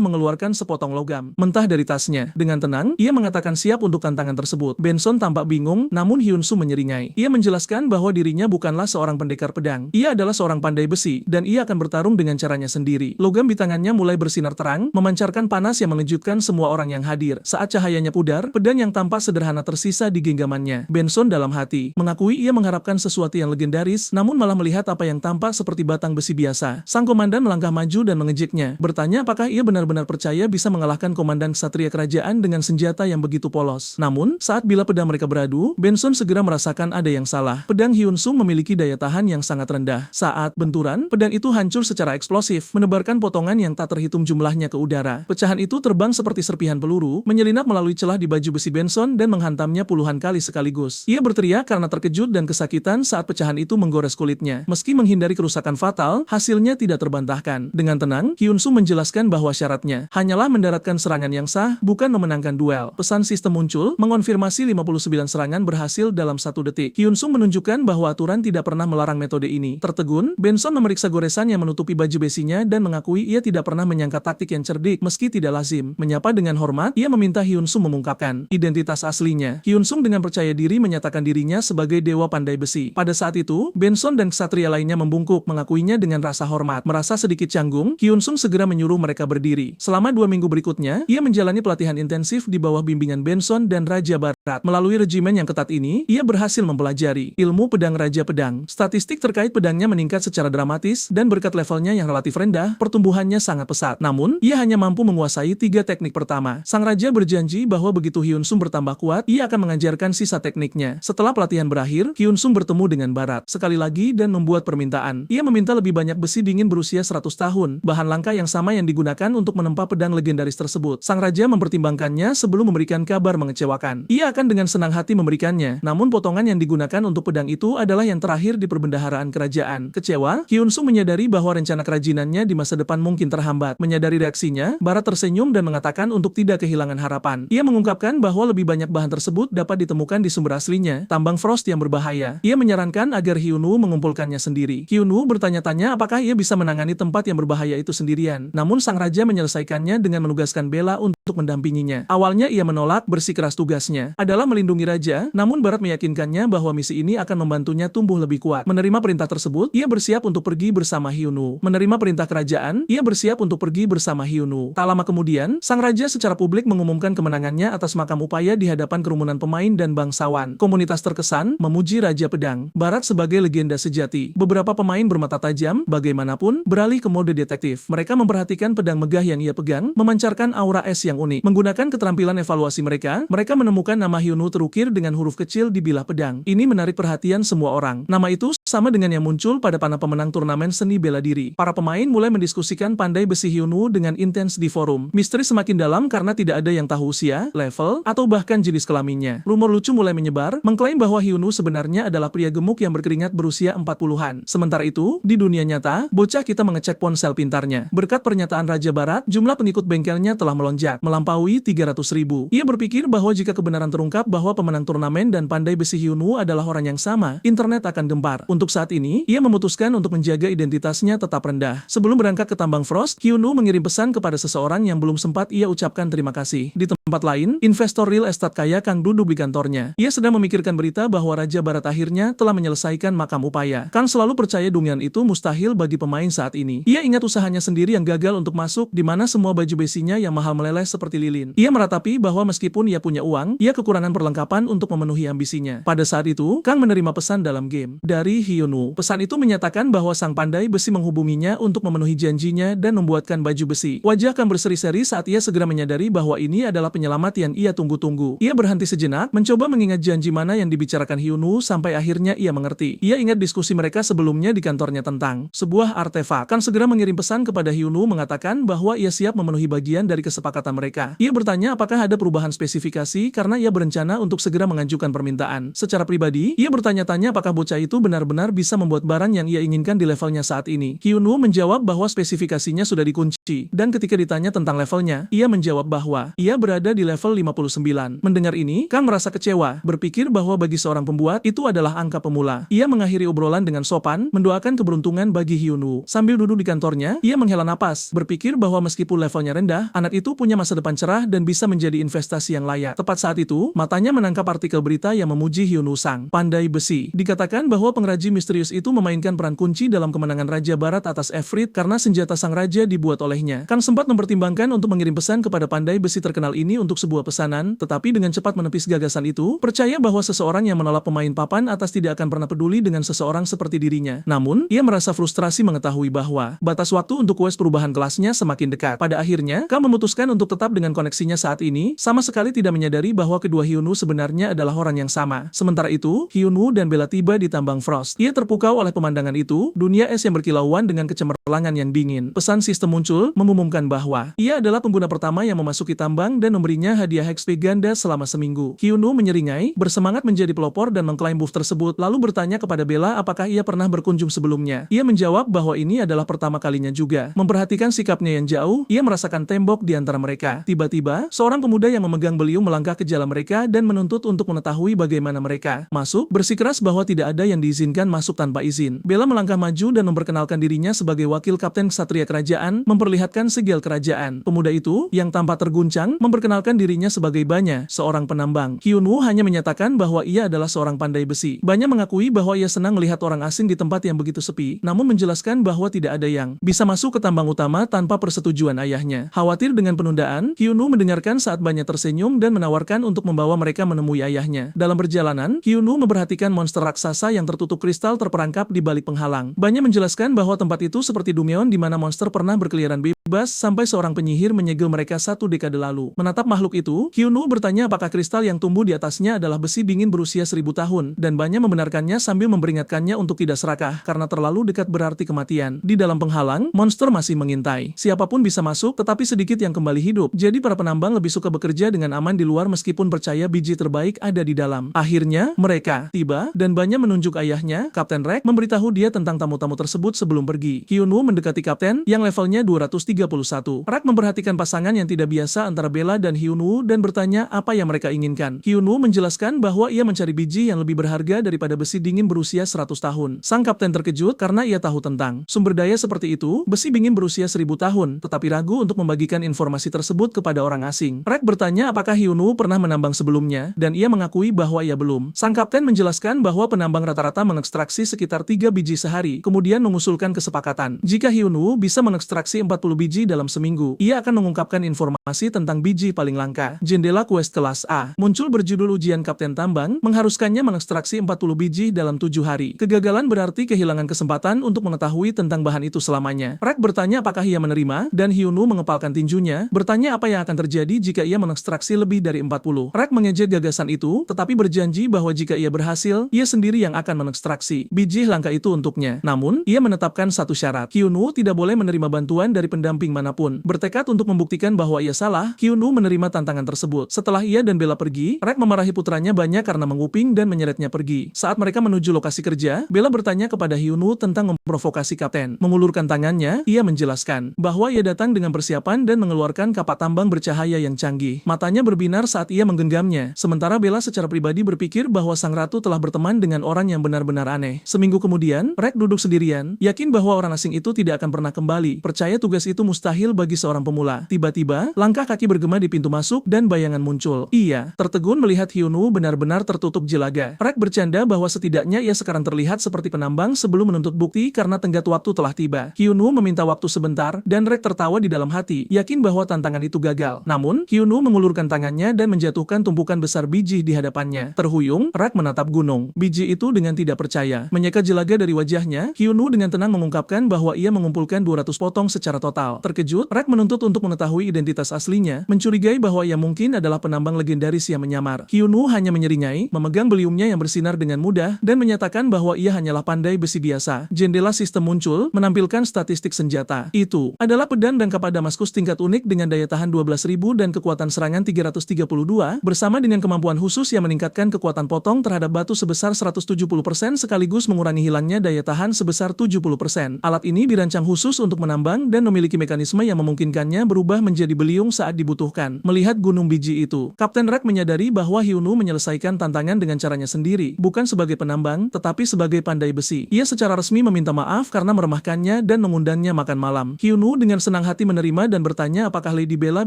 mengeluarkan sepotong logam mentah dari tasnya. Dengan tenang, ia mengatakan siap untuk tantangan tersebut. Benson tampak bingung, namun Hyunsung menyeringai. Ia menjelaskan bahwa dirinya bukanlah seorang pendekar pedang. Ia adalah seorang pandai besi, dan ia akan bertarung dengan caranya sendiri. Logam di tangannya mulai bersinar terang, memancarkan panas yang mengejutkan semua orang yang hadir. Saat cahayanya pudar, pedang yang tampak sederhana tersisa di genggamannya. Benson dalam hati mengakui ia mengharapkan sesuatu yang legendaris, namun malah melihat apa yang tampak seperti batang besi biasa. Sang komandan melangkah maju dan mengejeknya, bertanya apakah ia benar-benar percaya bisa mengalahkan komandan ksatria kerajaan dengan senjata yang begitu polos. Namun, saat bila pedang mereka beradu, Benson segera merasakan ada yang salah. Pedang Hyunsung memiliki daya tahan yang sangat rendah. Saat benturan, pedang itu hancur secara eksplosif, menebarkan potongan yang tak terhitung jumlahnya ke udara. Pecahan itu terbang seperti serpihan peluru, menyelinap melalui celah di baju besi Benson dan menghantamnya puluhan kali sekaligus. Ia berteriak karena terkejut dan kesakitan saat pecahan itu menggores kulitnya. Meski menghindari kerusakan fatal, hasilnya tidak terbantahkan. Dengan tenang, Hyunsung menjelaskan bahwa syaratnya hanyalah mendaratkan serangan yang sah, bukan memenangkan duel. Pesan sistem muncul, mengonfirmasi 59 serangan berhasil dalam 1 detik. Hyunsung menunjukkan bahwa aturan tidak pernah melarang metode ini. Tertegun, Benson memeriksa goresan yang menutupi baju besinya dan mengakui ia tidak pernah menyangka taktik yang cerdik meski tidak lazim. Menyapa dengan hormat, ia meminta Hyunsung mengungkapkan identitas aslinya. Hyunsung dengan percaya diri menyatakan dirinya sebagai dewa pandai besi. Pada saat itu, Benson dan ksatria lainnya membungkuk, mengakuinya dengan rasa hormat. Merasa sedikit canggung, Hyunsung segera menyuruh mereka berdiri. Selama 2 minggu berikutnya, ia menjalani pelatihan intensif di bawah bimbingan Benson dan Raja Barat. Melalui regimen yang ketat ini, ia berhasil mempelajari ilmu pedang Raja Pedang. Statistik terkait pedangnya meningkat secara dramatis, dan berkat levelnya yang relatif rendah, pertumbuhannya sangat pesat. Namun, ia hanya mampu menguasai 3 teknik pertama. Sang raja berjanji bahwa begitu Hyunsung bertambah kuat, ia akan mengajarkan sisa tekniknya. Setelah pelatihan berakhir, Hyunsung bertemu dengan Barat sekali lagi dan membuat permintaan. Ia meminta lebih banyak besi dingin berusia 100 tahun, bahan langka yang sama yang digunakan untuk menempa pedang legendaris tersebut. Sang raja mempertimbangkannya sebelum memberikan kabar mengecewakan. Ia akan dengan senang hati memberikannya, namun potongan yang digunakan untuk pedang itu adalah yang terakhir di perbendaharaan kerajaan. Kecewa, Hyunsung menyadari bahwa rencana kerajinannya di masa depan mungkin terhambat. Menyadari reaksinya, Barat tersenyum dan mengatakan untuk tidak kehilangan harapan. Ia mengungkapkan bahwa lebih banyak bahan tersebut dapat ditemukan di sumber aslinya, tambang frost yang berbahaya. Ia menyarankan agar Hyunwoo mengumpulkannya sendiri. Hyunwoo bertanya-tanya apakah ia bisa menangani tempat yang berbahaya itu sendirian. Namun sang raja menyelesaikannya dengan menugaskan Bella untuk mendampinginya. Awalnya ia menolak, bersikeras tugasnya adalah melindungi raja, namun Barat meyakinkannya bahwa misi ini akan membantunya tumbuh lebih kuat. Menerima perintah tersebut, ia bersiap untuk pergi bersama Hyunwoo. Menerima perintah kerajaan, ia bersiap untuk pergi bersama Hyunwoo. Tak lama kemudian, sang raja secara publik mengumumkan kemenangannya atas makam upaya di hadapan kerumunan pemain dan bangsawan. Komunitas terkesan memuji Raja Pedang Barat sebagai legenda sejati. Beberapa pemain bermata tajam, bagaimanapun, beralih ke mode detektif. Mereka memperhatikan pedang megah yang ia pegang, memancarkan aura es yang unik. Menggunakan keterampilan evaluasi mereka menemukan nama Hyunwoo terukir dengan huruf kecil di bilah pedang. Ini menarik perhatian semua orang. Nama itu sama dengan yang muncul pada panah pemenang turnamen seni bela diri. Para pemain mulai mendiskusikan pandai besi Hyunwoo dengan intens di forum. Misteri semakin dalam karena tidak ada yang tahu usia, level, atau bahkan jenis kelaminnya. Rumor lucu mulai menyebar, mengklaim bahwa Hyunwoo sebenarnya adalah pria gemuk yang berkeringat berusia 40-an. Sementara itu, di dunia nyata, bocah kita mengecek ponsel pintarnya. Berkat pernyataan Raja Barat, jumlah pengikut bengkelnya telah melonjak, melampaui 300.000. Ia berpikir bahwa jika kebenaran terungkap bahwa pemenang turnamen dan pandai besi Hyunwoo adalah orang yang sama, internet akan gempar. Untuk saat ini, ia memutuskan untuk menjaga identitasnya tetap rendah. Sebelum berangkat ke tambang Frost, Hyunwoo mengirim pesan kepada seseorang yang belum sempat ia ucapkan terima kasih. Di tempat lain, investor real estate kaya Kang duduk di kantornya. Ia sedang memikirkan berita bahwa Raja Barat akhirnya telah menyelesaikan makam upaya. Kang selalu percaya dungian itu mustahil bagi pemain saat ini. Ia ingat usahanya sendiri yang gagal untuk masuk, di mana semua baju besinya yang mahal meleleh seperti lilin. Ia meratapi bahwa meskipun ia punya uang, ia kekurangan perlengkapan untuk memenuhi ambisinya. Pada saat itu, Kang menerima pesan dalam game dari Hyunwoo. Pesan itu menyatakan bahwa sang pandai besi menghubunginya untuk memenuhi janjinya dan membuatkan baju besi. Wajah Kang berseri-seri saat ia segera menyadari bahwa ini adalah penyelamat yang ia tunggu-tunggu. Ia berhenti sejenak, mencoba mengingat janji mana yang dibicarakan Hyunwoo sampai akhirnya ia mengerti. Ia ingat diskusi mereka sebelumnya di kantornya tentang sebuah artefak. Kang segera mengirim pesan kepada Hyunwoo mengatakan bahwa ia siap memenuhi bagian dari kesepakatan mereka. Ia bertanya apakah ada perubahan spesifikasi karena ia berencana untuk segera mengajukan permintaan. Secara pribadi, ia bertanya-tanya apakah bocah itu benar-benar bisa membuat barang yang ia inginkan di levelnya saat ini. Hyunwoo menjawab bahwa spesifikasinya sudah dikunci, dan ketika ditanya tentang levelnya, ia menjawab bahwa ia berada di level 59. Mendengar ini, Kang merasa kecewa, berpikir bahwa bagi seorang pembuat, itu adalah angka pemula. Ia mengakhiri obrolan dengan sopan, mendoakan keberuntungan bagi Hyunwoo. Sambil duduk di kantornya, ia menghela napas, berpikir bahwa meskipun levelnya rendah, anak itu punya masa depan cerah dan bisa menjadi investasi yang layak. Tepat saat itu, matanya menangkap artikel berita yang memuji Hyunwoo sang pandai besi. Dikatakan bahwa pengrajin misterius itu memainkan peran kunci dalam kemenangan Raja Barat atas Efrit karena senjata sang raja dibuat olehnya. Kang sempat mempertimbangkan untuk mengirim pesan kepada pandai besi terkenal ini untuk sebuah pesanan, tetapi dengan cepat menepis gagasan itu, percaya bahwa seseorang yang menolak pemain papan atas tidak akan pernah peduli dengan seseorang seperti dirinya. Namun, ia merasa frustrasi mengetahui bahwa batas waktu untuk quest perubahan kelasnya semakin dekat. Pada akhirnya, Kang memutuskan untuk tetap dengan koneksinya saat ini, sama sekali tidak menyadari bahwa kedua Hyunwoo sebenarnya adalah orang yang sama. Sementara itu, Hyunwoo dan Bella tiba di tambang Frost. Ia terpukau oleh pemandangan itu, dunia es yang berkilauan dengan kecemerlangan yang dingin. Pesan sistem muncul, mengumumkan bahwa ia adalah pengguna pertama yang memasuki tambang dan memberinya hadiah XP ganda selama seminggu. Hyunwoo menyeringai, bersemangat menjadi pelopor dan mengklaim buff tersebut, lalu bertanya kepada Bella apakah ia pernah berkunjung sebelumnya. Ia menjawab bahwa ini adalah pertama kalinya juga. Memperhatikan sikapnya yang jauh, ia merasakan tembok di antara mereka. Tiba-tiba, seorang pemuda yang memegang beliung melangkah ke jalan mereka dan menuntut untuk mengetahui bagaimana mereka masuk, bersikeras bahwa tidak ada yang diizinkan masuk tanpa izin. Bella melangkah maju dan memperkenalkan dirinya sebagai wakil kapten ksatria kerajaan, memperlihatkan segel kerajaan. Pemuda itu, yang tampak terguncang, memperkenalkan dirinya sebagai Banya, seorang penambang. Hyunwoo hanya menyatakan bahwa ia adalah seorang pandai besi. Banya mengakui bahwa ia senang melihat orang asing di tempat yang begitu sepi, namun menjelaskan bahwa tidak ada yang bisa masuk ke tambang utama tanpa persetujuan ayahnya. Khawatir dengan penundaan, Hyunwoo mendengarkan saat Banya tersenyum dan menawarkan untuk membawa mereka menemui ayahnya. Dalam perjalanan, Hyunwoo memperhatikan monster raksasa yang tertutup kristal terperangkap di balik penghalang. Banya menjelaskan bahwa tempat itu seperti Dumeon di mana monster pernah berkeliaran bebas sampai seorang penyihir menyegel mereka satu dekade lalu. Menatap makhluk itu, Hyunwoo bertanya apakah kristal yang tumbuh di atasnya adalah besi dingin berusia 1000 tahun, dan Banya membenarkannya sambil memperingatkannya untuk tidak serakah, karena terlalu dekat berarti kematian. Di dalam penghalang, monster masih mengintai. Siapapun bisa masuk, tetapi sedikit yang kembali hidup. Jadi para penambang lebih suka bekerja dengan aman di luar meskipun percaya biji terbaik ada di dalam. Akhirnya, mereka tiba, dan Banya menunjuk ayahnya, Kapten Rek, memberitahu dia tentang tamu-tamu tersebut sebelum pergi. Hyunwoo mendekati Kapten, yang levelnya 231. Rak memperhatikan pasangan yang tidak biasa antara Bella dan Hyunwoo dan bertanya apa yang mereka inginkan. Hyunwoo menjelaskan bahwa ia mencari biji yang lebih berharga daripada besi dingin berusia 100 tahun. Sang kapten terkejut karena ia tahu tentang sumber daya seperti itu. Besi Si Bingin berusia 1000 tahun, tetapi ragu untuk membagikan informasi tersebut kepada orang asing. Rek bertanya apakah Hyunwoo pernah menambang sebelumnya, dan ia mengakui bahwa ia belum. Sang kapten menjelaskan bahwa penambang rata-rata mengekstraksi sekitar 3 biji sehari, kemudian mengusulkan kesepakatan. Jika Hyunwoo bisa mengekstraksi 40 biji dalam seminggu, ia akan mengungkapkan informasi tentang biji paling langka. Jendela quest kelas A muncul berjudul Ujian Kapten Tambang, mengharuskannya mengekstraksi 40 biji dalam 7 hari. Kegagalan berarti kehilangan kesempatan untuk mengetahui tentang bahan itu selamanya. Rek bertanya apakah ia menerima, dan Hyunwoo mengepalkan tinjunya, bertanya apa yang akan terjadi jika ia mengekstraksi lebih dari 40. Rek mengejek gagasan itu, tetapi berjanji bahwa jika ia berhasil, ia sendiri yang akan mengekstraksi biji langka itu untuknya. Namun, ia menetapkan satu syarat. Hyunwoo tidak boleh menerima bantuan dari pendamping manapun. Bertekad untuk membuktikan bahwa ia salah, Hyunwoo menerima tantangan tersebut. Setelah ia dan Bella pergi, Rek memarahi putranya banyak karena menguping dan menyeretnya pergi. Saat mereka menuju lokasi kerja, Bella bertanya kepada Hyunwoo tentang memprovokasi kapten. Mengulurkan tangannya, ia menjelaskan bahwa ia datang dengan persiapan dan mengeluarkan kapak tambang bercahaya yang canggih. Matanya berbinar saat ia menggenggamnya, sementara Bella secara pribadi berpikir bahwa sang ratu telah berteman dengan orang yang benar-benar aneh. Seminggu kemudian, Rek duduk sendirian, yakin bahwa orang asing itu tidak akan pernah kembali. Percaya tugas itu mustahil bagi seorang pemula. Tiba-tiba, langkah kaki bergema di pintu masuk dan bayangan muncul. Ia tertegun melihat Hyunwoo benar-benar tertutup jelaga. Rek bercanda bahwa setidaknya ia sekarang terlihat seperti penambang sebelum menuntut bukti karena tenggat waktu telah tiba. Hyunwoo meminta waktu sebentar, dan Rek tertawa di dalam hati, yakin bahwa tantangan itu gagal. Namun, Hyunwoo mengulurkan tangannya dan menjatuhkan tumpukan besar biji di hadapannya. Terhuyung, Rek menatap gunung biji itu dengan tidak percaya. Menyeka jelaga dari wajahnya, Hyunwoo dengan tenang mengungkapkan bahwa ia mengumpulkan 200 potong secara total. Terkejut, Rek menuntut untuk mengetahui identitas aslinya, mencurigai bahwa ia mungkin adalah penambang legendaris yang menyamar. Hyunwoo hanya menyeringai, memegang beliumnya yang bersinar dengan mudah, dan menyatakan bahwa ia hanyalah pandai besi biasa. Jendela sistem muncul, menampilkan statistik senjata. Itu adalah pedang dan kapak Damaskus tingkat unik dengan daya tahan 12.000 dan kekuatan serangan 332, bersama dengan kemampuan khusus yang meningkatkan kekuatan potong terhadap batu sebesar 170% sekaligus mengurangi hilangnya daya tahan sebesar 70%. Alat ini dirancang khusus untuk menambang dan memiliki mekanisme yang memungkinkannya berubah menjadi beliung saat dibutuhkan. Melihat gunung biji itu, Kapten Rek menyadari bahwa Hyunwoo menyelesaikan tantangan dengan caranya sendiri, bukan sebagai penambang, tetapi sebagai pandai besi. Ia secara resmi meminta maaf karena meremehkannya dan mengundangnya makan malam. Hyunwoo dengan senang hati menerima dan bertanya apakah Lady Bella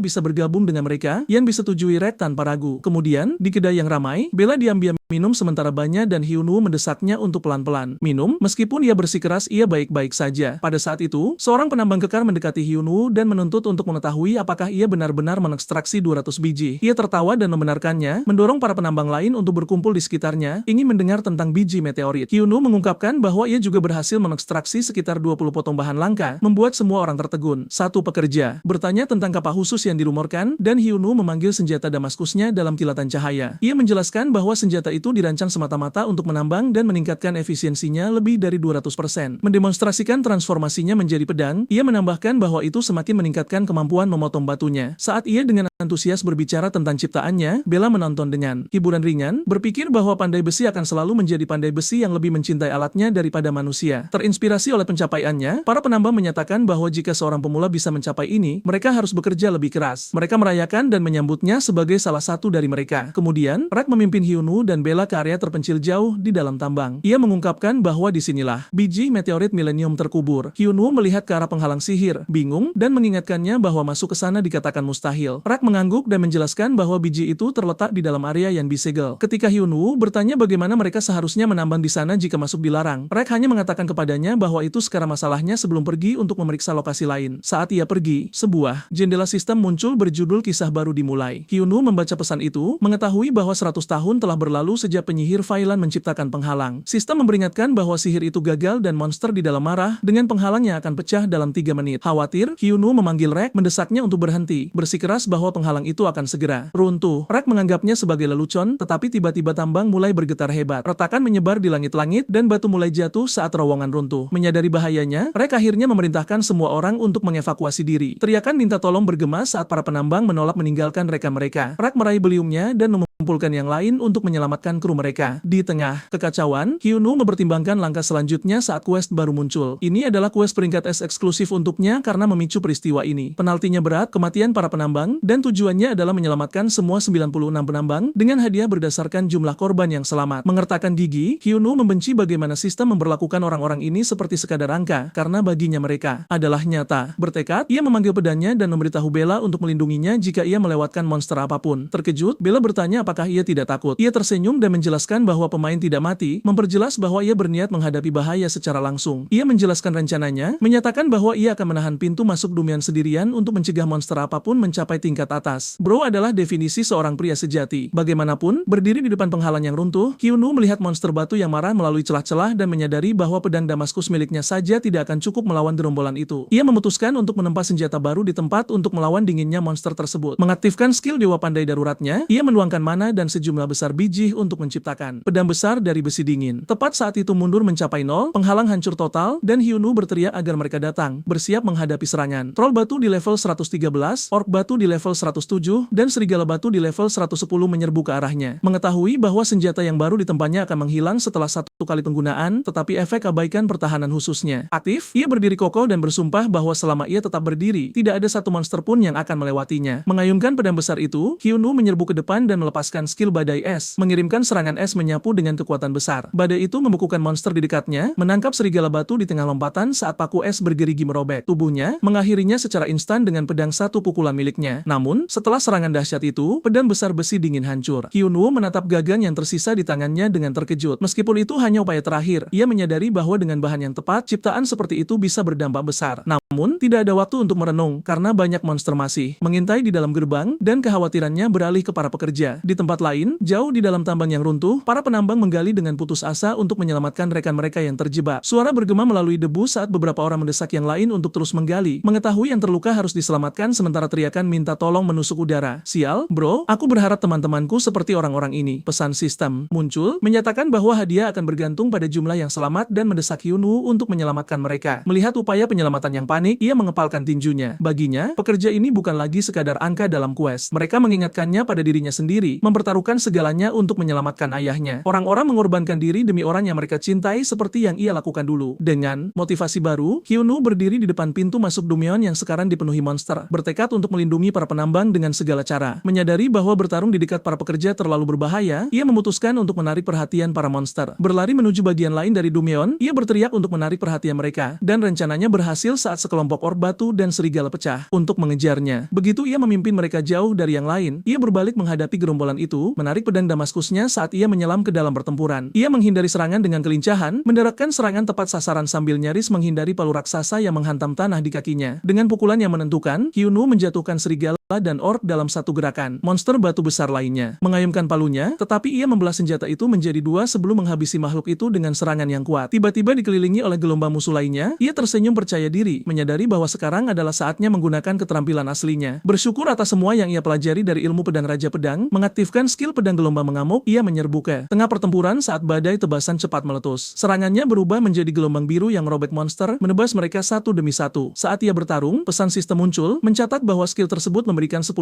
bisa bergabung dengan mereka, yang disetujui Rek tanpa ragu. Kemudian, di kedai yang ramai, Bella diam-diam minum sementara banyak dan Hyunwoo mendesaknya untuk pelan-pelan minum. Meskipun ia bersikeras ia baik-baik saja. Pada saat itu, seorang penambang kekar mendekati Hyunwoo dan menuntut untuk mengetahui apakah ia benar-benar mengekstraksi 200 biji. Ia tertawa dan membenarkannya, mendorong para penambang lain untuk berkumpul di sekitarnya, ingin mendengar tentang biji meteorit. Hyunwoo mengungkapkan bahwa ia juga berhasil mengekstraksi sekitar 20 potong bahan langka, membuat semua orang tertegun. Satu pekerja bertanya tentang kapak khusus yang dirumorkan, dan Hyunwoo memanggil senjata Damaskusnya dalam kilatan cahaya. Ia menjelaskan bahwa senjata itu dirancang semata-mata untuk menambang dan meningkatkan efisiensinya lebih dari 200%. Mendemonstrasikan transformasinya menjadi pedang, ia menambahkan bahwa itu semakin meningkatkan kemampuan memotong batunya. Saat ia dengan antusias berbicara tentang ciptaannya, Bella menonton dengan hiburan ringan, berpikir bahwa pandai besi akan selalu menjadi pandai besi yang lebih mencintai alatnya daripada manusia. Terinspirasi oleh pencapaiannya, para penambang menyatakan bahwa jika seorang pemula bisa mencapai ini, mereka harus bekerja lebih keras. Mereka merayakan dan menyambutnya sebagai salah satu dari mereka. Kemudian, Rek memimpin Hyunwoo dan Bella ke area terpencil jauh di dalam tambang. Ia mengungkapkan bahwa disinilah biji meteorit milenium terkubur. Hyunwoo melihat ke arah penghalang sihir, bingung, dan mengingatkannya bahwa masuk ke sana dikatakan mustahil. Rek mengangguk dan menjelaskan bahwa biji itu terletak di dalam area yang disegel. Ketika Hyunwoo bertanya bagaimana mereka seharusnya menambang di sana jika masuk dilarang, Rek hanya mengatakan kepadanya bahwa itu sekarang masalahnya sebelum pergi untuk memeriksa lokasi lain. Saat ia pergi, sebuah jendela sistem muncul berjudul Kisah Baru Dimulai. Hyunwoo membaca pesan itu, mengetahui bahwa 100 tahun telah berlalu sejak penyihir Failan menciptakan penghalang. Sistem memperingatkan bahwa sihir itu gagal dan monster di dalam marah dengan penghalang yang akan pecah dalam 3 menit. Khawatir, Hyunwoo memanggil Rek, mendesaknya untuk berhenti, bersikeras bahwa penghalang itu akan segera runtuh. Rek menganggapnya sebagai lelucon, tetapi tiba-tiba tambang mulai bergetar hebat. Retakan menyebar di langit-langit dan batu mulai jatuh saat terowongan runtuh. Menyadari bahayanya, Rek akhirnya memerintahkan semua orang untuk mengevakuasi diri. Teriakan minta tolong bergema saat para penambang menolak meninggalkan rekan mereka. Rek meraih beliumnya dan mengumpulkan yang lain untuk menyelamatkan kru mereka. Di tengah kekacauan, Hyunwoo mempertimbangkan langkah selanjutnya saat quest baru muncul. Ini adalah quest peringkat S eksklusif untuknya karena memicu peristiwa ini. Penaltinya berat, kematian para penambang, dan tujuannya adalah menyelamatkan semua 96 penambang dengan hadiah berdasarkan jumlah korban yang selamat. Mengertakkan gigi, Hyunwoo membenci bagaimana sistem memperlakukan orang-orang ini seperti sekadar angka, karena baginya mereka adalah nyata. Bertekad, ia memanggil pedangnya dan memberitahu Bella untuk melindunginya jika ia melewatkan monster apapun. Terkejut, Bella bertanya apakah ia tidak takut. Ia tersenyum dan menjelaskan bahwa pemain tidak mati, memperjelas bahwa ia berniat menghadapi bahaya secara langsung. Ia menjelaskan rencananya, menyatakan bahwa ia akan menahan pintu masuk Dumian sendirian untuk mencegah monster apapun mencapai tingkat atas. Bro adalah definisi seorang pria sejati. Bagaimanapun, berdiri di depan penghalang yang runtuh, Hyunwoo melihat monster batu yang marah melalui celah-celah dan menyadari bahwa pedang Damaskus miliknya saja tidak akan cukup melawan gerombolan itu. Ia memutuskan untuk menempa senjata baru di tempat untuk melawan dinginnya monster tersebut. Mengaktifkan skill Dewa Pandai daruratnya, ia menuangkan mana dan sejumlah besar biji untuk menciptakan pedang besar dari besi dingin. Tepat saat itu mundur mencapai 0, penghalang hancur total, dan Hyunwoo berteriak agar mereka datang, bersiap menghadapi serangan. Troll batu di level 113, orc batu di level 107, dan serigala batu di level 110 menyerbu ke arahnya. Mengetahui bahwa senjata yang baru ditempanya akan menghilang setelah satu kali penggunaan, tetapi efek abaikan pertahanan khususnya aktif, ia berdiri kokoh dan bersumpah bahwa selama ia tetap berdiri, tidak ada satu monster pun yang akan melewatinya. Mengayunkan pedang besar itu, Hyunwoo menyerbu ke depan dan melepaskan skill badai es, mengirimkan serangan es menyapu dengan kekuatan besar. Badai itu membekukan monster di dekatnya, menangkap serigala batu di tengah lompatan saat paku es bergerigi merobek tubuhnya, mengakhirinya secara instan dengan pedang satu pukulan miliknya. Namun, setelah serangan dahsyat itu, pedang besar besi dingin hancur. Hyunwoo menatap gagang yang tersisa di tangannya dengan terkejut. Meskipun itu hanya upaya terakhir, ia menyadari bahwa dengan bahan yang tepat, ciptaan seperti itu bisa berdampak besar. Namun, tidak ada waktu untuk merenung, karena banyak monster masih mengintai di dalam gerbang, dan kekhawatirannya beralih ke para pekerja. Di tempat lain, jauh di dalam tambang yang runtuh, para penambang menggali dengan putus asa untuk menyelamatkan rekan mereka yang terjebak. Suara bergema melalui debu saat beberapa orang mendesak yang lain untuk terus menggali. Mengetahui yang terluka harus diselamatkan sementara teriakan minta tolong menusuk udara. Sial, bro, aku berharap teman-temanku seperti orang-orang ini. Pesan sistem muncul, menyatakan bahwa hadiah akan bergantung pada jumlah yang selamat dan mendesak Hyunwoo untuk menyelamatkan mereka. Melihat upaya penyelamatan yang panik, ia mengepalkan tinjunya. Baginya, pekerja ini bukan lagi sekadar angka dalam quest. Mereka mengingatkannya pada dirinya sendiri, mempertaruhkan segalanya untuk menyelamatkan ayahnya. Orang-orang mengorbankan diri demi orang yang mereka cintai seperti yang ia lakukan dulu. Dengan motivasi baru, Hyunwoo berdiri di depan pintu masuk Dumion yang sekarang dipenuhi monster, bertekad untuk melindungi para penambang dengan segala cara. Menyadari bahwa bertarung di dekat para pekerja terlalu berbahaya, ia memutuskan untuk menarik perhatian para monster. Berlari menuju bagian lain dari Dumion, ia berteriak untuk menarik perhatian mereka, dan rencananya berhasil saat sekelompok orc batu dan serigala pecah untuk mengejarnya. Begitu ia memimpin mereka jauh dari yang lain, ia berbalik menghadapi gerombolan itu, menarik pedang Damaskusnya saat ia menyelam ke dalam pertempuran. Ia menghindari serangan dengan kelincahan, mendaratkan serangan tepat sasaran sambil nyaris menghindari palu raksasa yang menghantam tanah di kakinya. Dengan pukulan yang menentukan, Hyunwoo menjatuhkan serigala dan orc dalam satu gerakan. Monster batu besar lainnya mengayunkan palunya, tetapi ia membelah senjata itu menjadi dua sebelum menghabisi makhluk itu dengan serangan yang kuat. Tiba-tiba dikelilingi oleh gelombang musuh lainnya, ia tersenyum percaya diri, menyadari bahwa sekarang adalah saatnya menggunakan keterampilan aslinya. Bersyukur atas semua yang ia pelajari dari ilmu pedang Raja Pedang, mengaktifkan skill pedang gelombang mengamuk, ia menyerbu ke tengah pertempuran saat badai tebasan cepat meletus. Serangannya berubah menjadi gelombang biru yang merobek monster, menebas mereka satu demi satu. Saat ia bertarung, pesan sistem muncul, mencatat bahwa skill tersebut memberikan 10%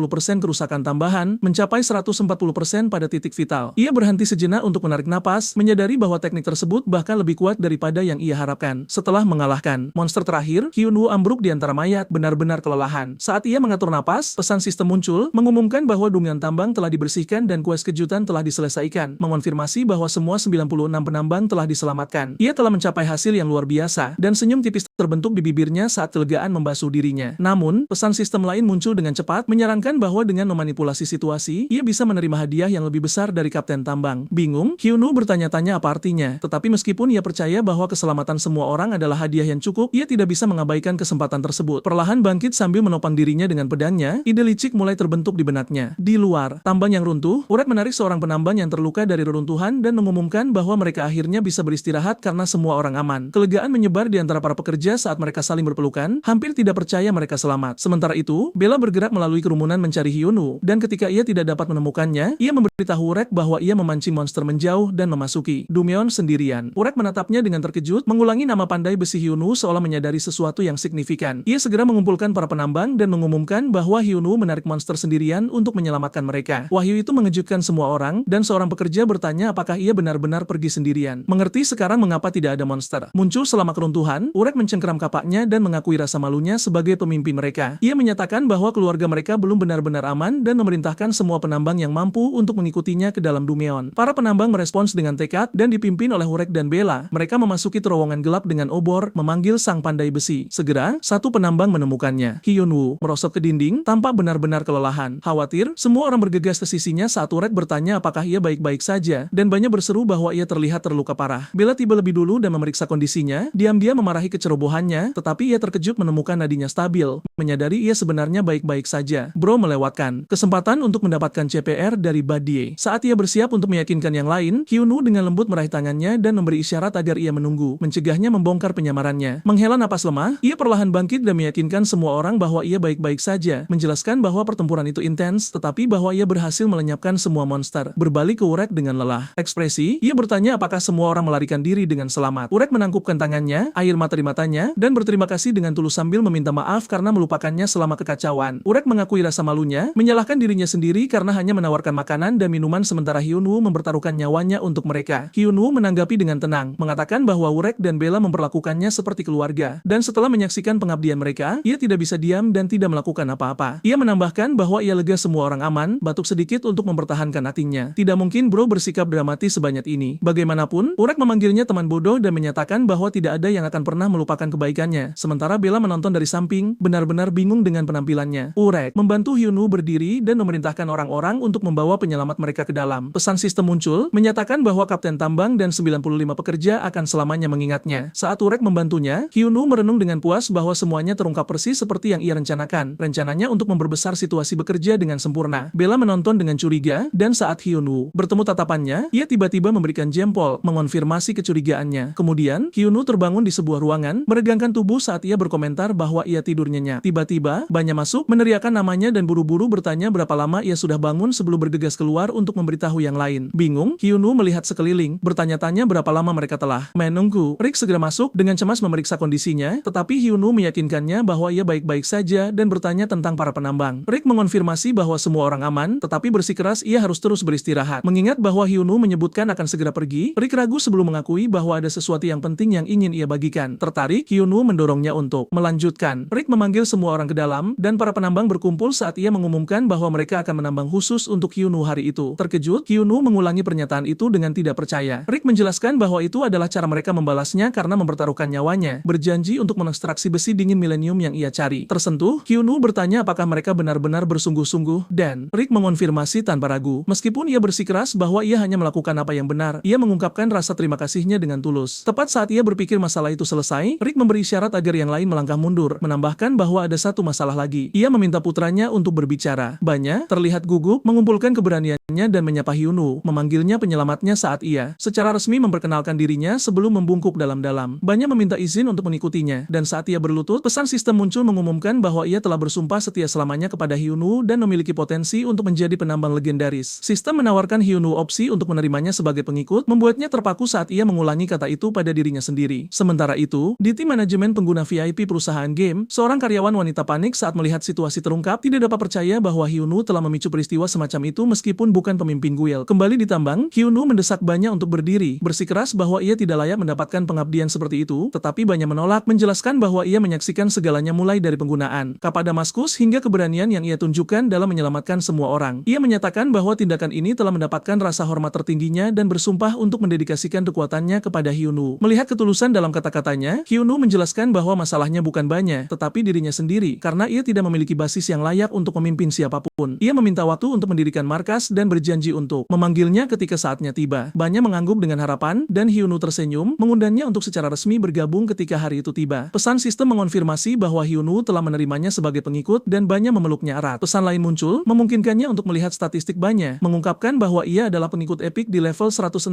kerusakan tambahan, mencapai 140% pada titik vital. Ia berhenti sejenak untuk menarik napas, menyadari bahwa teknik tersebut bahkan lebih kuat daripada yang ia harapkan. Setelah mengalahkan monster terakhir, Hyunwoo ambruk di antara mayat, benar-benar kelelahan. Saat ia mengatur napas, pesan sistem muncul, mengumumkan bahwa Dumion tambang telah dibersihkan dan quest kejutan telah diselesaikan, mengonfirmasi bahwa semua 96 penambang telah diselamatkan. Ia telah mencapai hasil yang luar biasa, dan senyum tipis terbentuk di bibirnya saat kelegaan membasuh dirinya. Namun, pesan sistem lain muncul dengan cepat, menyarankan bahwa dengan memanipulasi situasi, ia bisa menerima hadiah yang lebih besar dari Kapten Tambang. Bingung, Hyunwoo bertanya-tanya apa artinya, tetapi meskipun ia percaya bahwa keselamatan semua orang adalah hadiah yang cukup, ia tidak bisa mengabaikan kesempatan tersebut. Perlahan bangkit sambil menopang dirinya dengan pedangnya, ide licik mulai terbentuk di benaknya. Di luar tambang yang runtuh, Uret menarik seorang penambang yang terluka dari reruntuhan dan mengumumkan bahwa mereka akhirnya bisa beristirahat karena semua orang aman. Kelegaan menyebar di antara para pekerja pekerja saat mereka saling berpelukan, hampir tidak percaya mereka selamat. Sementara itu, Bella bergerak melalui kerumunan mencari Hyunwoo, dan ketika ia tidak dapat menemukannya, ia memberitahu Urek bahwa ia memancing monster menjauh dan memasuki Dumyeon sendirian. Urek menatapnya dengan terkejut, mengulangi nama pandai besi Hyunwoo seolah menyadari sesuatu yang signifikan. Ia segera mengumpulkan para penambang dan mengumumkan bahwa Hyunwoo menarik monster sendirian untuk menyelamatkan mereka. Wahyu itu mengejutkan semua orang, dan seorang pekerja bertanya apakah ia benar-benar pergi sendirian. Mengerti sekarang mengapa tidak ada monster muncul selama keruntuhan, Urek mencengkeram kapaknya dan mengakui rasa malunya sebagai pemimpin mereka. Ia menyatakan bahwa keluarga mereka belum benar-benar aman dan memerintahkan semua penambang yang mampu untuk mengikutinya ke dalam Dumyeon. Para penambang merespons dengan tekad dan dipimpin oleh Urek dan Bella. Mereka memasuki terowongan gelap dengan obor, memanggil sang pandai besi. Segera, satu penambang menemukannya. Hyunwoo merosot ke dinding, tampak benar-benar kelelahan. Khawatir, semua orang bergegas ke sisinya saat Urek bertanya apakah ia baik-baik saja, dan banyak berseru bahwa ia terlihat terluka parah. Bella tiba lebih dulu dan memeriksa kondisinya, diam-diam memarahi kecerobohannya, tetapi ia terkejut menemukan nadinya stabil, menyadari ia sebenarnya baik-baik saja. Bro melewatkan kesempatan untuk mendapatkan CPR dari Badie. Saat ia bersiap untuk meyakinkan yang lain, Hyunwoo dengan lembut meraih tangannya dan memberi isyarat agar ia menunggu, mencegahnya membongkar penyamarannya. Menghela napas lemah, ia perlahan bangkit dan meyakinkan semua orang bahwa ia baik-baik saja, menjelaskan bahwa pertempuran itu intens, tetapi bahwa ia berhasil melenyapkan semua monster. Berbalik ke Urek dengan lelah ekspresi, ia bertanya apakah semua orang melarikan diri dengan selamat. Urek menangkupkan tangannya, air mata di matanya, dan berterima kasih dengan tulus sambil meminta maaf karena melupakannya selama kekacauan. Urek mengakui rasa malunya, menyalahkan dirinya sendiri karena hanya menawarkan makanan dan minuman sementara Hyunwoo mempertaruhkan nyawanya untuk mereka. Hyunwoo menanggapi dengan tenang, mengatakan bahwa Urek dan Bella memperlakukannya seperti keluarga, dan setelah menyaksikan pengabdian mereka, ia tidak bisa diam dan tidak melakukan apa-apa. Ia menambahkan bahwa ia lega semua orang aman, batuk sedikit untuk mempertahankan hatinya. Tidak mungkin Bro bersikap dramatis sebanyak ini. Bagaimanapun, Urek memanggilnya teman bodoh dan menyatakan bahwa tidak ada yang akan pernah melupakan kebaikannya. Sementara Bella menonton dari samping, benar-benar bingung dengan penampilannya. Urek membantu Hyunwoo berdiri dan memerintahkan orang-orang untuk membawa penyelamat mereka ke dalam. Pesan sistem muncul, menyatakan bahwa Kapten Tambang dan 95 pekerja akan selamanya mengingatnya. Saat Urek membantunya, Hyunwoo merenung dengan puas bahwa semuanya terungkap persis seperti yang ia rencanakan. Rencananya untuk memperbesar situasi bekerja dengan sempurna. Bella menonton dengan curiga, dan saat Hyunwoo bertemu tatapannya, ia tiba-tiba memberikan jempol, mengonfirmasi kecurigaannya. Kemudian, Hyunwoo terbangun di sebuah ruangan, meregangkan tubuh saat ia berkomentar bahwa ia tidur nyenyak. Tiba-tiba, Banya masuk, meneriakkan namanya dan buru-buru bertanya berapa lama ia sudah bangun sebelum bergegas keluar untuk memberitahu yang lain. Bingung, Hyunwoo melihat sekeliling, bertanya-tanya berapa lama mereka telah menunggu. Rick segera masuk, dengan cemas memeriksa kondisinya, tetapi Hyunwoo meyakinkannya bahwa ia baik-baik saja dan bertanya tentang para penambang. Rick mengonfirmasi bahwa semua orang aman, tetapi bersikeras ia harus terus beristirahat. Mengingat bahwa Hyunwoo menyebutkan akan segera pergi, Rick ragu sebelum mengakui bahwa ada sesuatu yang penting yang ingin ia bagikan. Tertarik, Hyunwoo mendorongnya untuk melanjutkan. Rick memanggil semua orang ke dalam, dan para penambang berkumpul saat ia mengumumkan bahwa mereka akan menambang khusus untuk Hyunwoo hari itu. Terkejut, Hyunwoo mengulangi pernyataan itu dengan tidak percaya. Rick menjelaskan bahwa itu adalah cara mereka membalasnya karena mempertaruhkan nyawanya, berjanji untuk mengekstraksi besi dingin milenium yang ia cari. Tersentuh, Hyunwoo bertanya apakah mereka benar-benar bersungguh-sungguh, dan Rick mengonfirmasi tanpa ragu. Meskipun ia bersikeras bahwa ia hanya melakukan apa yang benar, ia mengungkapkan rasa terima kasihnya dengan tulus. Tepat saat ia berpikir masalah itu selesai, Rick memberi syarat agar yang lain melangkah mundur, menambahkan bahwa ada satu masalah lagi. Ia meminta putranya untuk berbicara. Banya terlihat gugup, mengumpulkan keberaniannya dan menyapa Hyunwoo, memanggilnya penyelamatnya saat ia secara resmi memperkenalkan dirinya sebelum membungkuk dalam-dalam. Banya meminta izin untuk mengikutinya, dan saat ia berlutut, pesan sistem muncul mengumumkan bahwa ia telah bersumpah setia selamanya kepada Hyunwoo dan memiliki potensi untuk menjadi penambang legendaris. Sistem menawarkan Hyunwoo opsi untuk menerimanya sebagai pengikut, membuatnya terpaku saat ia mengulangi kata itu pada dirinya sendiri. Sementara itu, di tim manajemen pengguna VIP perusahaan game, seorang karyawan wanita panik saat melihat situasi terungkap, tidak dapat percaya bahwa Hyunwoo telah memicu peristiwa semacam itu meskipun bukan pemimpin guild. Kembali ditambang, Hyunwoo mendesak Banya untuk berdiri, bersikeras bahwa ia tidak layak mendapatkan pengabdian seperti itu, tetapi Banya menolak, menjelaskan bahwa ia menyaksikan segalanya mulai dari penggunaan kapal Damaskus hingga keberanian yang ia tunjukkan dalam menyelamatkan semua orang. Ia menyatakan bahwa tindakan ini telah mendapatkan rasa hormat tertingginya dan bersumpah untuk mendedikasikan kekuatannya kepada Hyunwoo. Melihat ketulusan dalam kata-katanya, Hyunwoo menjelaskan bahwa masalahnya bukan Banya, tetapi dirinya sendiri, karena ia tidak memiliki basis yang layak untuk memimpin siapapun. Ia meminta waktu untuk mendirikan markas dan berjanji untuk memanggilnya ketika saatnya tiba. Banya mengangguk dengan harapan, dan Hyunwoo tersenyum, mengundangnya untuk secara resmi bergabung ketika hari itu tiba. Pesan sistem mengonfirmasi bahwa Hyunwoo telah menerimanya sebagai pengikut dan Banya memeluknya erat. Pesan lain muncul, memungkinkannya untuk melihat statistik Banya, mengungkapkan bahwa ia adalah pengikut epik di level 165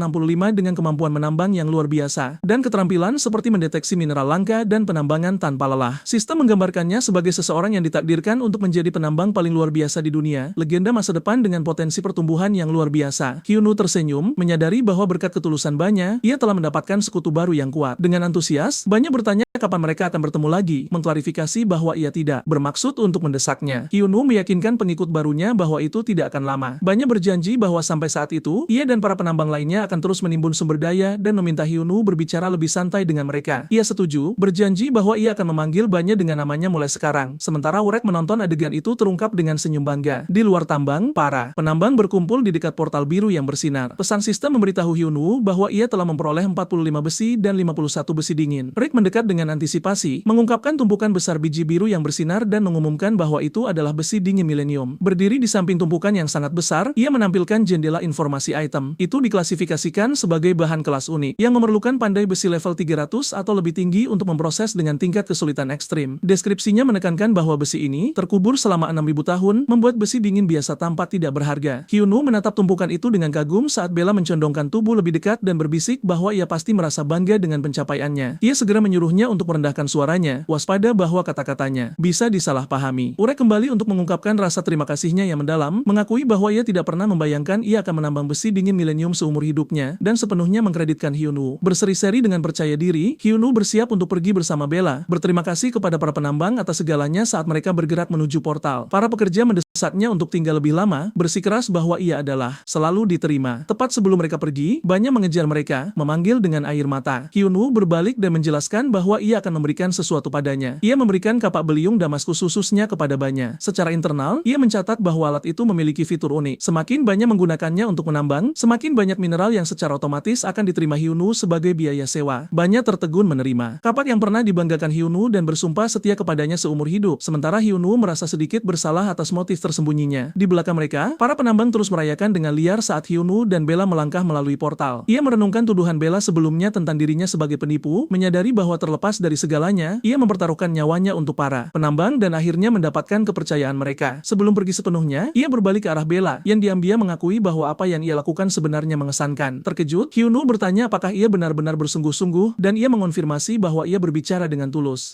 dengan kemampuan menambang yang luar biasa, dan keterampilan seperti mendeteksi mineral mineral langka dan penambangan tanpa lelah. Sistem menggambarkannya sebagai seseorang yang ditakdirkan untuk menjadi penambang paling luar biasa di dunia, legenda masa depan dengan potensi pertumbuhan yang luar biasa. Hyunwoo tersenyum, menyadari bahwa berkat ketulusan Banya, ia telah mendapatkan sekutu baru yang kuat. Dengan antusias, Banya bertanya kapan mereka akan bertemu lagi, mengklarifikasi bahwa ia tidak bermaksud untuk mendesaknya. Hyunwoo meyakinkan pengikut barunya bahwa itu tidak akan lama. Banya berjanji bahwa sampai saat itu, ia dan para penambang lainnya akan terus menimbun sumber daya dan meminta Hyunwoo berbicara lebih santai dengan mereka. Ia setuju, berjanji bahwa ia akan memanggil Banya dengan namanya mulai sekarang. Sementara Wreck menonton adegan itu terungkap dengan senyum bangga. Di luar tambang, para penambang berkumpul di dekat portal biru yang bersinar. Pesan sistem memberitahu Hyunwoo bahwa ia telah memperoleh 45 besi dan 51 besi dingin. Rick mendekat dengan antisipasi, mengungkapkan tumpukan besar biji biru yang bersinar dan mengumumkan bahwa itu adalah besi dingin milenium. Berdiri di samping tumpukan yang sangat besar, ia menampilkan jendela informasi item. Itu diklasifikasikan sebagai bahan kelas unik, yang memerlukan pandai besi level 300 atau lebih tinggi untuk memproses dengan tingkat kesulitan ekstrim. Deskripsinya menekankan bahwa besi ini terkubur selama 6.000 tahun, membuat besi dingin biasa tampak tidak berharga. Hyunwoo menatap tumpukan itu dengan kagum saat Bella mencondongkan tubuh lebih dekat dan berbisik bahwa ia pasti merasa bangga dengan pencapaiannya. Ia segera menyuruhnya untuk merendahkan suaranya, waspada bahwa kata-katanya bisa disalahpahami. Wreck kembali untuk mengungkapkan rasa terima kasihnya yang mendalam, mengakui bahwa ia tidak pernah membayangkan ia akan menambang besi dingin milenium seumur hidupnya, dan sepenuhnya mengkreditkan Hyunwoo. Berseri-seri dengan percaya diri, Hyunwoo bersiap untuk pergi bersama Bella, berterima kasih kepada para penambang atas segalanya saat mereka bergerak menuju portal. Para pekerja mendesaknya untuk tinggal lebih lama, bersikeras bahwa ia adalah selalu diterima. Tepat sebelum mereka pergi, Banya mengejar mereka, memanggil dengan air mata. Hyunwoo berbalik dan menjelaskan bahwa ia akan memberikan sesuatu padanya. Ia memberikan kapak beliung Damaskus khususnya kepada Banya. Secara internal, ia mencatat bahwa alat itu memiliki fitur unik. Semakin Banya menggunakannya untuk menambang, semakin banyak mineral yang secara otomatis akan diterima Hyunwoo sebagai biaya sewa. Banya tertegun menerima kapak yang pernah dibanggakan Hyunwoo dan bersumpah setia kepadanya seumur hidup. Sementara Hyunwoo merasa sedikit bersalah atas motif tersembunyinya. Di belakang mereka, para penambang terus merayakan dengan liar saat Hyunwoo dan Bella melangkah melalui portal. Ia merenungkan tuduhan Bella sebelumnya tentang dirinya sebagai penipu, menyadari bahwa terlepas dari segalanya, ia mempertaruhkan nyawanya untuk para penambang dan akhirnya mendapatkan kepercayaan mereka. Sebelum pergi sepenuhnya, ia berbalik ke arah Bella, yang diam-diam mengakui bahwa apa yang ia lakukan sebenarnya mengesankan. Terkejut, Hyunwoo bertanya apakah ia benar-benar bersungguh-sungguh, dan ia mengonfirmasi bahwa ia berbicara dengan tulus.